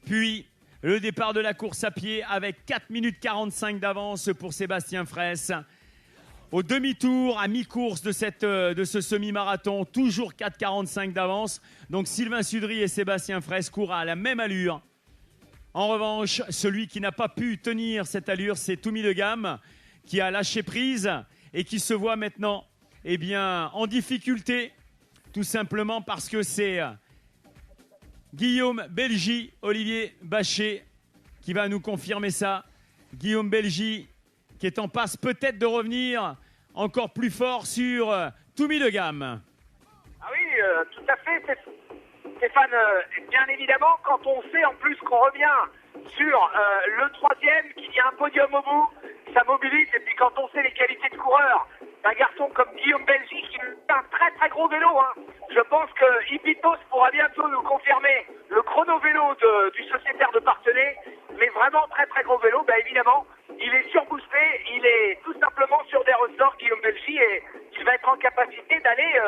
Puis, le départ de la course à pied avec 4 minutes 45 d'avance pour Sébastien Fraisse. Au demi-tour, à mi-course de ce semi-marathon, toujours 4,45 d'avance. Donc Sylvain Sudry et Sébastien Fraisse courent à la même allure. En revanche, celui qui n'a pas pu tenir cette allure, c'est Toumi de Gamme, qui a lâché prise et qui se voit maintenant en difficulté, tout simplement parce que c'est Guillaume Belgy, Olivier Bachet, qui va nous confirmer ça. Guillaume Belgy qui est en passe peut-être de revenir encore plus fort sur Toumi de Gamme. Ah oui, tout à fait, Stéphane. Bien évidemment, quand on sait en plus qu'on revient sur le troisième, qu'il y a un podium au bout, ça mobilise. Et puis quand on sait les qualités de coureur d'un garçon comme Guillaume Belgy, qui a un très très gros vélo, je pense que Hippitos pourra bientôt nous confirmer le chrono vélo du sociétaire de Parthenay, mais vraiment très très gros vélo, évidemment. Il est surboosté, il est tout simplement sur des ressorts, Guillaume Belgy, et il va être en capacité d'aller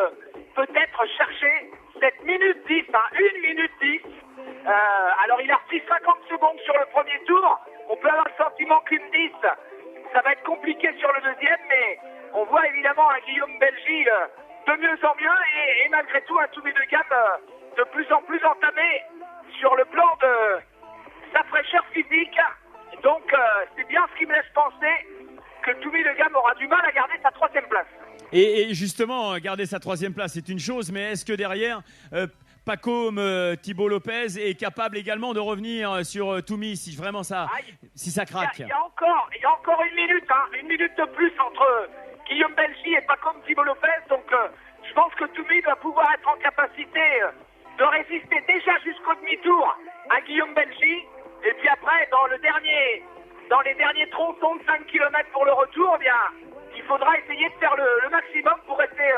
peut-être chercher cette minute 10, 1 minute 10. Alors il a repris 50 secondes sur le premier tour. On peut avoir le sentiment qu'une 10, ça va être compliqué sur le deuxième, mais on voit évidemment un Guillaume Belgy de mieux en mieux et malgré tout un Toumi de Gamme de plus en plus entamé sur le plan de sa fraîcheur physique. Donc c'est bien ce qui me laisse penser que Toumi de Gamme aura du mal à garder sa troisième place. Et justement, garder sa troisième place, c'est une chose, mais est-ce que derrière, Pacôme, Thibaut Lopez est capable également de revenir sur Toumi si vraiment ça craque? Il y a encore une minute de plus entre Guillaume Belgy et Pacôme Thibaut Lopez. Donc je pense que Toumi doit pouvoir être en capacité de résister déjà jusqu'au demi-tour à Guillaume Belgy. Et puis après, dans les derniers tronçons de 5 km pour le retour, il faudra essayer de faire le maximum pour rester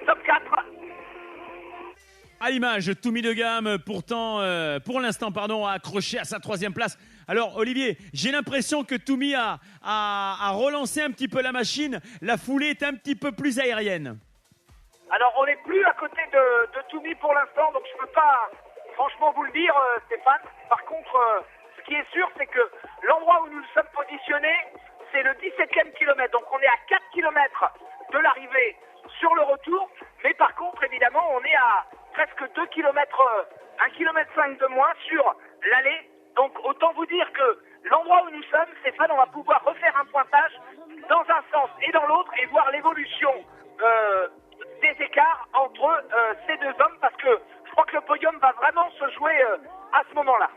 top 4. À l'image, Toumi de Gamme, pourtant, pour l'instant, accroché à sa troisième place Alors Olivier, j'ai l'impression que Toumi a relancé un petit peu la machine. La foulée est un petit peu plus aérienne. Alors, on n'est plus à côté de Toumi pour l'instant, donc je peux pas franchement vous le dire, Stéphane. Par contre, ce qui est sûr, c'est que l'endroit où nous nous sommes positionnés, c'est le 17e kilomètre. Donc, on est à 4 kilomètres de l'arrivée sur le retour. Mais par contre, évidemment, on est à presque 2 kilomètres, 1,5 km de moins sur l'allée. Donc, autant vous dire que l'endroit où nous sommes, Stéphane, on va pouvoir refaire un pointage dans un sens et dans l'autre et voir l'évolution des écarts entre ces deux hommes, parce que je crois que le podium va vraiment se jouer à ce moment-là.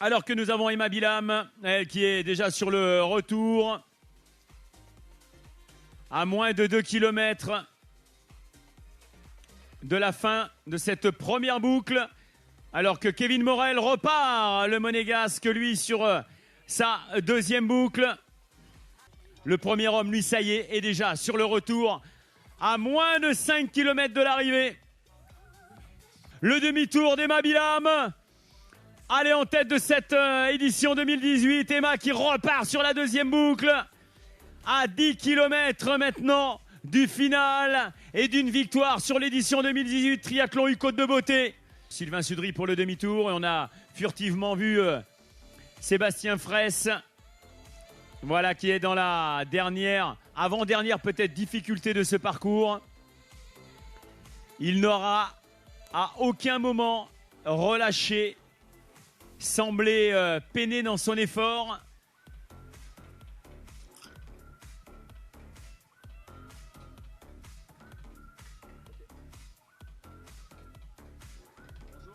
Alors que nous avons Emma Bilam, elle qui est déjà sur le retour, à moins de 2 km de la fin de cette première boucle, alors que Kevin Morel repart, le monégasque, lui, sur sa deuxième boucle. Le premier homme, lui, ça y est déjà sur le retour, à moins de 5 km de l'arrivée. Le demi-tour d'Emma Bilam. Allez, en tête de cette édition 2018, Emma qui repart sur la deuxième boucle. À 10 km maintenant du final et d'une victoire sur l'édition 2018 Triathlon U-Côte de Beauté. Sylvain Sudry pour le demi-tour et on a furtivement vu Sébastien Fraisse. Voilà qui est dans la dernière, avant-dernière peut-être difficulté de ce parcours. Il n'aura à aucun moment relâché, semblé peiner dans son effort.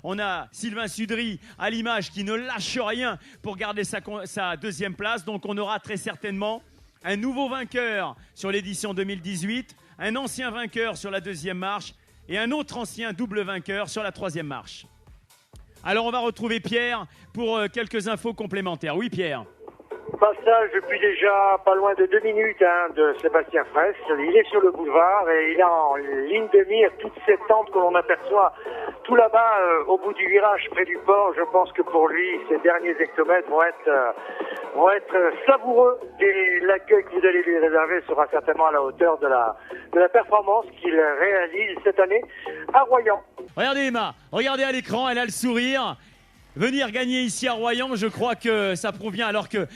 On a Sylvain Sudry à l'image qui ne lâche rien pour garder sa deuxième place. Donc on aura très certainement un nouveau vainqueur sur l'édition 2018, un ancien vainqueur sur la deuxième marche et un autre ancien double vainqueur sur la troisième marche. Alors on va retrouver Pierre pour quelques infos complémentaires. Oui Pierre. Passage depuis déjà pas loin de 2 minutes de Sébastien Fraisse. Il est sur le boulevard et il a en ligne de mire toutes ces tentes que l'on aperçoit tout là-bas au bout du virage près du port. Je pense que pour lui, ces derniers hectomètres vont être savoureux et l'accueil que vous allez lui réserver sera certainement à la hauteur de la performance qu'il réalise cette année à Royan. Regardez Emma, regardez à l'écran, elle a le sourire. Venir gagner ici à Royan, je crois que ça provient alors que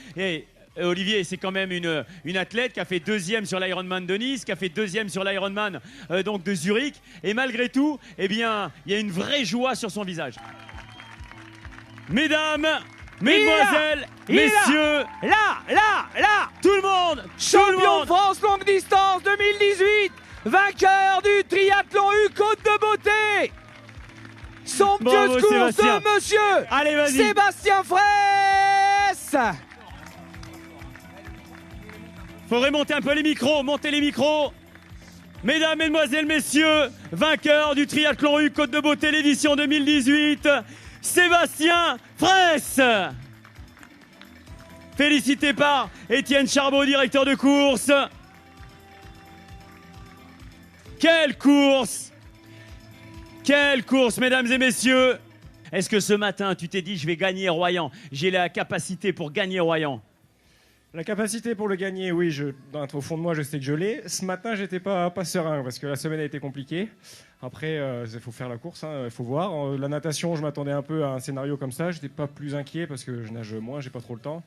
Olivier, c'est quand même une athlète qui a fait deuxième sur l'Ironman de Nice, qui a fait deuxième sur l'Ironman donc de Zurich. Et malgré tout, eh bien, il y a une vraie joie sur son visage. Mesdames, mesdemoiselles, messieurs, là, tout le monde, champion de France longue distance 2018, vainqueur du triathlon U-Côte de Beauté. Somptueuse course de monsieur Allez, Sébastien Fraisse. Faudrait monter un peu les micros, montez les micros. Mesdames, mesdemoiselles, messieurs, vainqueur du triathlon U-Côte de Beauté l'édition 2018, Sébastien Fraisse. Félicité par Étienne Charbot, directeur de course. Quelle course! Quelle course, mesdames et messieurs! Est-ce que ce matin, tu t'es dit, je vais gagner Royan? J'ai la capacité pour gagner Royan. La capacité pour le gagner, oui, au fond de moi, je sais que je l'ai. Ce matin, j'étais pas serein parce que la semaine a été compliquée. Après, il faut faire la course, il faut voir. La natation, je m'attendais un peu à un scénario comme ça. Je n'étais pas plus inquiet parce que je nage moins, j'ai pas trop le temps.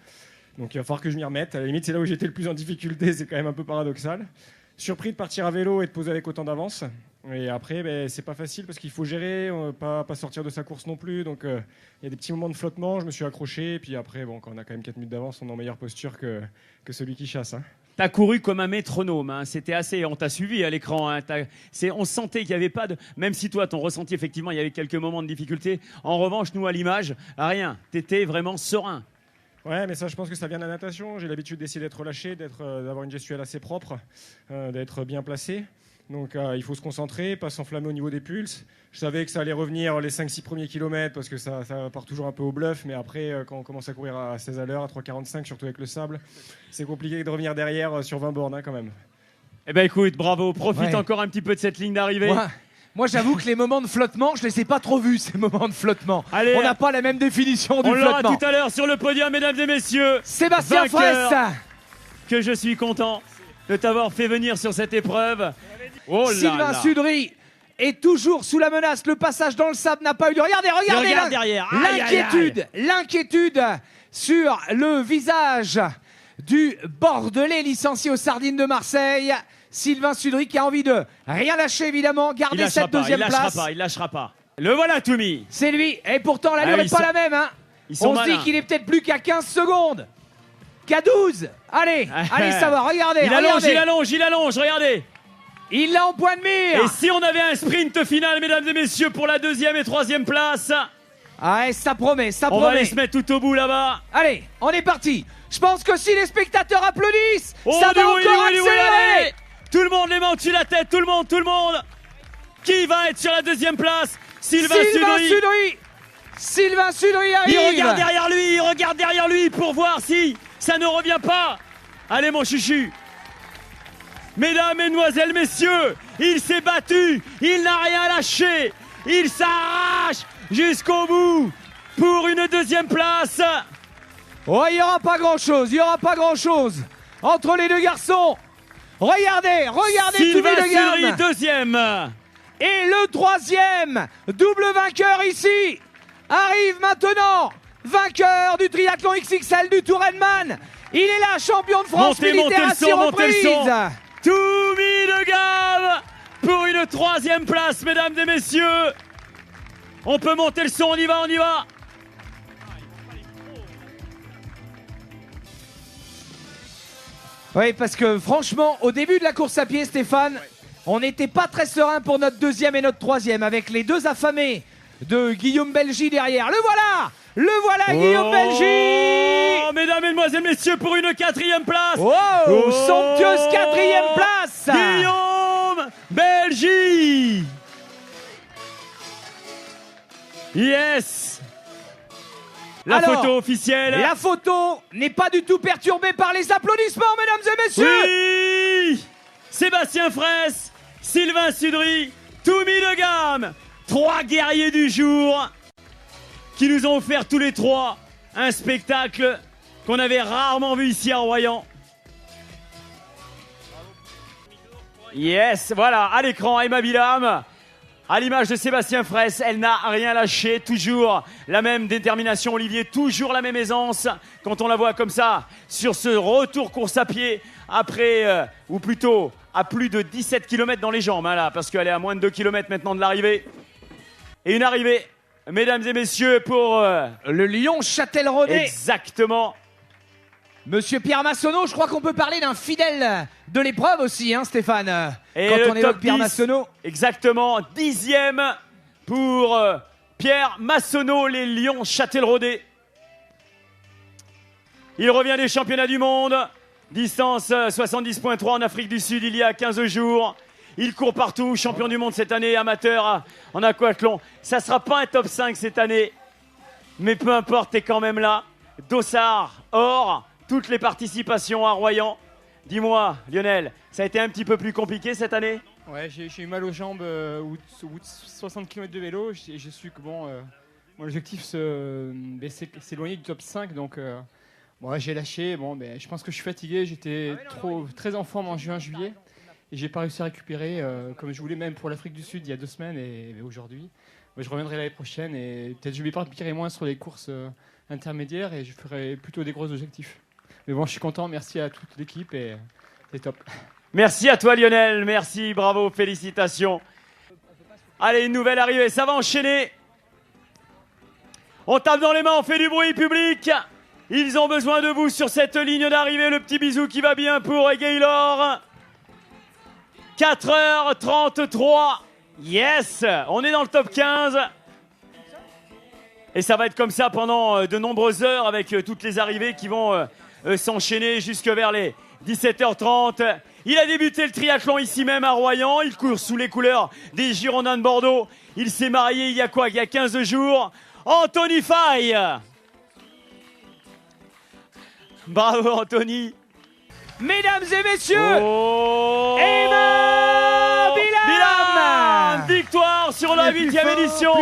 Donc il va falloir que je m'y remette. À la limite, c'est là où j'étais le plus en difficulté, c'est quand même un peu paradoxal. Surpris de partir à vélo et de poser avec autant d'avance. Et après, c'est pas facile parce qu'il faut gérer, pas sortir de sa course non plus. Donc il y a des petits moments de flottement, je me suis accroché. Et puis après, quand on a quand même 4 minutes d'avance, on est en meilleure posture que celui qui chasse. T'as couru comme un métronome, c'était assez. On t'a suivi à l'écran. On sentait qu'il n'y avait pas de. Même si toi, ton ressenti, effectivement, il y avait quelques moments de difficulté. En revanche, nous, à l'image, rien. T'étais vraiment serein. Ouais, mais ça, je pense que ça vient de la natation. J'ai l'habitude d'essayer d'être relâché, d'avoir une gestuelle assez propre, d'être bien placé. Donc, il faut se concentrer, pas s'enflammer au niveau des pulses. Je savais que ça allait revenir les 5-6 premiers kilomètres parce que ça part toujours un peu au bluff. Mais après, quand on commence à courir à 16 à l'heure, à 3,45, surtout avec le sable, c'est compliqué de revenir derrière sur 20 bornes quand même. Eh bien, écoute, bravo. Profite encore un petit peu de cette ligne d'arrivée. Moi, j'avoue que les moments de flottement, je les ai pas trop vus, ces moments de flottement. Allez, on n'a pas la même définition du on l'aura flottement. tout à l'heure sur le podium, mesdames et messieurs. Sébastien Vainqueur. Fraisse. Que je suis content de t'avoir fait venir sur cette épreuve. Oh là Sylvain là. Sudry est toujours sous la menace. Le passage dans le sable n'a pas eu lieu. Regardez, regardez Regarde derrière. Aïe, l'inquiétude, l'inquiétude sur le visage du Bordelais licencié aux Sardines de Marseille. Sylvain Sudry qui a envie de rien lâcher évidemment, Il garder lâchera cette pas, deuxième il lâchera place. pas, il lâchera pas. Le voilà, Toumi. C'est lui. Et pourtant, l'allure Ah, n'est ils pas sont- la même. Hein. Ils sont On se dit malins. qu'il est peut-être plus qu'à 15 secondes. Qu'à 12. Allez, allez savoir. Regardez, Il allonge, regardez. il allonge, regardez. Il l'a en point de mire. Et si on avait un sprint final, mesdames et messieurs, pour la 2e et 3e place, Ah, ouais, ça promet, ça on va promet. aller se mettre tout au bout là-bas. Allez, on est parti. Je pense que si les spectateurs applaudissent, Oh, ça du va oui, encore oui, oui, accélérer. allez. Tout le monde les mains au-dessus de la tête, tout le monde. Qui va être sur la 2e place? Sylvain Sudry. Sylvain Sudry arrive. Il regarde derrière lui pour voir si ça ne revient pas. Allez mon chouchou. Mesdames, mesdemoiselles, messieurs, il s'est battu, il n'a rien lâché, il s'arrache jusqu'au bout pour une 2e place. Oh, il n'y aura pas grand-chose, entre les deux garçons. Regardez tous les Sylvain deux Sudry, gammes. 2e. Et le 3e, double vainqueur ici, arrive maintenant, vainqueur du triathlon XXL du Tourenman. Il est là, champion de France Montez militaire le à 6 son, montez le son. reprises. Toumi de Gamme pour une 3e place, mesdames et messieurs. On peut monter le son, on y va. Oui, parce que franchement, au début de la course à pied, Stéphane, on n'était pas très serein pour notre 2e et notre 3e, avec les deux affamés de Guillaume Belgy derrière. Le voilà, Guillaume Belgy. Oh, mesdames, mesdemoiselles, messieurs, pour une 4e place. Oh, somptueuse 4e place. Guillaume Belgy. Yes. La Alors, photo officielle. La photo n'est pas du tout perturbée par les applaudissements, mesdames et messieurs. Oui. Sébastien Fraisse, Sylvain Sudry, Toumi de Gamme, 3 guerriers du jour qui nous ont offert tous les 3 un spectacle qu'on avait rarement vu ici à Royan. Yes, voilà, à l'écran, Emma Bilham, à l'image de Sébastien Fraisse, elle n'a rien lâché, toujours la même détermination, Olivier, toujours la même aisance quand on la voit comme ça sur ce retour course à pied après, ou plutôt à plus de 17 km dans les jambes, hein, là, parce qu'elle est à moins de 2 km maintenant de l'arrivée. Et une arrivée, mesdames et messieurs, pour le Lion Châtel-Rodet. Exactement. Monsieur Pierre Massonneau, je crois qu'on peut parler d'un fidèle de l'épreuve aussi, hein, Stéphane. Et quand le on évoque top Pierre 10, Massonneau. Exactement, 10e pour Pierre Massonneau, les Lions Châtel-Rodet. Il revient des championnats du monde, distance 70.3 en Afrique du Sud il y a 15 jours. Il court partout, champion du monde cette année, amateur en aquathlon. Ça ne sera pas un top 5 cette année, mais peu importe, t'es quand même là. Dossard, or, toutes les participations à Royan. Dis-moi, Lionel, ça a été un petit peu plus compliqué cette année? Ouais, j'ai eu mal aux jambes au bout de 60 km de vélo. J'ai su que bon, mon objectif c'est s'éloigner du top 5. Donc bon, j'ai lâché. Bon, je pense que je suis fatigué. J'étais très en forme en juin-juillet. Et j'ai pas réussi à récupérer comme je voulais, même pour l'Afrique du Sud il y a 2 semaines et aujourd'hui. Je reviendrai l'année prochaine et peut-être je vais partir moins sur les courses intermédiaires et je ferai plutôt des gros objectifs. Mais bon, je suis content. Merci à toute l'équipe et c'est top. Merci à toi Lionel, merci, bravo, félicitations. Allez, une nouvelle arrivée, ça va enchaîner. On tape dans les mains, on fait du bruit public. Ils ont besoin de vous sur cette ligne d'arrivée. Le petit bisou qui va bien pour Gaylor. 4h33. Yes, on est dans le top 15. Et ça va être comme ça pendant de nombreuses heures avec toutes les arrivées qui vont s'enchaîner jusque vers les 17h30. Il a débuté le triathlon ici même à Royan. Il court sous les couleurs des Girondins de Bordeaux. Il s'est marié il y a quoi? Il y a 15 jours. Anthony Faye. Bravo Anthony. Mesdames et messieurs, Oh, Emma Bilham. Victoire Victoire sur la 8e édition.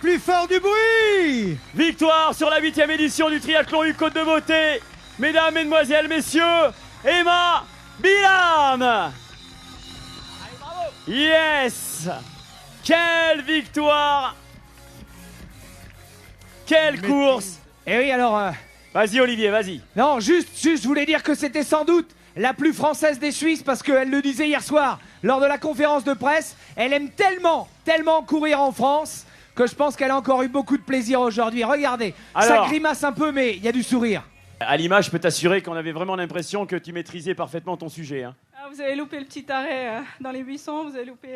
Plus fort du bruit. Victoire sur la 8e édition du triathlon U Côte de Beauté. Mesdames, mesdemoiselles, messieurs, Emma Bilam. Yes. Quelle victoire. Quelle course. Et oui, alors... Vas-y Olivier, vas-y. Non, juste, je voulais dire que c'était sans doute la plus française des Suisses parce qu'elle le disait hier soir lors de la conférence de presse. Elle aime tellement courir en France que je pense qu'elle a encore eu beaucoup de plaisir aujourd'hui. Regardez, ça grimace un peu, mais il y a du sourire. À l'image, je peux t'assurer qu'on avait vraiment l'impression que tu maîtrisais parfaitement ton sujet. Hein. Ah, vous avez loupé le petit arrêt dans les buissons, vous avez loupé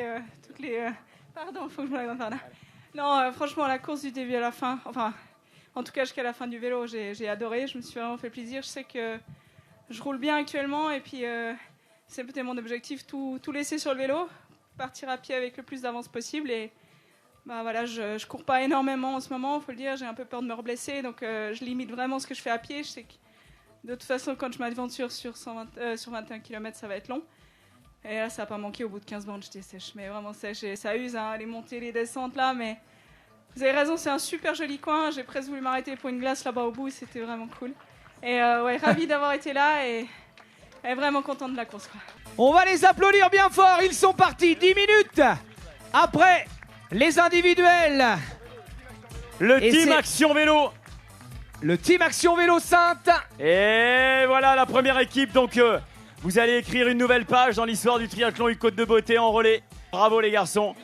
toutes les... Pardon, il faut que je me la par là. Non, franchement, la course du début à la fin, enfin, en tout cas jusqu'à la fin du vélo, j'ai adoré, je me suis vraiment fait plaisir. Je sais que je roule bien actuellement et puis c'est peut-être mon objectif, tout laisser sur le vélo, partir à pied avec le plus d'avance possible. Et bah, voilà, je cours pas énormément en ce moment, il faut le dire, j'ai un peu peur de me reblesser, donc je limite vraiment ce que je fais à pied. Je sais que de toute façon, quand je m'aventure sur 21 km, ça va être long. Et là, ça n'a pas manqué, au bout de 15 bornes, j'étais sèche, mais vraiment sèche. Et ça use, hein, les montées, les descentes là, mais vous avez raison, c'est un super joli coin. J'ai presque voulu m'arrêter pour une glace là-bas au bout, c'était vraiment cool. Et ouais, ravi d'avoir été là et vraiment content de la course, quoi. On va les applaudir bien fort, ils sont partis 10 minutes après les individuels. Le team Action Vélo. Le team Action Vélo Sainte. Et voilà la première équipe, donc vous allez écrire une nouvelle page dans l'histoire du triathlon U Côte de Beauté en relais. Bravo les garçons.